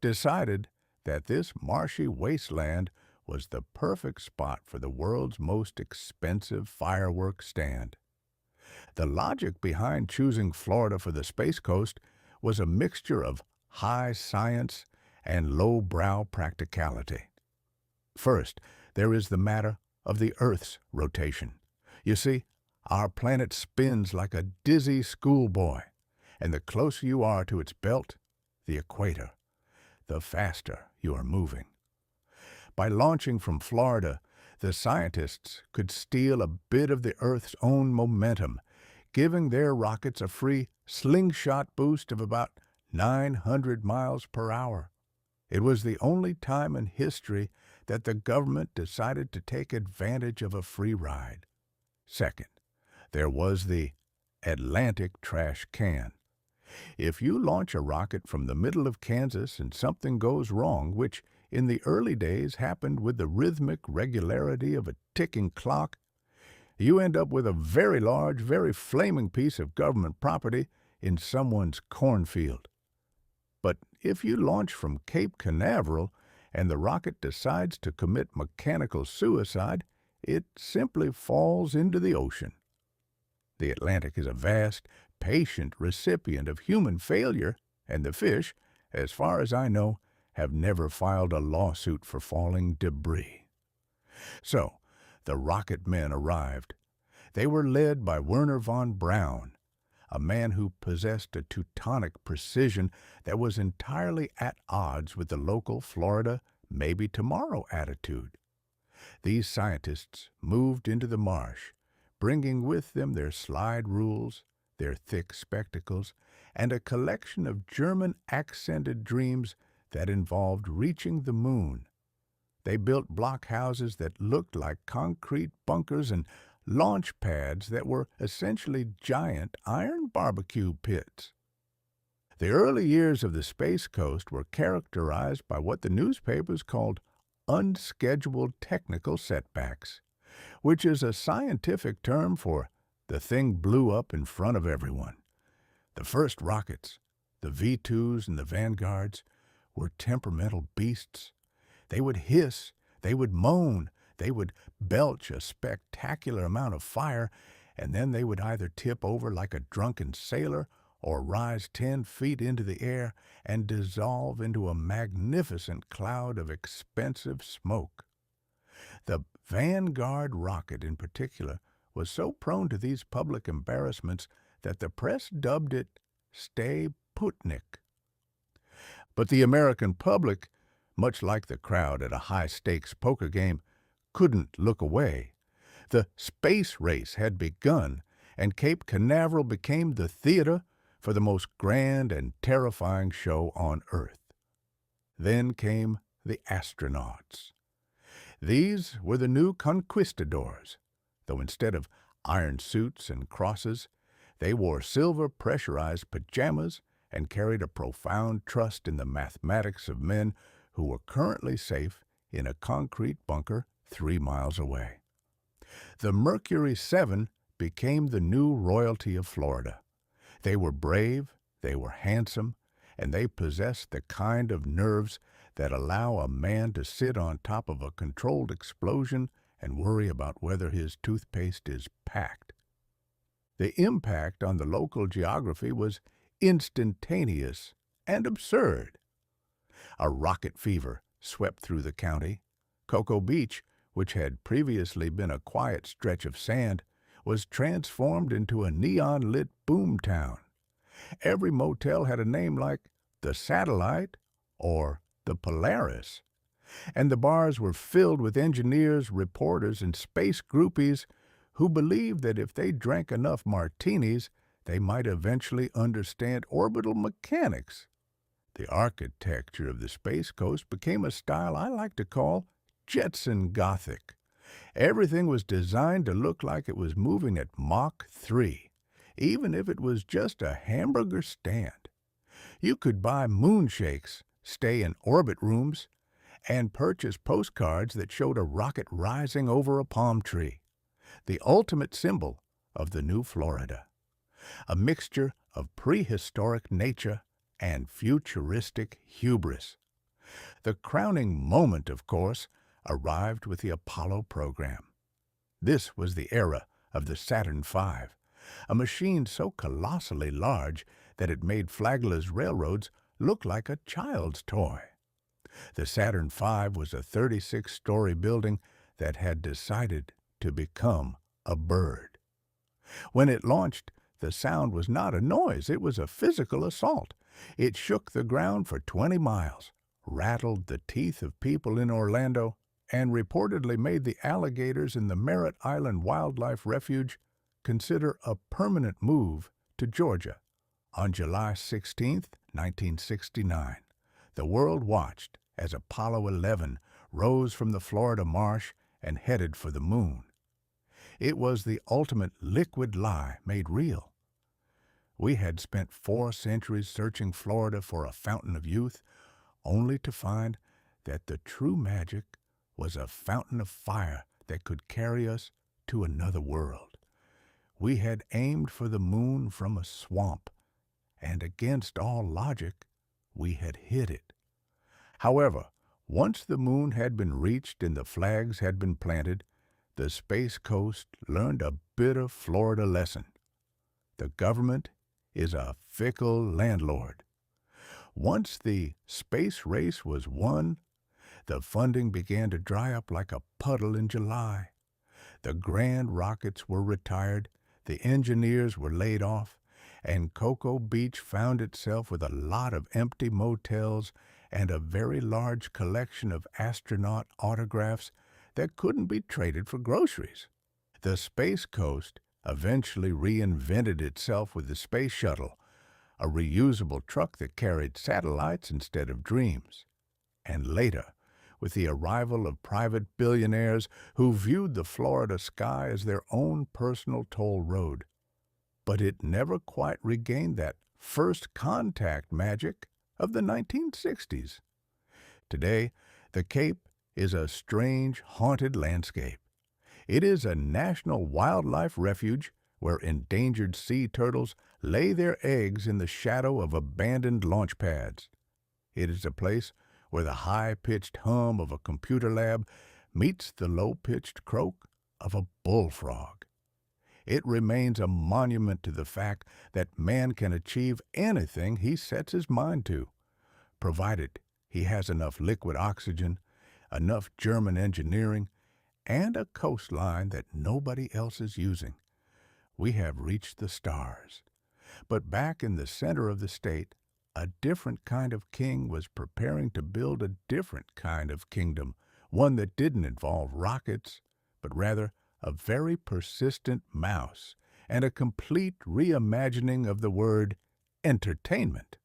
decided that this marshy wasteland was the perfect spot for the world's most expensive fireworks stand. The logic behind choosing Florida for the Space Coast was a mixture of high science and low-brow practicality. First, there is the matter of the Earth's rotation. You see, our planet spins like a dizzy schoolboy, and the closer you are to its belt, the equator, the faster you are moving. By launching from Florida, the scientists could steal a bit of the Earth's own momentum, giving their rockets a free slingshot boost of about 900 miles per hour. It was the only time in history that the government decided to take advantage of a free ride. Second, there was the Atlantic trash can. If you launch a rocket from the middle of Kansas and something goes wrong, which in the early days happened with the rhythmic regularity of a ticking clock, you end up with a very large, very flaming piece of government property in someone's cornfield. But if you launch from Cape Canaveral and the rocket decides to commit mechanical suicide, it simply falls into the ocean. The Atlantic is a vast, patient recipient of human failure, and the fish, as far as I know, have never filed a lawsuit for falling debris. So, the rocket men arrived. They were led by Wernher von Braun, a man who possessed a Teutonic precision that was entirely at odds with the local Florida maybe-tomorrow attitude. These scientists moved into the marsh, bringing with them their slide rules, their thick spectacles, and a collection of German-accented dreams that involved reaching the moon. They built blockhouses that looked like concrete bunkers and launch pads that were essentially giant iron barbecue pits. The early years of the Space Coast were characterized by what the newspapers called unscheduled technical setbacks, which is a scientific term for the thing blew up in front of everyone. The first rockets, the V-2s and the Vanguards, were temperamental beasts. They would hiss, they would moan, they would belch a spectacular amount of fire, and then they would either tip over like a drunken sailor or rise 10 feet into the air and dissolve into a magnificent cloud of expensive smoke. The Vanguard rocket in particular was so prone to these public embarrassments that the press dubbed it Stay Putnik. But the American public, much like the crowd at a high-stakes poker game, couldn't look away. The space race had begun, and Cape Canaveral became the theater for the most grand and terrifying show on Earth. Then came the astronauts. These were the new conquistadors, though instead of iron suits and crosses, they wore silver pressurized pajamas and carried a profound trust in the mathematics of men who were currently safe in a concrete bunker 3 miles away. The Mercury 7 became the new royalty of Florida. They were brave, they were handsome, and they possessed the kind of nerves that allow a man to sit on top of a controlled explosion and worry about whether his toothpaste is packed. The impact on the local geography was instantaneous, and absurd. A rocket fever swept through the county. Cocoa Beach, which had previously been a quiet stretch of sand, was transformed into a neon-lit boomtown. Every motel had a name like the Satellite or the Polaris, and the bars were filled with engineers, reporters, and space groupies who believed that if they drank enough martinis, they might eventually understand orbital mechanics. The architecture of the Space Coast became a style I like to call Jetson Gothic. Everything was designed to look like it was moving at Mach 3, even if it was just a hamburger stand. You could buy moonshakes, stay in orbit rooms, and purchase postcards that showed a rocket rising over a palm tree, the ultimate symbol of the new Florida. A mixture of prehistoric nature and futuristic hubris. The crowning moment, of course, arrived with the Apollo program. This was the era of the Saturn V, a machine so colossally large that it made Flagler's railroads look like a child's toy. The Saturn V was a 36-story building that had decided to become a bird. When it launched, the sound was not a noise, it was a physical assault. It shook the ground for 20 miles, rattled the teeth of people in Orlando, and reportedly made the alligators in the Merritt Island Wildlife Refuge consider a permanent move to Georgia. On July 16, 1969, the world watched as Apollo 11 rose from the Florida marsh and headed for the moon. It was the ultimate liquid lie made real. We had spent 4 centuries searching Florida for a fountain of youth, only to find that the true magic was a fountain of fire that could carry us to another world. We had aimed for the moon from a swamp, and against all logic, we had hit it. However, once the moon had been reached and the flags had been planted, the Space Coast learned a bitter Florida lesson. The government is a fickle landlord. Once the space race was won, the funding began to dry up like a puddle in July. The grand rockets were retired, the engineers were laid off, and Cocoa Beach found itself with a lot of empty motels and a very large collection of astronaut autographs that couldn't be traded for groceries. The Space Coast eventually reinvented itself with the Space Shuttle, a reusable truck that carried satellites instead of dreams. And later, with the arrival of private billionaires who viewed the Florida sky as their own personal toll road. But it never quite regained that first contact magic of the 1960s. Today, the Cape is a strange, haunted landscape. It is a national wildlife refuge where endangered sea turtles lay their eggs in the shadow of abandoned launch pads. It is a place where the high-pitched hum of a computer lab meets the low-pitched croak of a bullfrog. It remains a monument to the fact that man can achieve anything he sets his mind to, provided he has enough liquid oxygen, enough German engineering, and a coastline that nobody else is using. We have reached the stars. But back in the center of the state, a different kind of king was preparing to build a different kind of kingdom, one that didn't involve rockets, but rather a very persistent mouse and a complete reimagining of the word entertainment.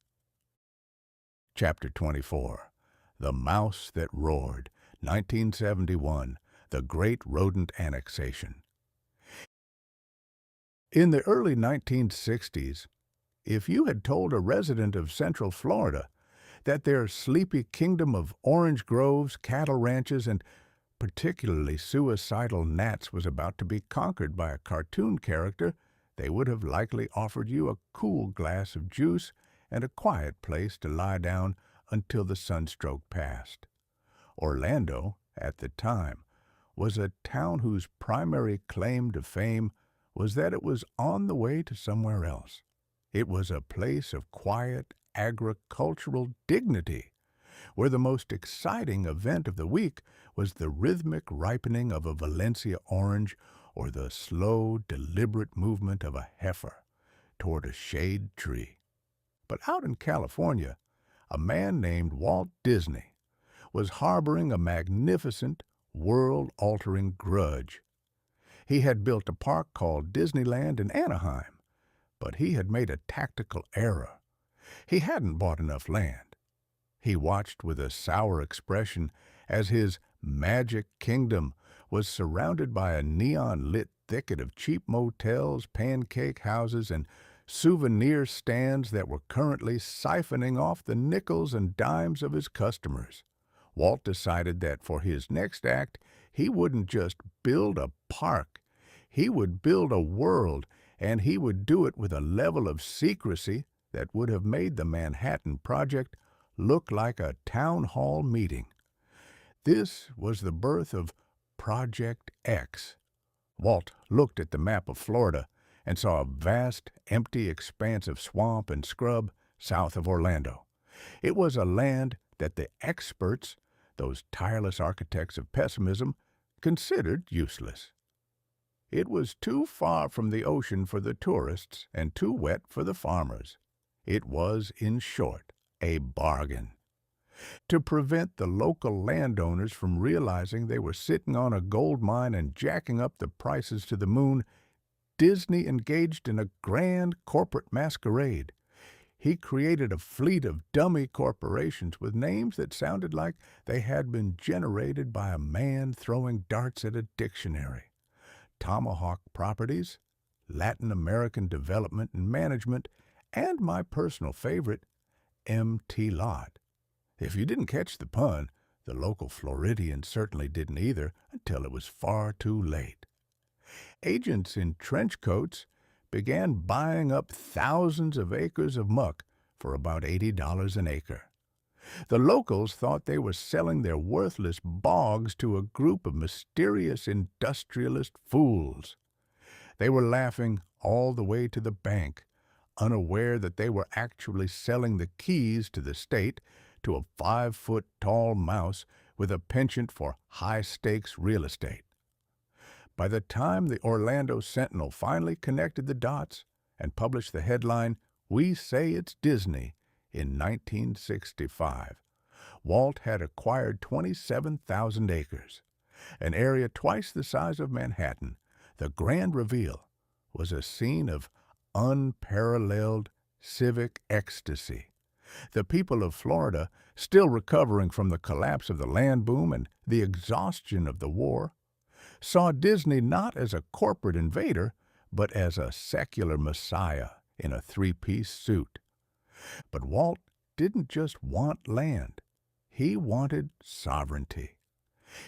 Chapter 24. The Mouse That Roared, 1971, The Great Rodent Annexation. In the early 1960s, if you had told a resident of Central Florida that their sleepy kingdom of orange groves, cattle ranches, and particularly suicidal gnats was about to be conquered by a cartoon character, they would have likely offered you a cool glass of juice and a quiet place to lie down until the sunstroke passed. Orlando, at the time, was a town whose primary claim to fame was that it was on the way to somewhere else. It was a place of quiet agricultural dignity, where the most exciting event of the week was the rhythmic ripening of a Valencia orange or the slow, deliberate movement of a heifer toward a shade tree. But out in California, a man named Walt Disney was harboring a magnificent, world-altering grudge. He had built a park called Disneyland in Anaheim, but he had made a tactical error. He hadn't bought enough land. He watched with a sour expression as his magic kingdom was surrounded by a neon-lit thicket of cheap motels, pancake houses, and souvenir stands that were currently siphoning off the nickels and dimes of his customers. Walt decided that for his next act, he wouldn't just build a park. He would build a world, and he would do it with a level of secrecy that would have made the Manhattan Project look like a town hall meeting. This was the birth of Project X. Walt looked at the map of Florida and saw a vast, empty expanse of swamp and scrub south of Orlando. It was a land that the experts, those tireless architects of pessimism, considered useless. It was too far from the ocean for the tourists and too wet for the farmers. It was, in short, a bargain. To prevent the local landowners from realizing they were sitting on a gold mine and jacking up the prices to the moon, Disney engaged in a grand corporate masquerade. He created a fleet of dummy corporations with names that sounded like they had been generated by a man throwing darts at a dictionary. Tomahawk Properties, Latin American Development and Management, and my personal favorite, M.T. Lot. If you didn't catch the pun, the local Floridians certainly didn't either until it was far too late. Agents in trench coats began buying up thousands of acres of muck for about $80 an acre. The locals thought they were selling their worthless bogs to a group of mysterious industrialist fools. They were laughing all the way to the bank, unaware that they were actually selling the keys to the state to a 5-foot-tall mouse with a penchant for high-stakes real estate. By the time the Orlando Sentinel finally connected the dots and published the headline, "We Say It's Disney," in 1965, Walt had acquired 27,000 acres, an area twice the size of Manhattan. The grand reveal was a scene of unparalleled civic ecstasy. The people of Florida, still recovering from the collapse of the land boom and the exhaustion of the war, saw Disney not as a corporate invader, but as a secular messiah in a three-piece suit. But Walt didn't just want land. He wanted sovereignty.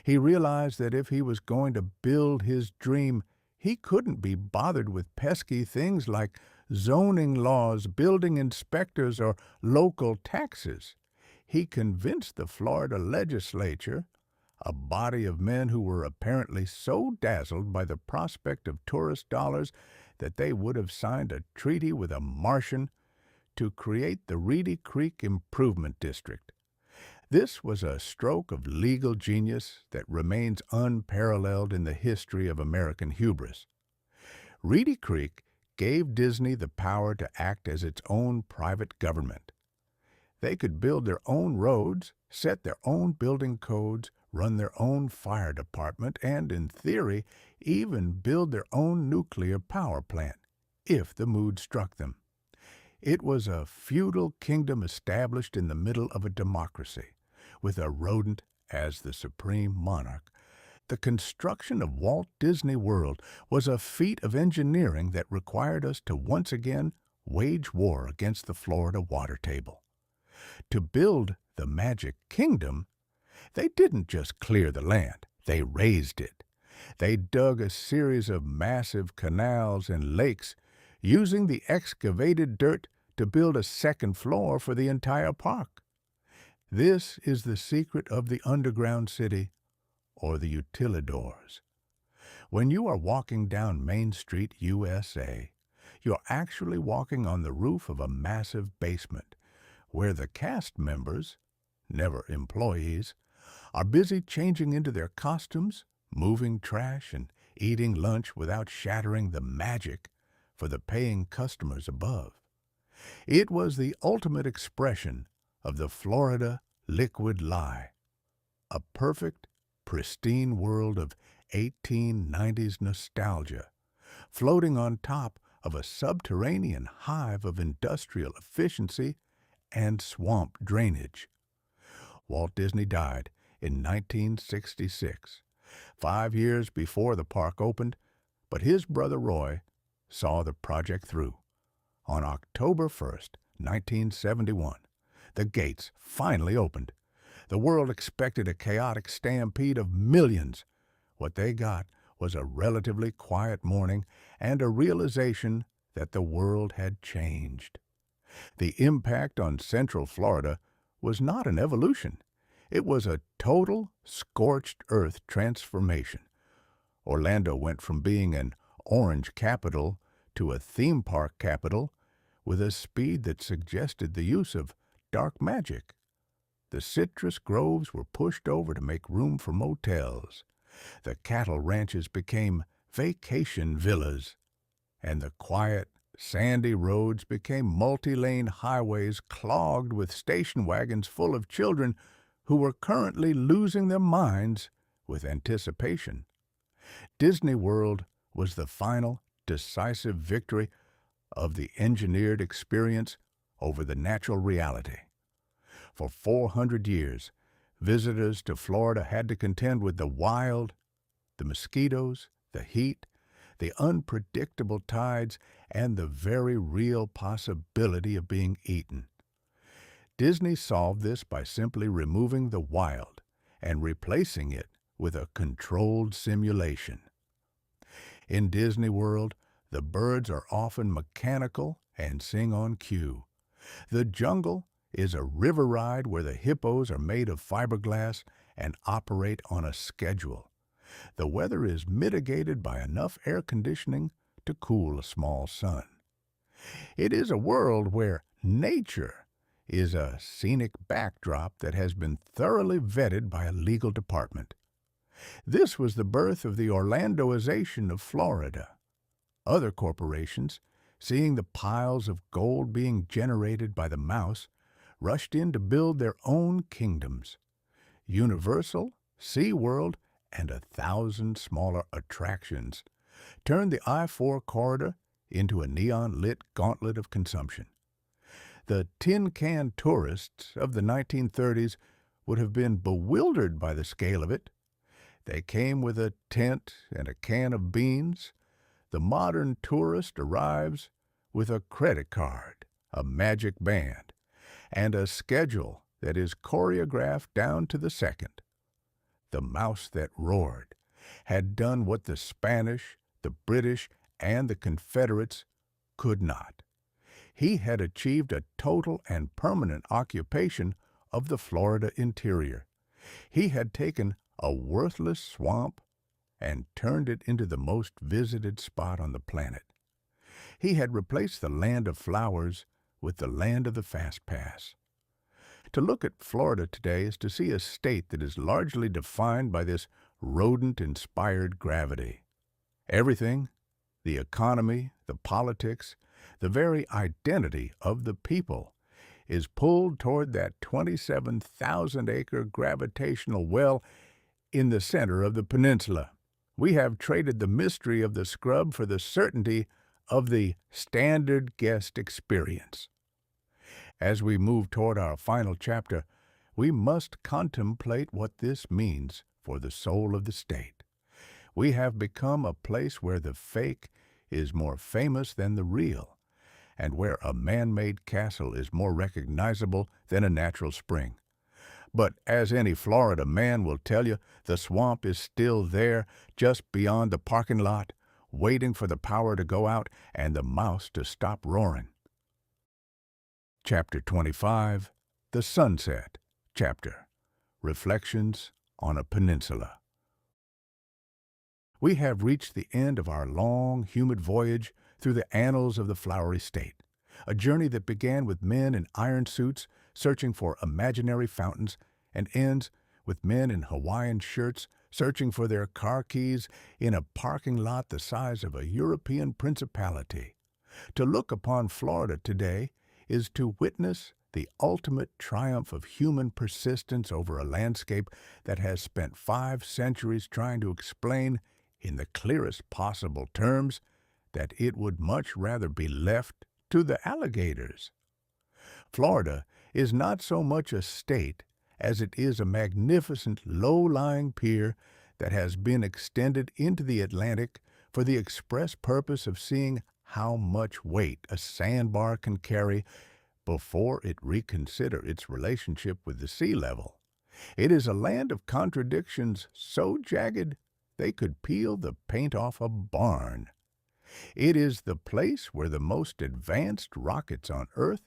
He realized that if he was going to build his dream, he couldn't be bothered with pesky things like zoning laws, building inspectors, or local taxes. He convinced the Florida legislature, a body of men who were apparently so dazzled by the prospect of tourist dollars that they would have signed a treaty with a Martian, to create the Reedy Creek Improvement District. This was a stroke of legal genius that remains unparalleled in the history of American hubris. Reedy Creek gave Disney the power to act as its own private government. They could build their own roads, set their own building codes, run their own fire department, and, in theory, even build their own nuclear power plant, if the mood struck them. It was a feudal kingdom established in the middle of a democracy, with a rodent as the supreme monarch. The construction of Walt Disney World was a feat of engineering that required us to once again wage war against the Florida water table. To build the Magic Kingdom, they didn't just clear the land, they raised it. They dug a series of massive canals and lakes, using the excavated dirt to build a second floor for the entire park. This is the secret of the underground city, or the utilidors. When you are walking down Main Street, USA, You're actually walking on the roof of a massive basement where the cast members, never employees, are busy changing into their costumes, moving trash, and eating lunch without shattering the magic for the paying customers above. It was the ultimate expression of the Florida liquid lie, a perfect, pristine world of 1890s nostalgia, floating on top of a subterranean hive of industrial efficiency and swamp drainage. Walt Disney died in 1966, 5 years before the park opened, but his brother Roy saw the project through. On October 1st, 1971, the gates finally opened. The world expected a chaotic stampede of millions. What they got was a relatively quiet morning and a realization that the world had changed. The impact on Central Florida was not an evolution. It was a total scorched earth transformation. Orlando went from being an orange capital to a theme park capital with a speed that suggested the use of dark magic. The citrus groves were pushed over to make room for motels. The cattle ranches became vacation villas, and the quiet, sandy roads became multi-lane highways clogged with station wagons full of children who were currently losing their minds with anticipation. Disney World was the final, decisive victory of the engineered experience over the natural reality. For 400 years, visitors to Florida had to contend with the wild, the mosquitoes, the heat, the unpredictable tides, and the very real possibility of being eaten. Disney solved this by simply removing the wild and replacing it with a controlled simulation. In Disney World, the birds are often mechanical and sing on cue. The jungle is a river ride where the hippos are made of fiberglass and operate on a schedule. The weather is mitigated by enough air conditioning to cool a small sun. It is a world where nature is a scenic backdrop that has been thoroughly vetted by a legal department. This was the birth of the Orlandoization of Florida. Other corporations, seeing the piles of gold being generated by the mouse, rushed in to build their own kingdoms. Universal, SeaWorld, and 1,000 smaller attractions turned the I-4 corridor into a neon-lit gauntlet of consumption. The tin-can tourists of the 1930s would have been bewildered by the scale of it. They came with a tent and a can of beans. The modern tourist arrives with a credit card, a magic band, and a schedule that is choreographed down to the second. The mouse that roared had done what the Spanish, the British, and the Confederates could not. He had achieved a total and permanent occupation of the Florida interior. He had taken a worthless swamp and turned it into the most visited spot on the planet. He had replaced the land of flowers with the land of the fast pass. To look at Florida today is to see a state that is largely defined by this rodent-inspired gravity. Everything, the economy, the politics, the very identity of the people, is pulled toward that 27,000-acre gravitational well in the center of the peninsula. We have traded the mystery of the scrub for the certainty of the standard guest experience. As we move toward our final chapter, we must contemplate what this means for the soul of the state. We have become a place where the fake is more famous than the real, and where a man-made castle is more recognizable than a natural spring. But as any Florida man will tell you, the swamp is still there, just beyond the parking lot, waiting for the power to go out and the mouse to stop roaring. Chapter 25, The Sunset Chapter, Reflections on a Peninsula. We have reached the end of our long, humid voyage through the annals of the flowery state, a journey that began with men in iron suits searching for imaginary fountains and ends with men in Hawaiian shirts searching for their car keys in a parking lot the size of a European principality. To look upon Florida today is to witness the ultimate triumph of human persistence over a landscape that has spent 5 centuries trying to explain, in the clearest possible terms, that it would much rather be left to the alligators. Florida is not so much a state as it is a magnificent low-lying pier that has been extended into the Atlantic for the express purpose of seeing how much weight a sandbar can carry before it reconsider its relationship with the sea level. It is a land of contradictions so jagged they could peel the paint off a barn. It is the place where the most advanced rockets on Earth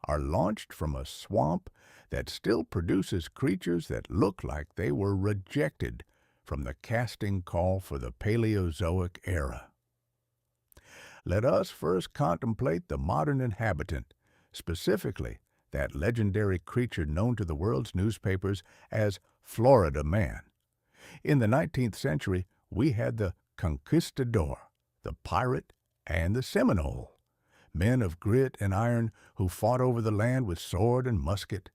are launched from a swamp that still produces creatures that look like they were rejected from the casting call for the Paleozoic era. Let us first contemplate the modern inhabitant, specifically that legendary creature known to the world's newspapers as Florida Man. In the 19th century, we had the conquistador, the pirate, and the Seminole, men of grit and iron who fought over the land with sword and musket.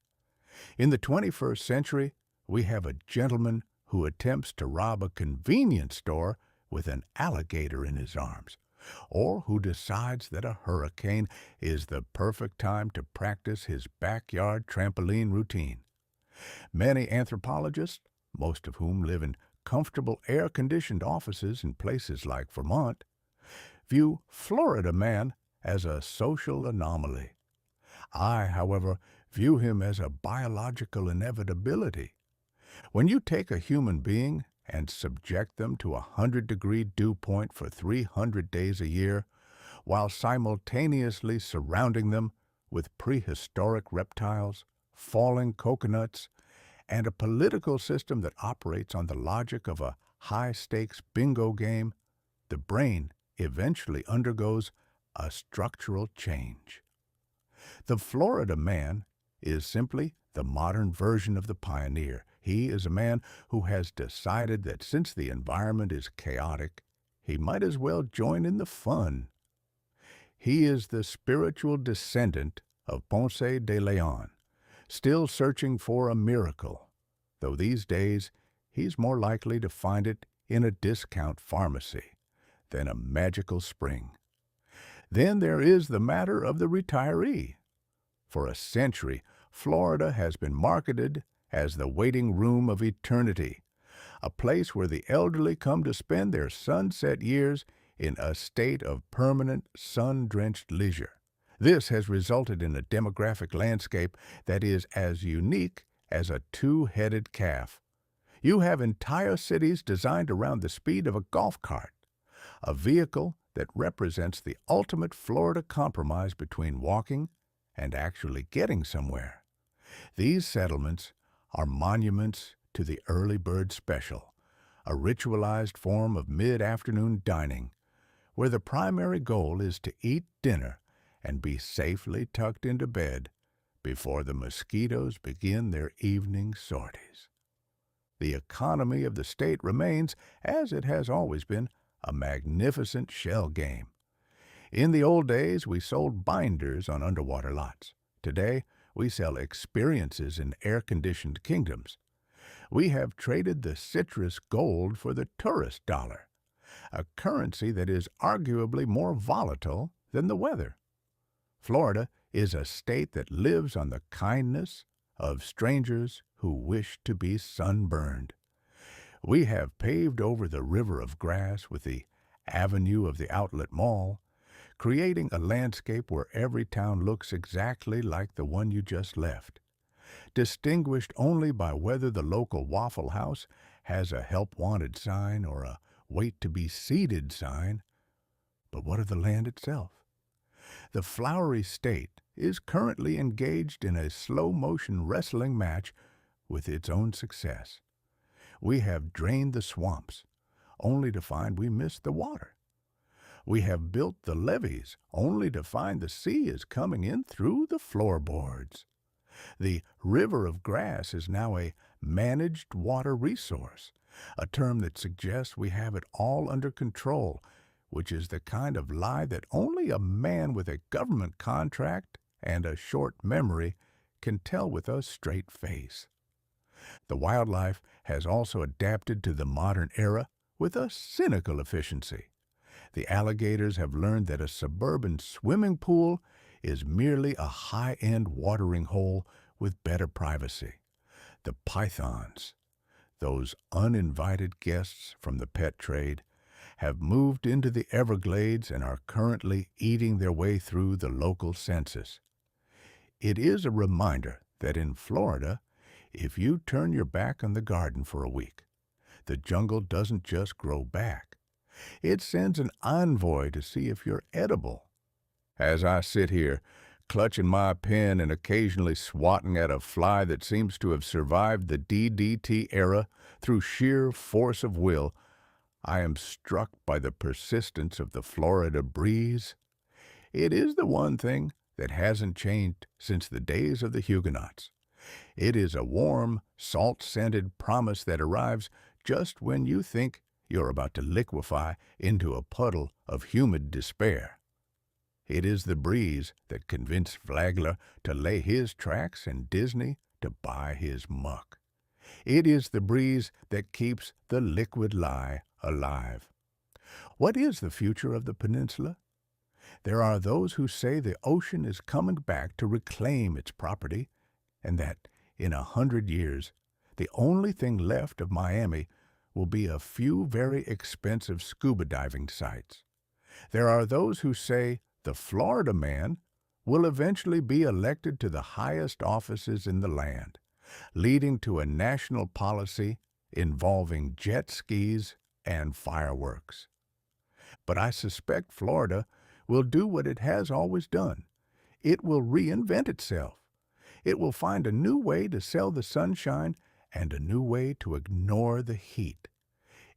In the 21st century, we have a gentleman who attempts to rob a convenience store with an alligator in his arms, or who decides that a hurricane is the perfect time to practice his backyard trampoline routine. Many anthropologists, most of whom live in comfortable air-conditioned offices in places like Vermont, view Florida Man as a social anomaly. I, however, view him as a biological inevitability. When you take a human being and subject them to a 100-degree dew point for 300 days a year, while simultaneously surrounding them with prehistoric reptiles, falling coconuts, and a political system that operates on the logic of a high-stakes bingo game, the brain eventually undergoes a structural change. The Florida Man is simply the modern version of the pioneer. He is a man who has decided that since the environment is chaotic, he might as well join in the fun. He is the spiritual descendant of Ponce de León, still searching for a miracle, though these days he's more likely to find it in a discount pharmacy than a magical spring. Then there is the matter of the retiree. For a century, Florida has been marketed as the waiting room of eternity, a place where the elderly come to spend their sunset years in a state of permanent sun-drenched leisure. This has resulted in a demographic landscape that is as unique as a two-headed calf. You have entire cities designed around the speed of a golf cart, a vehicle that represents the ultimate Florida compromise between walking and actually getting somewhere. These settlements are monuments to the early bird special, a ritualized form of mid-afternoon dining, where the primary goal is to eat dinner and be safely tucked into bed before the mosquitoes begin their evening sorties. The economy of the state remains, as it has always been, a magnificent shell game. In the old days, we sold binders on underwater lots. Today, we sell experiences in air-conditioned kingdoms. We have traded the citrus gold for the tourist dollar, a currency that is arguably more volatile than the weather. Florida is a state that lives on the kindness of strangers who wish to be sunburned. We have paved over the river of grass with the avenue of the outlet mall, creating a landscape where every town looks exactly like the one you just left, distinguished only by whether the local Waffle House has a help wanted sign or a wait to be seated sign. But what of the land itself? The flowery state is currently engaged in a slow-motion wrestling match with its own success. We have drained the swamps, only to find we missed the water. We have built the levees only to find the sea is coming in through the floorboards. The river of grass is now a managed water resource, a term that suggests we have it all under control, which is the kind of lie that only a man with a government contract and a short memory can tell with a straight face. The wildlife has also adapted to the modern era with a cynical efficiency. The alligators have learned that a suburban swimming pool is merely a high-end watering hole with better privacy. The pythons, those uninvited guests from the pet trade, have moved into the Everglades and are currently eating their way through the local census. It is a reminder that in Florida, if you turn your back on the garden for a week, the jungle doesn't just grow back. It sends an envoy to see if you're edible. As I sit here, clutching my pen and occasionally swatting at a fly that seems to have survived the DDT era through sheer force of will, I am struck by the persistence of the Florida breeze. It is the one thing that hasn't changed since the days of the Huguenots. It is a warm, salt-scented promise that arrives just when you think you're about to liquefy into a puddle of humid despair. It is the breeze that convinced Flagler to lay his tracks and Disney to buy his muck. It is the breeze that keeps the liquid lie alive. What is the future of the peninsula? There are those who say the ocean is coming back to reclaim its property, and that in 100 years, the only thing left of Miami will be a few very expensive scuba diving sites. There are those who say the Florida man will eventually be elected to the highest offices in the land, leading to a national policy involving jet skis and fireworks. But I suspect Florida will do what it has always done. It will reinvent itself. It will find a new way to sell the sunshine and a new way to ignore the heat.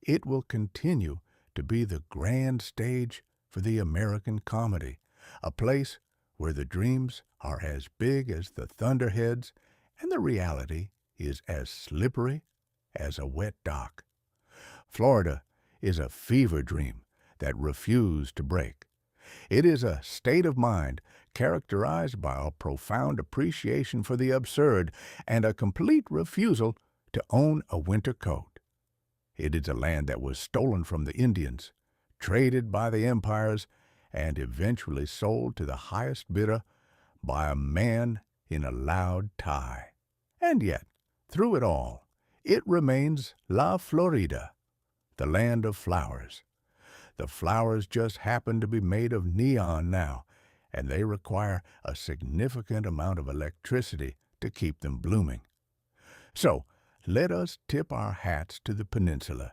It will continue to be the grand stage for the American comedy, a place where the dreams are as big as the thunderheads and the reality is as slippery as a wet dock. Florida is a fever dream that refused to break. It is a state of mind characterized by a profound appreciation for the absurd and a complete refusal to own a winter coat. It is a land that was stolen from the Indians, traded by the empires, and eventually sold to the highest bidder by a man in a loud tie. And yet, through it all, it remains La Florida, the land of flowers. The flowers just happen to be made of neon now, and they require a significant amount of electricity to keep them blooming. So, let us tip our hats to the peninsula.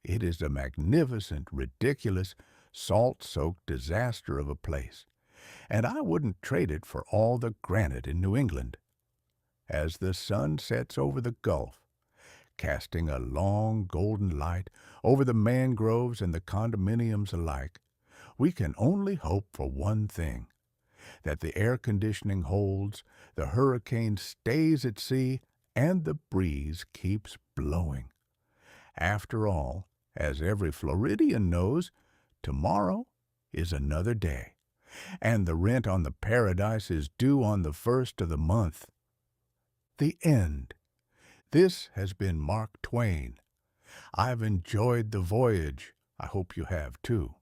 It is a magnificent, ridiculous, salt-soaked disaster of a place, and I wouldn't trade it for all the granite in New England. As the sun sets over the Gulf, casting a long golden light over the mangroves and the condominiums alike, we can only hope for one thing, that the air conditioning holds, the hurricane stays at sea, and the breeze keeps blowing. After all, as every Floridian knows, tomorrow is another day, and the rent on the paradise is due on the 1st of the month. The end. This has been Mark Twain. I've enjoyed the voyage. I hope you have too.